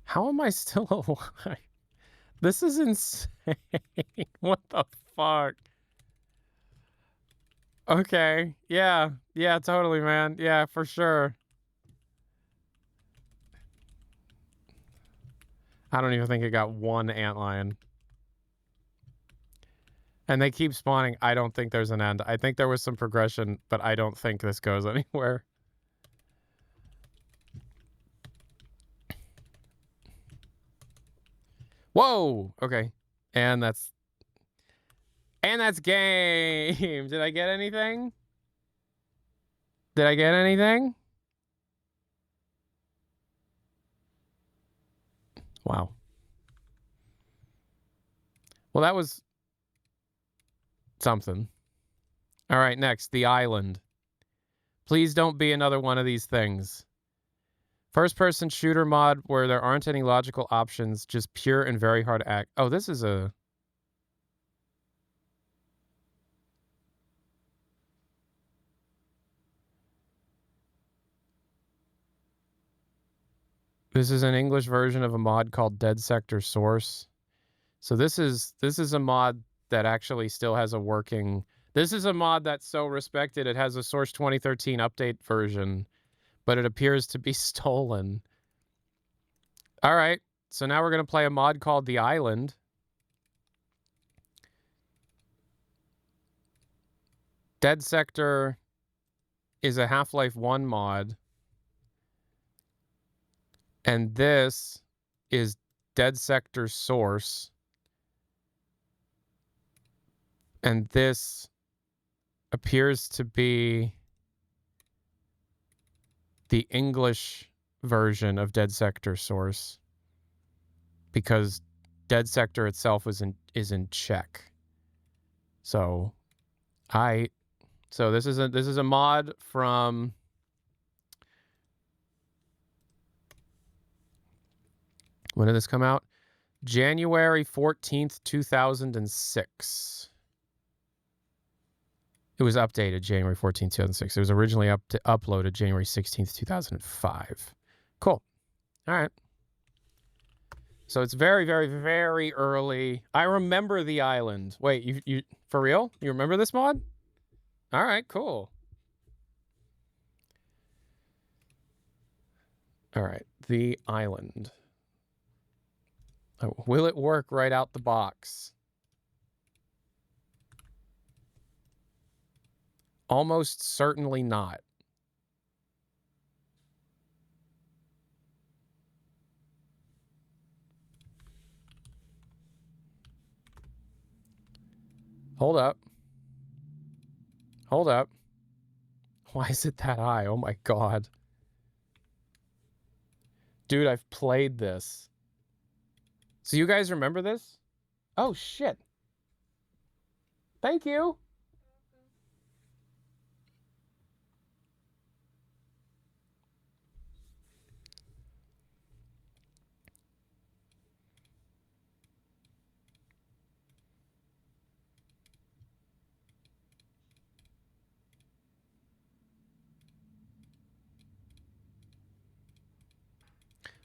How am I still alive? This is insane. What the fuck? Okay. Yeah. Yeah, totally, man. Yeah, for sure. I don't even think it got one antlion. And they keep spawning. I don't think there's an end. I think there was some progression, but I don't think this goes anywhere. Whoa! Okay. And that's game. Did I get anything? Did I get anything? Wow. Well, that was something. All right, next, the island. Please don't be another one of these things. First-person shooter mod where there aren't any logical options, just pure and very hard act. Oh, this is a... This is an English version of a mod called Dead Sector Source. So this is a mod that actually still has a working... This is a mod that's so respected, it has a Source 2013 update version, but it appears to be stolen. All right, so now we're going to play a mod called The Island. Dead Sector is a Half-Life 1 mod. And this is Dead Sector Source. And this appears to be the English version of Dead Sector Source, because Dead Sector itself is in Czech. So this is a mod from... When did this come out? January 14th, 2006. It was updated January 14th, 2006. It was originally uploaded January 16th, 2005. Cool. All right. So it's very, very, very early. I remember the island. Wait, you for real? You remember this mod? All right, cool. All right, the island. Oh, will it work right out the box? Almost certainly not. Hold up. Hold up. Why is it that high? Oh my god. Dude, I've played this. So you guys remember this? Oh shit. Thank you.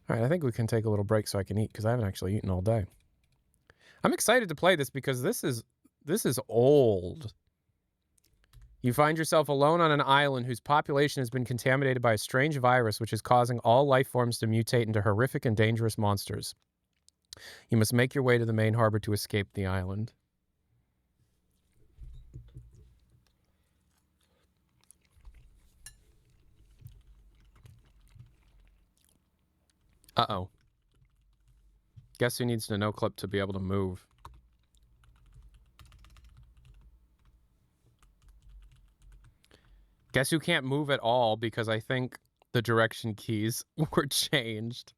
All right, I think we can take a little break so I can eat because I haven't actually eaten all day. I'm excited to play this because this is old. You find yourself alone on an island whose population has been contaminated by a strange virus which is causing all life forms to mutate into horrific and dangerous monsters. You must make your way to the main harbor to escape the island. Uh-oh. Guess who needs to no clip to be able to move? Guess who can't move at all because I think the direction keys were changed.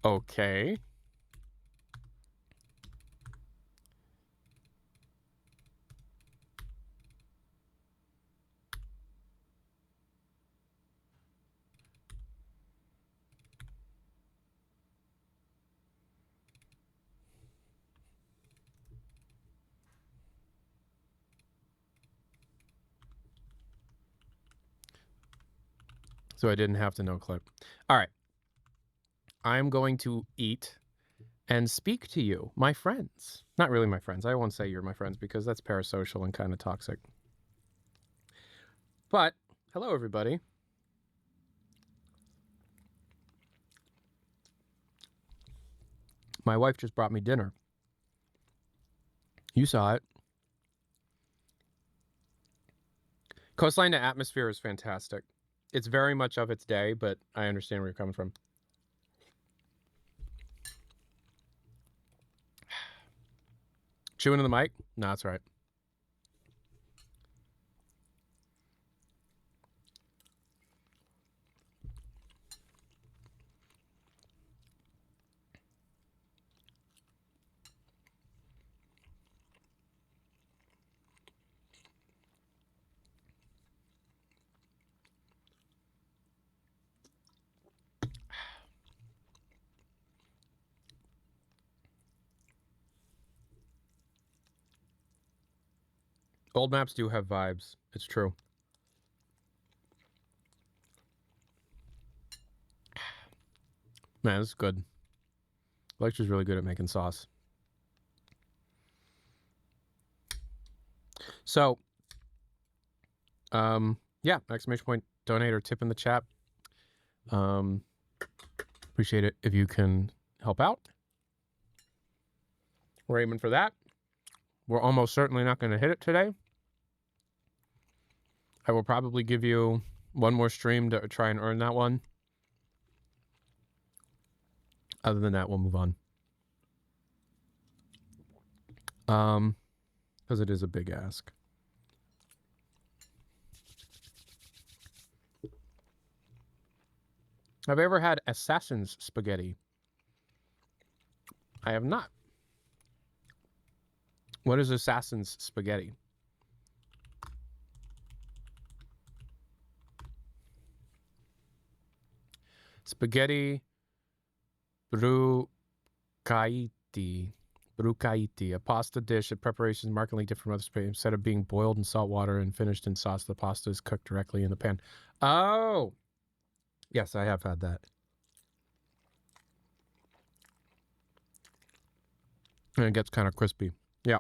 Okay. So I didn't have to no clip. All right. I'm going to eat and speak to you, my friends. Not really my friends. I won't say you're my friends because that's parasocial and kind of toxic. But, hello, everybody. My wife just brought me dinner. You saw it. Coastline to Atmosphere is fantastic. It's very much of its day, but I understand where you're coming from. Chewing in the mic? No, that's right. Old maps do have vibes. It's true. Man, this is good. Lecture's really good at making sauce. So, yeah, exclamation point, donate or tip in the chat. Appreciate it if you can help out. We're aiming for that. We're almost certainly not going to hit it today. I will probably give you one more stream to try and earn that one. Other than that, we'll move on. Because it is a big ask. Have I ever had assassin's spaghetti? I have not. What is assassin's spaghetti? Spaghetti Brucaiti. Brucaiti, a pasta dish. The preparation is markedly different from other Spain. Instead of being boiled in salt water and finished in sauce, the pasta is cooked directly in the pan. Oh! Yes, I have had that. And it gets kind of crispy. Yeah.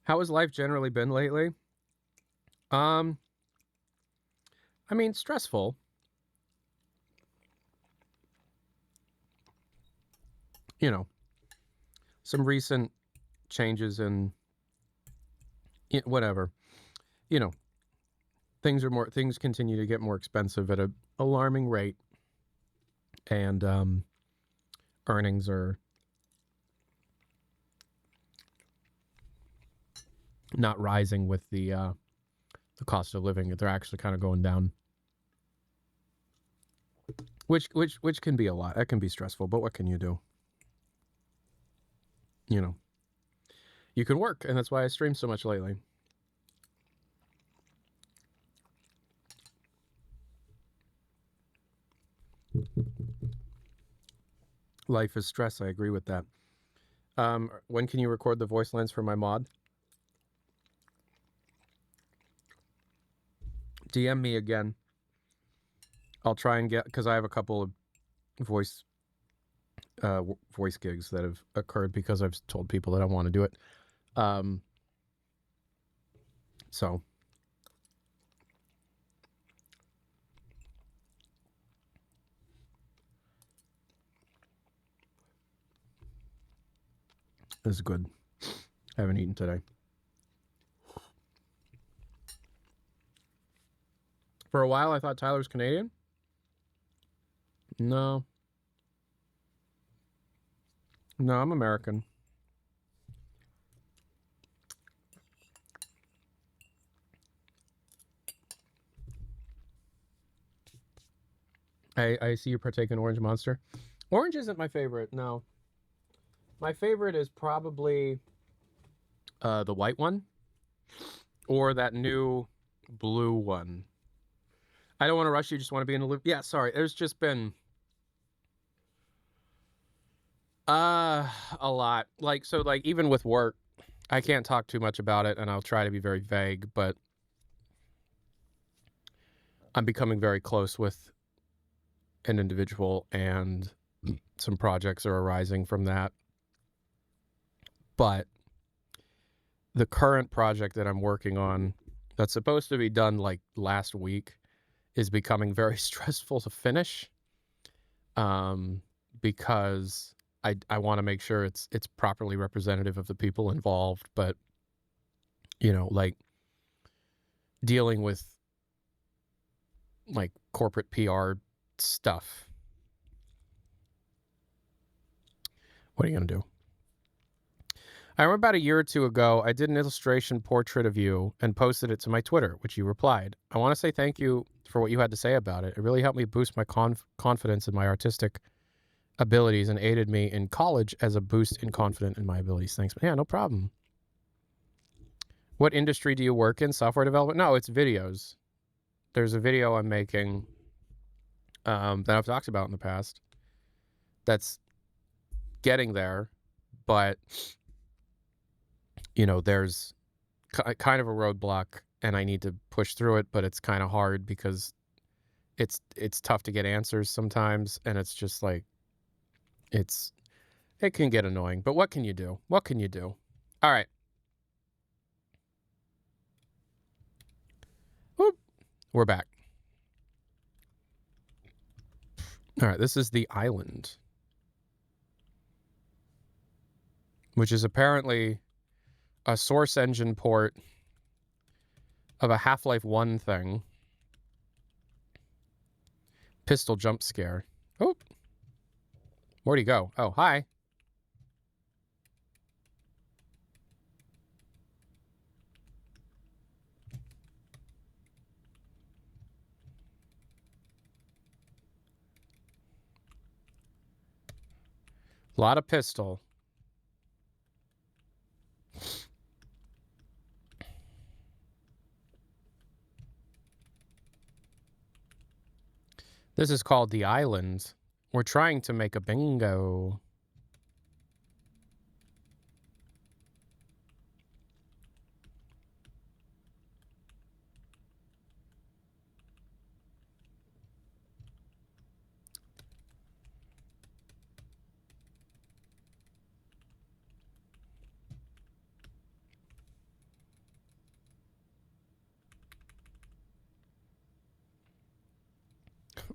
How has life generally been lately? I mean, stressful. You know, some recent changes in whatever. You know, things continue to get more expensive at an alarming rate, and earnings are not rising with the cost of living. They're actually kind of going down, which can be a lot. That can be stressful, but what can you do? You know, you can work, and that's why I stream so much lately. Life is stress. I agree with that. When can you record the voice lines for my mod? DM me again. I'll try and get, because I have a couple of voice gigs that have occurred because I've told people that I want to do it. So this is good. I haven't eaten today. For a while, I thought Tyler was Canadian. No. No, I'm American. I see you partake in Orange Monster. Orange isn't my favorite, no. My favorite is probably the white one or that new blue one. I don't want to rush you, just want to be in the loop. Yeah, sorry. There's just been a lot. Like, so like even with work, I can't talk too much about it, and I'll try to be very vague, but I'm becoming very close with an individual, and some projects are arising from that. But the current project that I'm working on that's supposed to be done like last week is becoming very stressful to finish, because I want to make sure it's properly representative of the people involved, but you know, like dealing with like corporate PR stuff. What are you gonna do? I remember about a year or two ago, I did an illustration portrait of you and posted it to my Twitter, which you replied. I want to say thank you for what you had to say about it. It really helped me boost my confidence in my artistic abilities and aided me in college as a boost in confidence in my abilities. Thanks. Yeah, no problem. What industry do you work in? Software development? No, it's videos. There's a video I'm making that I've talked about in the past that's getting there, but you know, there's kind of a roadblock and I need to push through it, but it's kind of hard because it's tough to get answers sometimes, and it's just like it can get annoying, but what can you do? What can you do? All right. Whoop. We're back. All right, this is the island, which is apparently a Source Engine port of a Half-Life 1 thing. Pistol jump scare. Oh. Where'd he go? Oh, hi. A lot of pistol. This is called The Island. We're trying to make a bingo.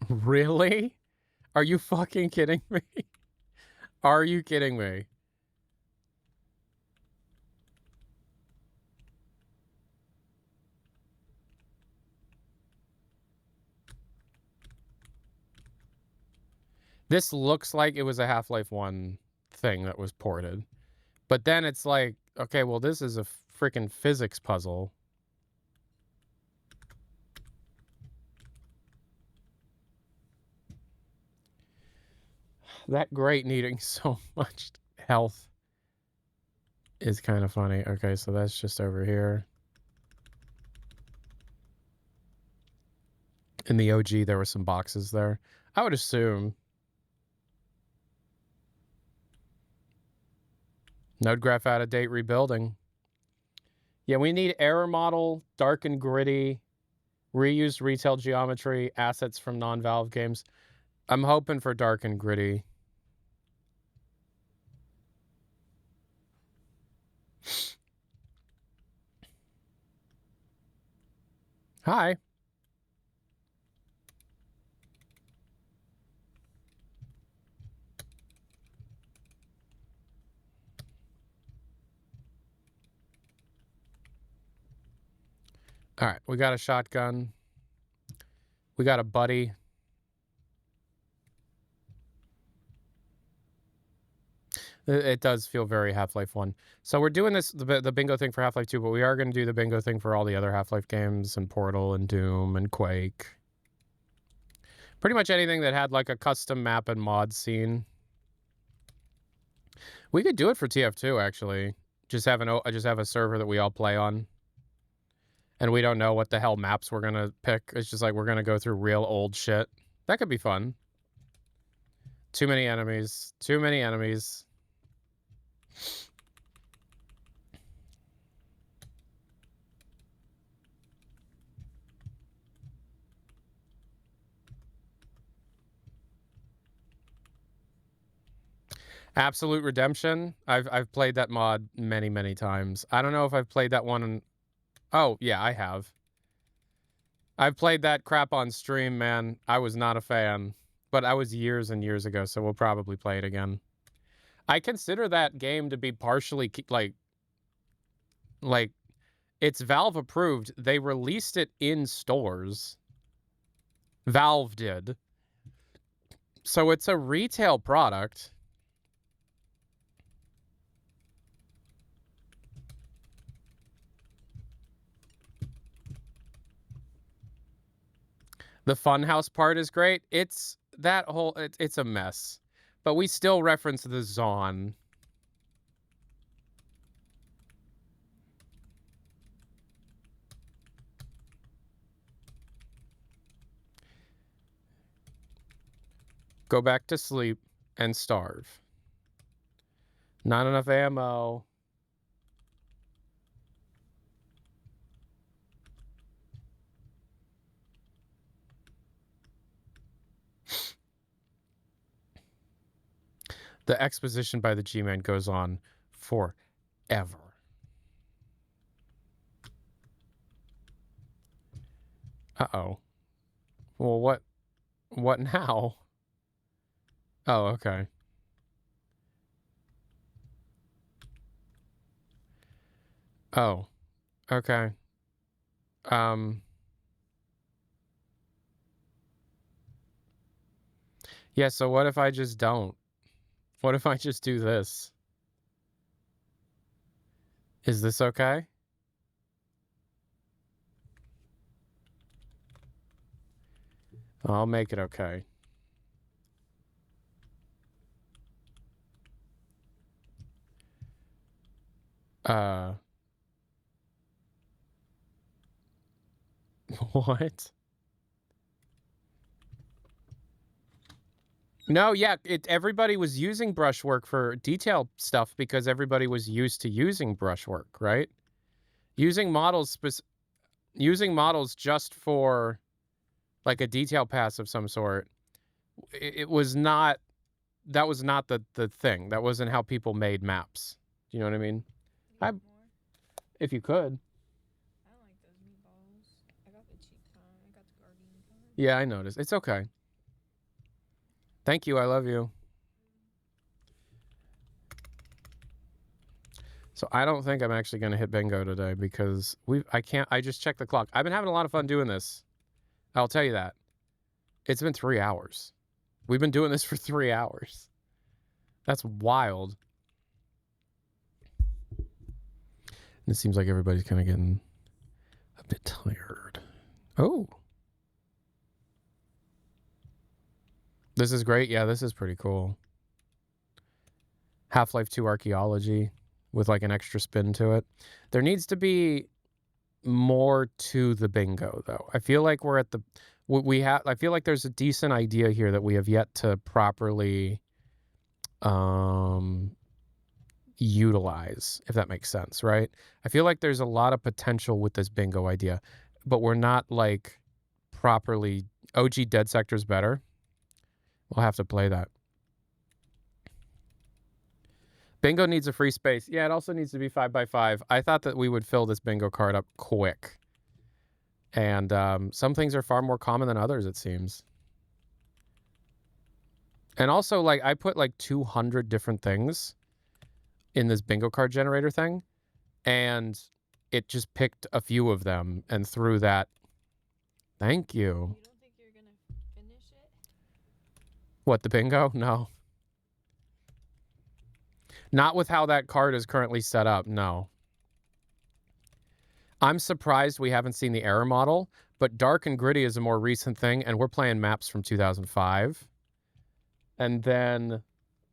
Really? Are you fucking kidding me? Are you kidding me? This looks like it was a Half-Life 1 thing that was ported. But then it's like, okay, well, this is a freaking physics puzzle. That grate needing so much health is kind of funny. Okay, so that's just over here. In the OG, there were some boxes there. I would assume. Node graph out of date rebuilding. Yeah, we need error model, dark and gritty, reused retail geometry, assets from non-Valve games. I'm hoping for dark and gritty. Hi. All right, we got a shotgun. We got a buddy. It does feel very Half-Life 1. So we're doing the bingo thing for Half-Life 2, but we are going to do the bingo thing for all the other Half-Life games and Portal and Doom and Quake. Pretty much anything that had like a custom map and mod scene. We could do it for TF2 actually. Just have a server that we all play on. And we don't know what the hell maps we're going to pick. It's just like we're going to go through real old shit. That could be fun. Too many enemies. Too many enemies. Absolute Redemption. I've played that mod many times. I don't know if I've played that one. Oh, yeah, I have. I've played that crap on stream, man. I was not a fan. But I was years and years ago, so we'll probably play it again. I consider that game to be partially, like, it's Valve approved. They released it in stores. Valve did. So it's a retail product. The Funhouse part is great. It's that whole, it's a mess. But we still reference the Zon. Go back to sleep and starve. Not enough ammo. The exposition by the G-Man goes on forever. Uh-oh. Well, what now? Oh, okay. Oh, okay. Yeah, so what if I just don't? What if I just do this? Is this okay? I'll make it okay. What? No, yeah, everybody was using brushwork for detail stuff because everybody was used to using brushwork, right? Using models just for like a detail pass of some sort. It was not. That was not the thing. That wasn't how people made maps. Do you know what I mean? You I, want more? if you could. I don't like those meatballs. I got the cheap kind. I got the Guardian kind. Yeah, I noticed. It's okay. Thank you. I love you. So I don't think I'm actually going to hit bingo today because I just checked the clock. I've been having a lot of fun doing this. I'll tell you that. It's been 3 hours. We've been doing this for 3 hours. That's wild. And it seems like everybody's kind of getting a bit tired. Oh. This is great. Yeah, this is pretty cool. Half-Life 2 archaeology with like an extra spin to it. There needs to be more to the bingo though. I feel like we're at the I feel like there's a decent idea here that we have yet to properly utilize, if that makes sense, right? I feel like there's a lot of potential with this bingo idea, but we're not like properly. OG Dead Sector's better. We'll have to play that. Bingo needs a free space. Yeah, it also needs to be 5x5. I thought that we would fill this bingo card up quick. And some things are far more common than others, it seems. And also, like, I put like 200 different things in this bingo card generator thing. And it just picked a few of them and threw that. Thank you. You don't think you're going to finish it? What, the bingo? No. Not with how that card is currently set up, no. I'm surprised we haven't seen the error model, but Dark and Gritty is a more recent thing, and we're playing maps from 2005. And then,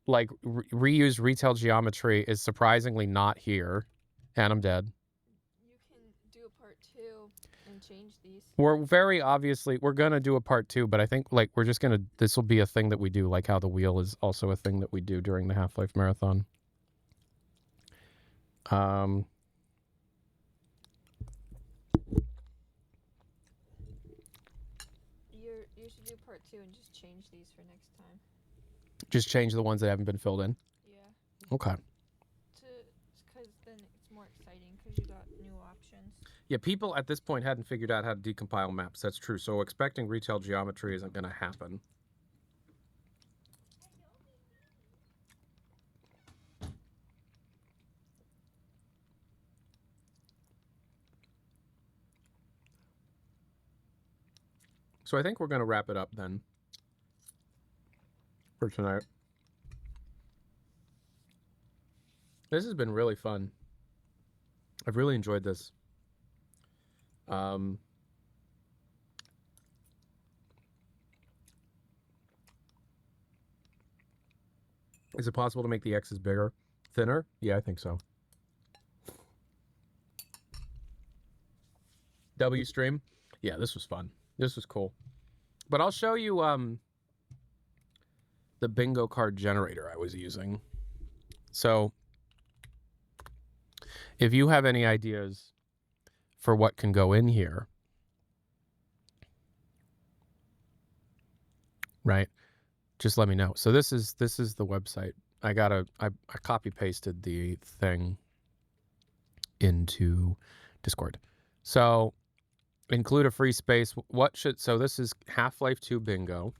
like, reuse retail geometry is surprisingly not here. And I'm dead. You can do a part 2 and change these. We're going to do a part 2, but I think, like, this will be a thing that we do, like how the wheel is also a thing that we do during the Half-Life Marathon. You should do part 2 and just change these for next time. Just change the ones that haven't been filled in? Yeah. Okay. Because then it's more exciting because you got new options. Yeah, people at this point hadn't figured out how to decompile maps. That's true. So expecting retail geometry isn't going to happen. So I think we're going to wrap it up then for tonight. This has been really fun. I've really enjoyed this. Is it possible to make the X's bigger? Thinner? Yeah, I think so. W stream? Yeah, this was fun. This was cool. But I'll show you the bingo card generator I was using. So if you have any ideas for what can go in here, right? Just let me know. So this is the website. I copy pasted the thing into Discord. So include a free space. So this is Half-Life 2 bingo.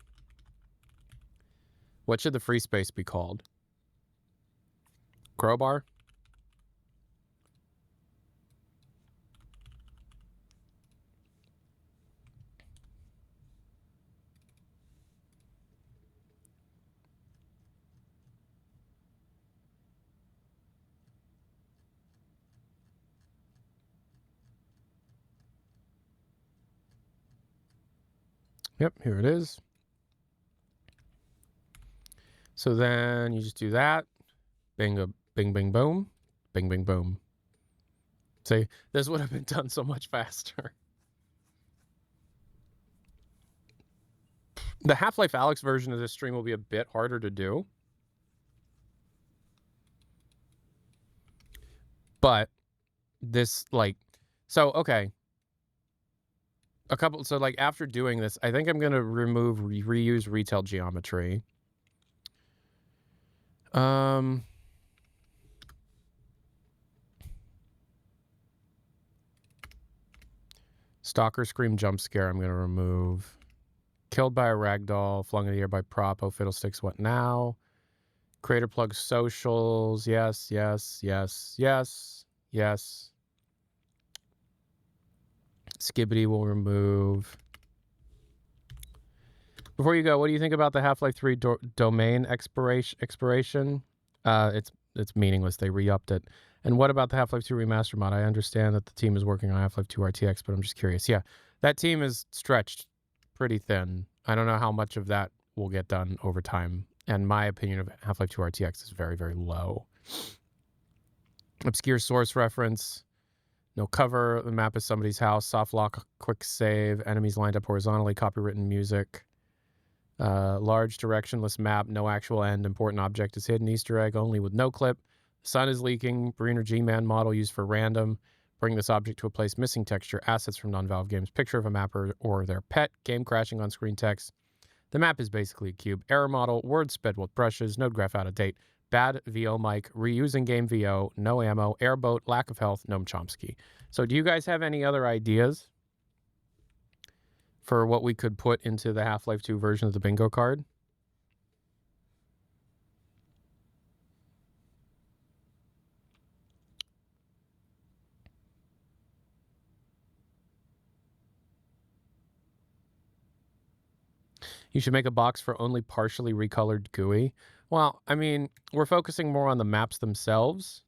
What should the free space be called? Crowbar? Yep, here it is. So then you just do that. Bing, bing, bing, boom. Bing, bing, boom. See, this would have been done so much faster. The Half-Life Alyx version of this stream will be a bit harder to do. But this, like, so, okay. So, like, after doing this, I think I'm going to reuse retail geometry. Stalker Scream Jump Scare, I'm going to remove. Killed by a ragdoll, flung in the air by prop, oh fiddlesticks, what now? Creator plug socials, yes, yes, yes, yes, yes. Skibbity will remove. Before you go, what do you think about the Half-Life 3 domain expiration? It's meaningless. They re-upped it. And what about the Half-Life 2 remaster mod? I understand that the team is working on Half-Life 2 RTX, but I'm just curious. Yeah, that team is stretched pretty thin. I don't know how much of that will get done over time. And my opinion of Half-Life 2 RTX is very, very low. Obscure source reference. No cover. The map is somebody's house. Soft lock, quick save. Enemies lined up horizontally. Copywritten music. Large directionless map. No actual end. Important object is hidden. Easter egg only with no clip. Sun is leaking. Breener G-Man model used for random. Bring this object to a place. Missing texture. Assets from non-Valve games. Picture of a mapper or their pet. Game crashing on screen text. The map is basically a cube. Error model. Word sped with brushes. Node graph out of date. Bad VO mic. Reusing game VO. No ammo. Airboat. Lack of health. Noam Chomsky. So do you guys have any other ideas for what we could put into the Half-Life 2 version of the bingo card? You should make a box for only partially recolored GUI. Well, I mean, we're focusing more on the maps themselves.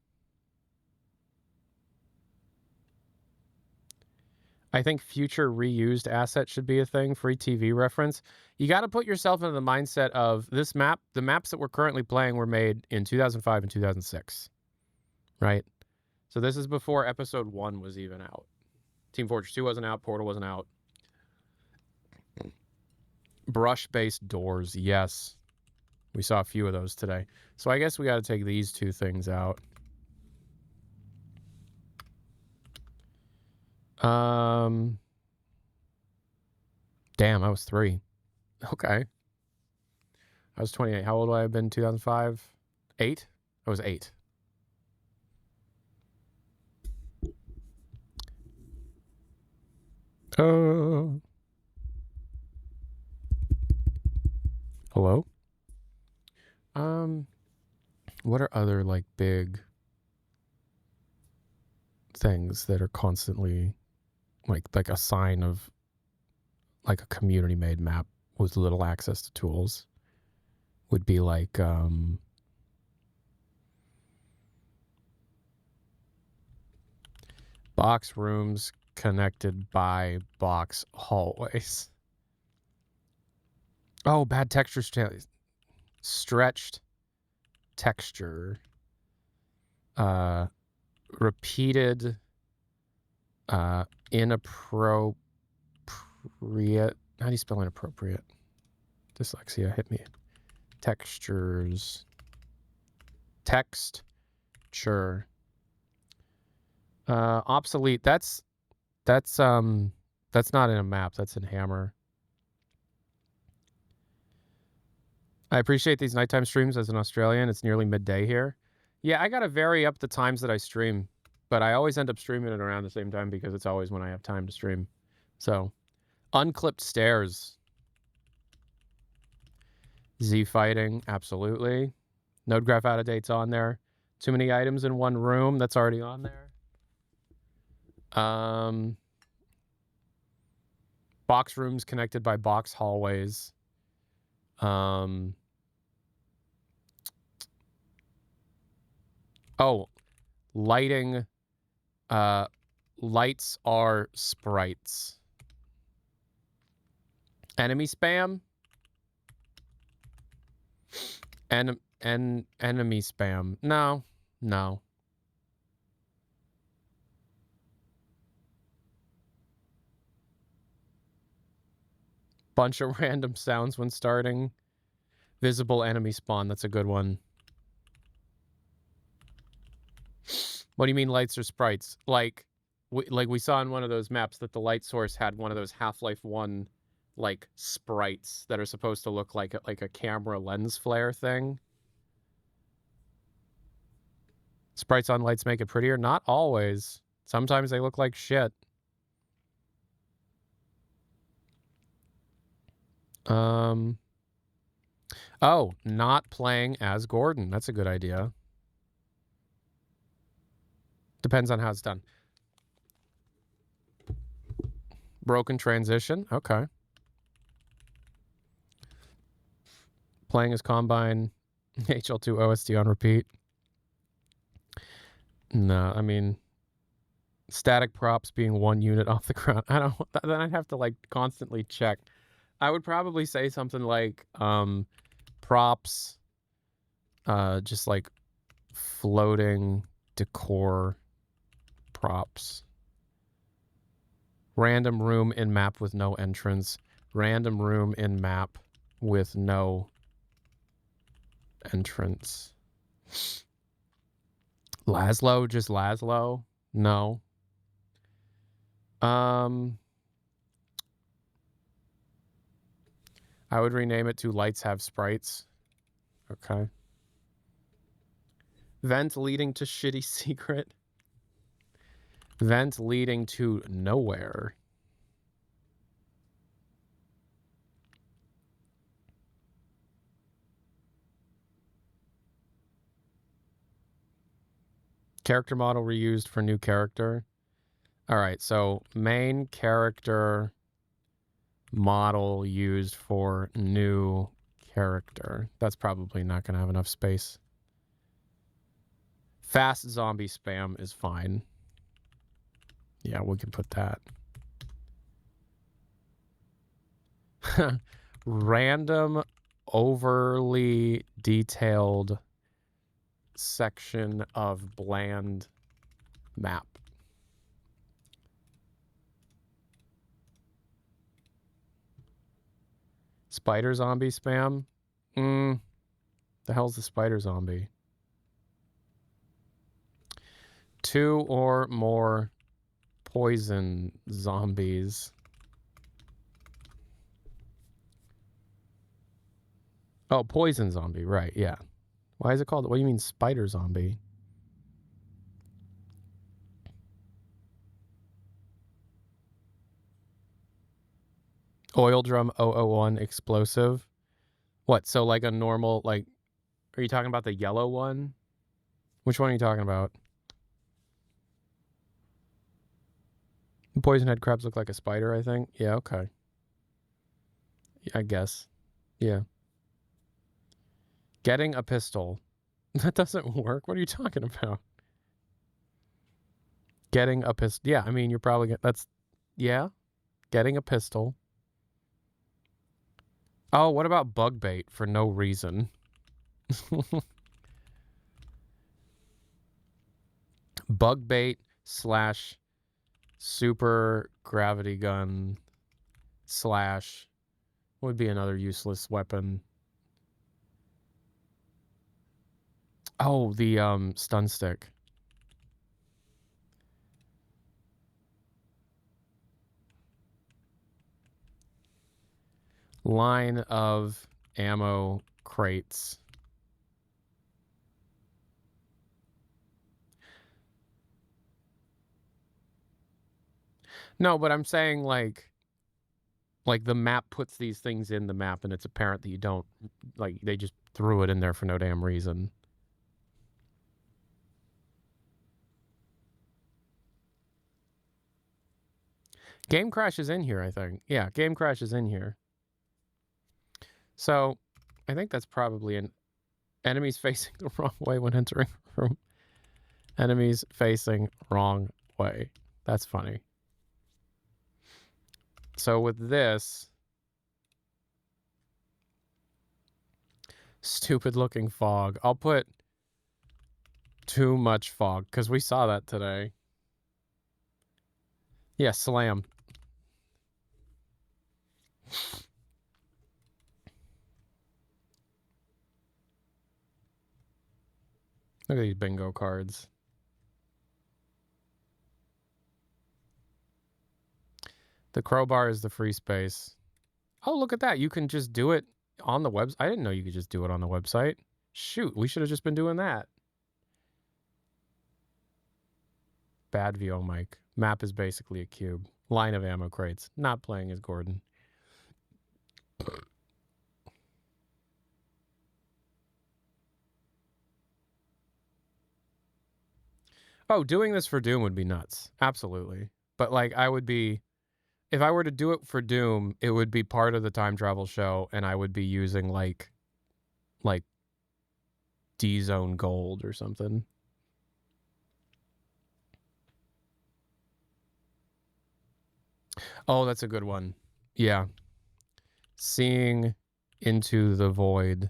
I think future reused assets should be a thing. Free TV reference. You got to put yourself into the mindset of this map. The maps that we're currently playing were made in 2005 and 2006, right? So this is before Episode 1 was even out. Team Fortress 2 wasn't out. Portal wasn't out. Brush-based doors, yes. We saw a few of those today. So I guess we got to take these two things out. Damn, I was 3. Okay. I was 28. How old would I have been in 2005? 8? I was 8. Hello? What are other, like, big things that are constantly like a sign of like a community made map with little access to tools? Would be like box rooms connected by box hallways. Oh, bad texture stretched texture. Repeated inappropriate. How do you spell inappropriate? Dyslexia hit me. Textures. Texture. Obsolete. That's not in a map. That's in Hammer. I appreciate these nighttime streams as an Australian. It's nearly midday here. Yeah, I gotta vary up the times that I stream, but I always end up streaming it around the same time because it's always when I have time to stream. So, unclipped stairs. Z fighting, absolutely. Node graph out of date's on there. Too many items in one room, that's already on there. Box rooms connected by box hallways. Oh, lighting. Lights are sprites. Enemy spam. Enemy spam. No. Bunch of random sounds when starting. Visible enemy spawn. That's a good one. What do you mean lights or sprites? Like we saw in one of those maps that the light source had one of those Half-Life 1 like sprites that are supposed to look like a camera lens flare thing. Sprites on lights make it prettier? Not always. Sometimes they look like shit. Oh, not playing as Gordon. That's a good idea. Depends on how it's done. Broken transition. Okay. Playing as Combine HL2 OST on repeat. No, I mean, static props being 1 unit off the ground. I don't. Then I'd have to like constantly check. I would probably say something like props, just like floating decor props. Random room in map with no entrance. Random room in map with no entrance. Laszlo, just Laszlo? No. I would rename it to Lights Have Sprites. Okay. Vent leading to shitty secret. Vent leading to nowhere. Character model reused for new character. All right, so main character model used for new character. That's probably not going to have enough space. Fast zombie spam is fine. Yeah, we can put that. Random, overly detailed section of bland map. Spider zombie spam? The hell's the spider zombie? 2 or more poison zombies. Oh, poison zombie, right, yeah. Why is it called? What do you mean spider zombie? Oil drum 001 explosive. What, so like a normal, like, are you talking about the yellow one? Which one are you talking about? Poison head crabs look like a spider, I think. Yeah, okay. Yeah, I guess. Yeah. Getting a pistol. That doesn't work. What are you talking about? Getting a pistol. Yeah, I mean, you're probably... That's... Yeah. Getting a pistol. Oh, what about bug bait for no reason? Bug bait slash super gravity gun slash... Would be another useless weapon. Oh, the stun stick. Line of ammo crates. No, but I'm saying like the map puts these things in the map and it's apparent that you don't, like, they just threw it in there for no damn reason. Game Crash is in here, I think. Yeah, Game Crash is in here. So, I think that's probably an enemies facing the wrong way when entering a room. Enemies facing wrong way. That's funny. So with this stupid looking fog, I'll put too much fog because we saw that today. Yeah, slam. Look at these bingo cards. The crowbar is the free space. Oh, look at that. You can just do it on the website. I didn't know you could just do it on the website. Shoot, we should have just been doing that. Bad VO mic. Map is basically a cube. Line of ammo crates. Not playing as Gordon. Oh, doing this for Doom would be nuts. Absolutely. But like I would be, if I were to do it for Doom, it would be part of the time travel show and I would be using like D-Zone Gold or something. Oh, that's a good one. Yeah. Seeing into the void.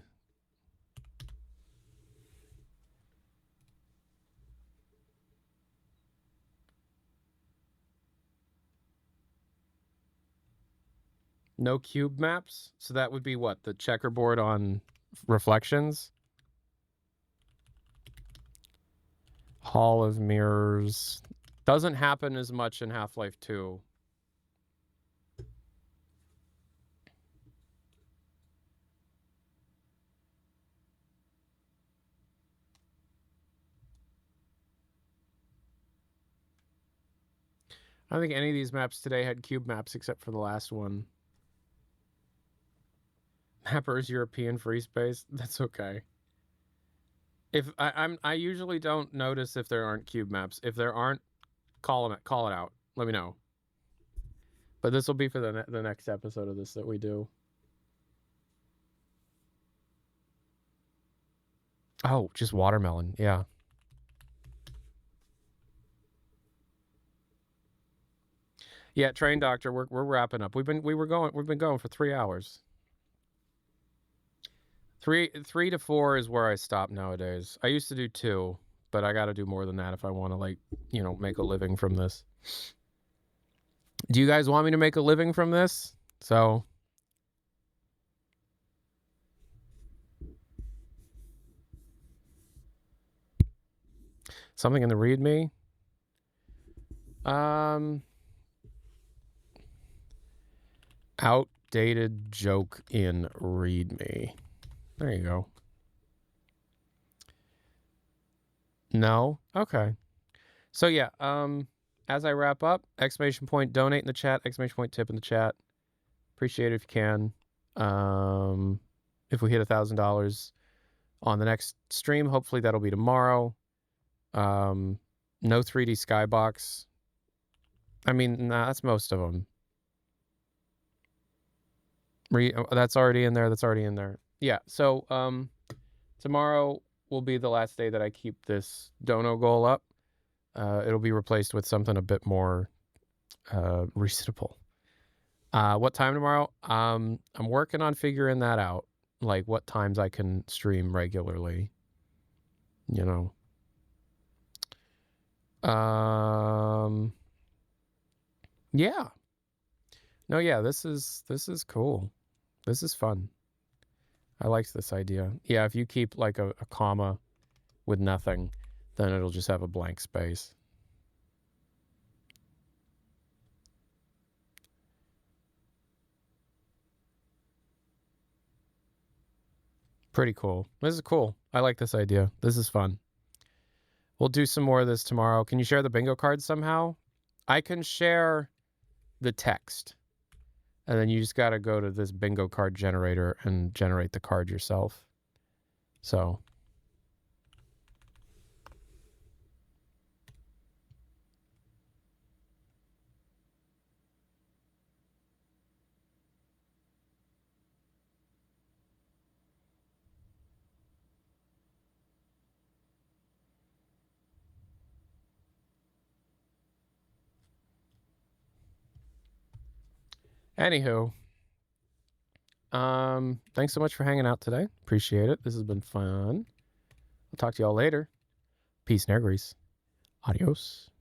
No cube maps? So that would be what? The checkerboard on Reflections? Hall of Mirrors. Doesn't happen as much in Half-Life 2. I don't think any of these maps today had cube maps except for the last one. Mapper's European free space. That's okay. If I usually don't notice if there aren't cube maps. If there aren't, call it out. Let me know. But this will be for the next episode of this that we do. Oh, just watermelon. Yeah. Yeah, Train Doctor, we're wrapping up. We've been going for 3 hours. 3 to 4 is where I stop nowadays. I used to do 2, but I got to do more than that if I want to, like, you know, make a living from this. Do you guys want me to make a living from this? So something in the README. Outdated joke in README. There you go. No? Okay. So yeah, as I wrap up, exclamation point donate in the chat, exclamation point tip in the chat. Appreciate it if you can. If we hit $1,000 on the next stream, hopefully that'll be tomorrow. No 3D skybox. I mean, nah, that's most of them. That's already in there. That's already in there. Yeah. So tomorrow will be the last day that I keep this dono goal up. It'll be replaced with something a bit more reasonable. What time tomorrow? I'm working on figuring that out. Like what times I can stream regularly. You know. Yeah. No, yeah, this is cool. This is fun. I liked this idea. Yeah, if you keep like a comma with nothing, then it'll just have a blank space. Pretty cool. This is cool. I like this idea. This is fun. We'll do some more of this tomorrow. Can you share the bingo cards somehow? I can share the text. And then you just got to go to this bingo card generator and generate the card yourself. So. Anywho, thanks so much for hanging out today. Appreciate it. This has been fun. I'll talk to y'all later. Peace and air grease. Adios.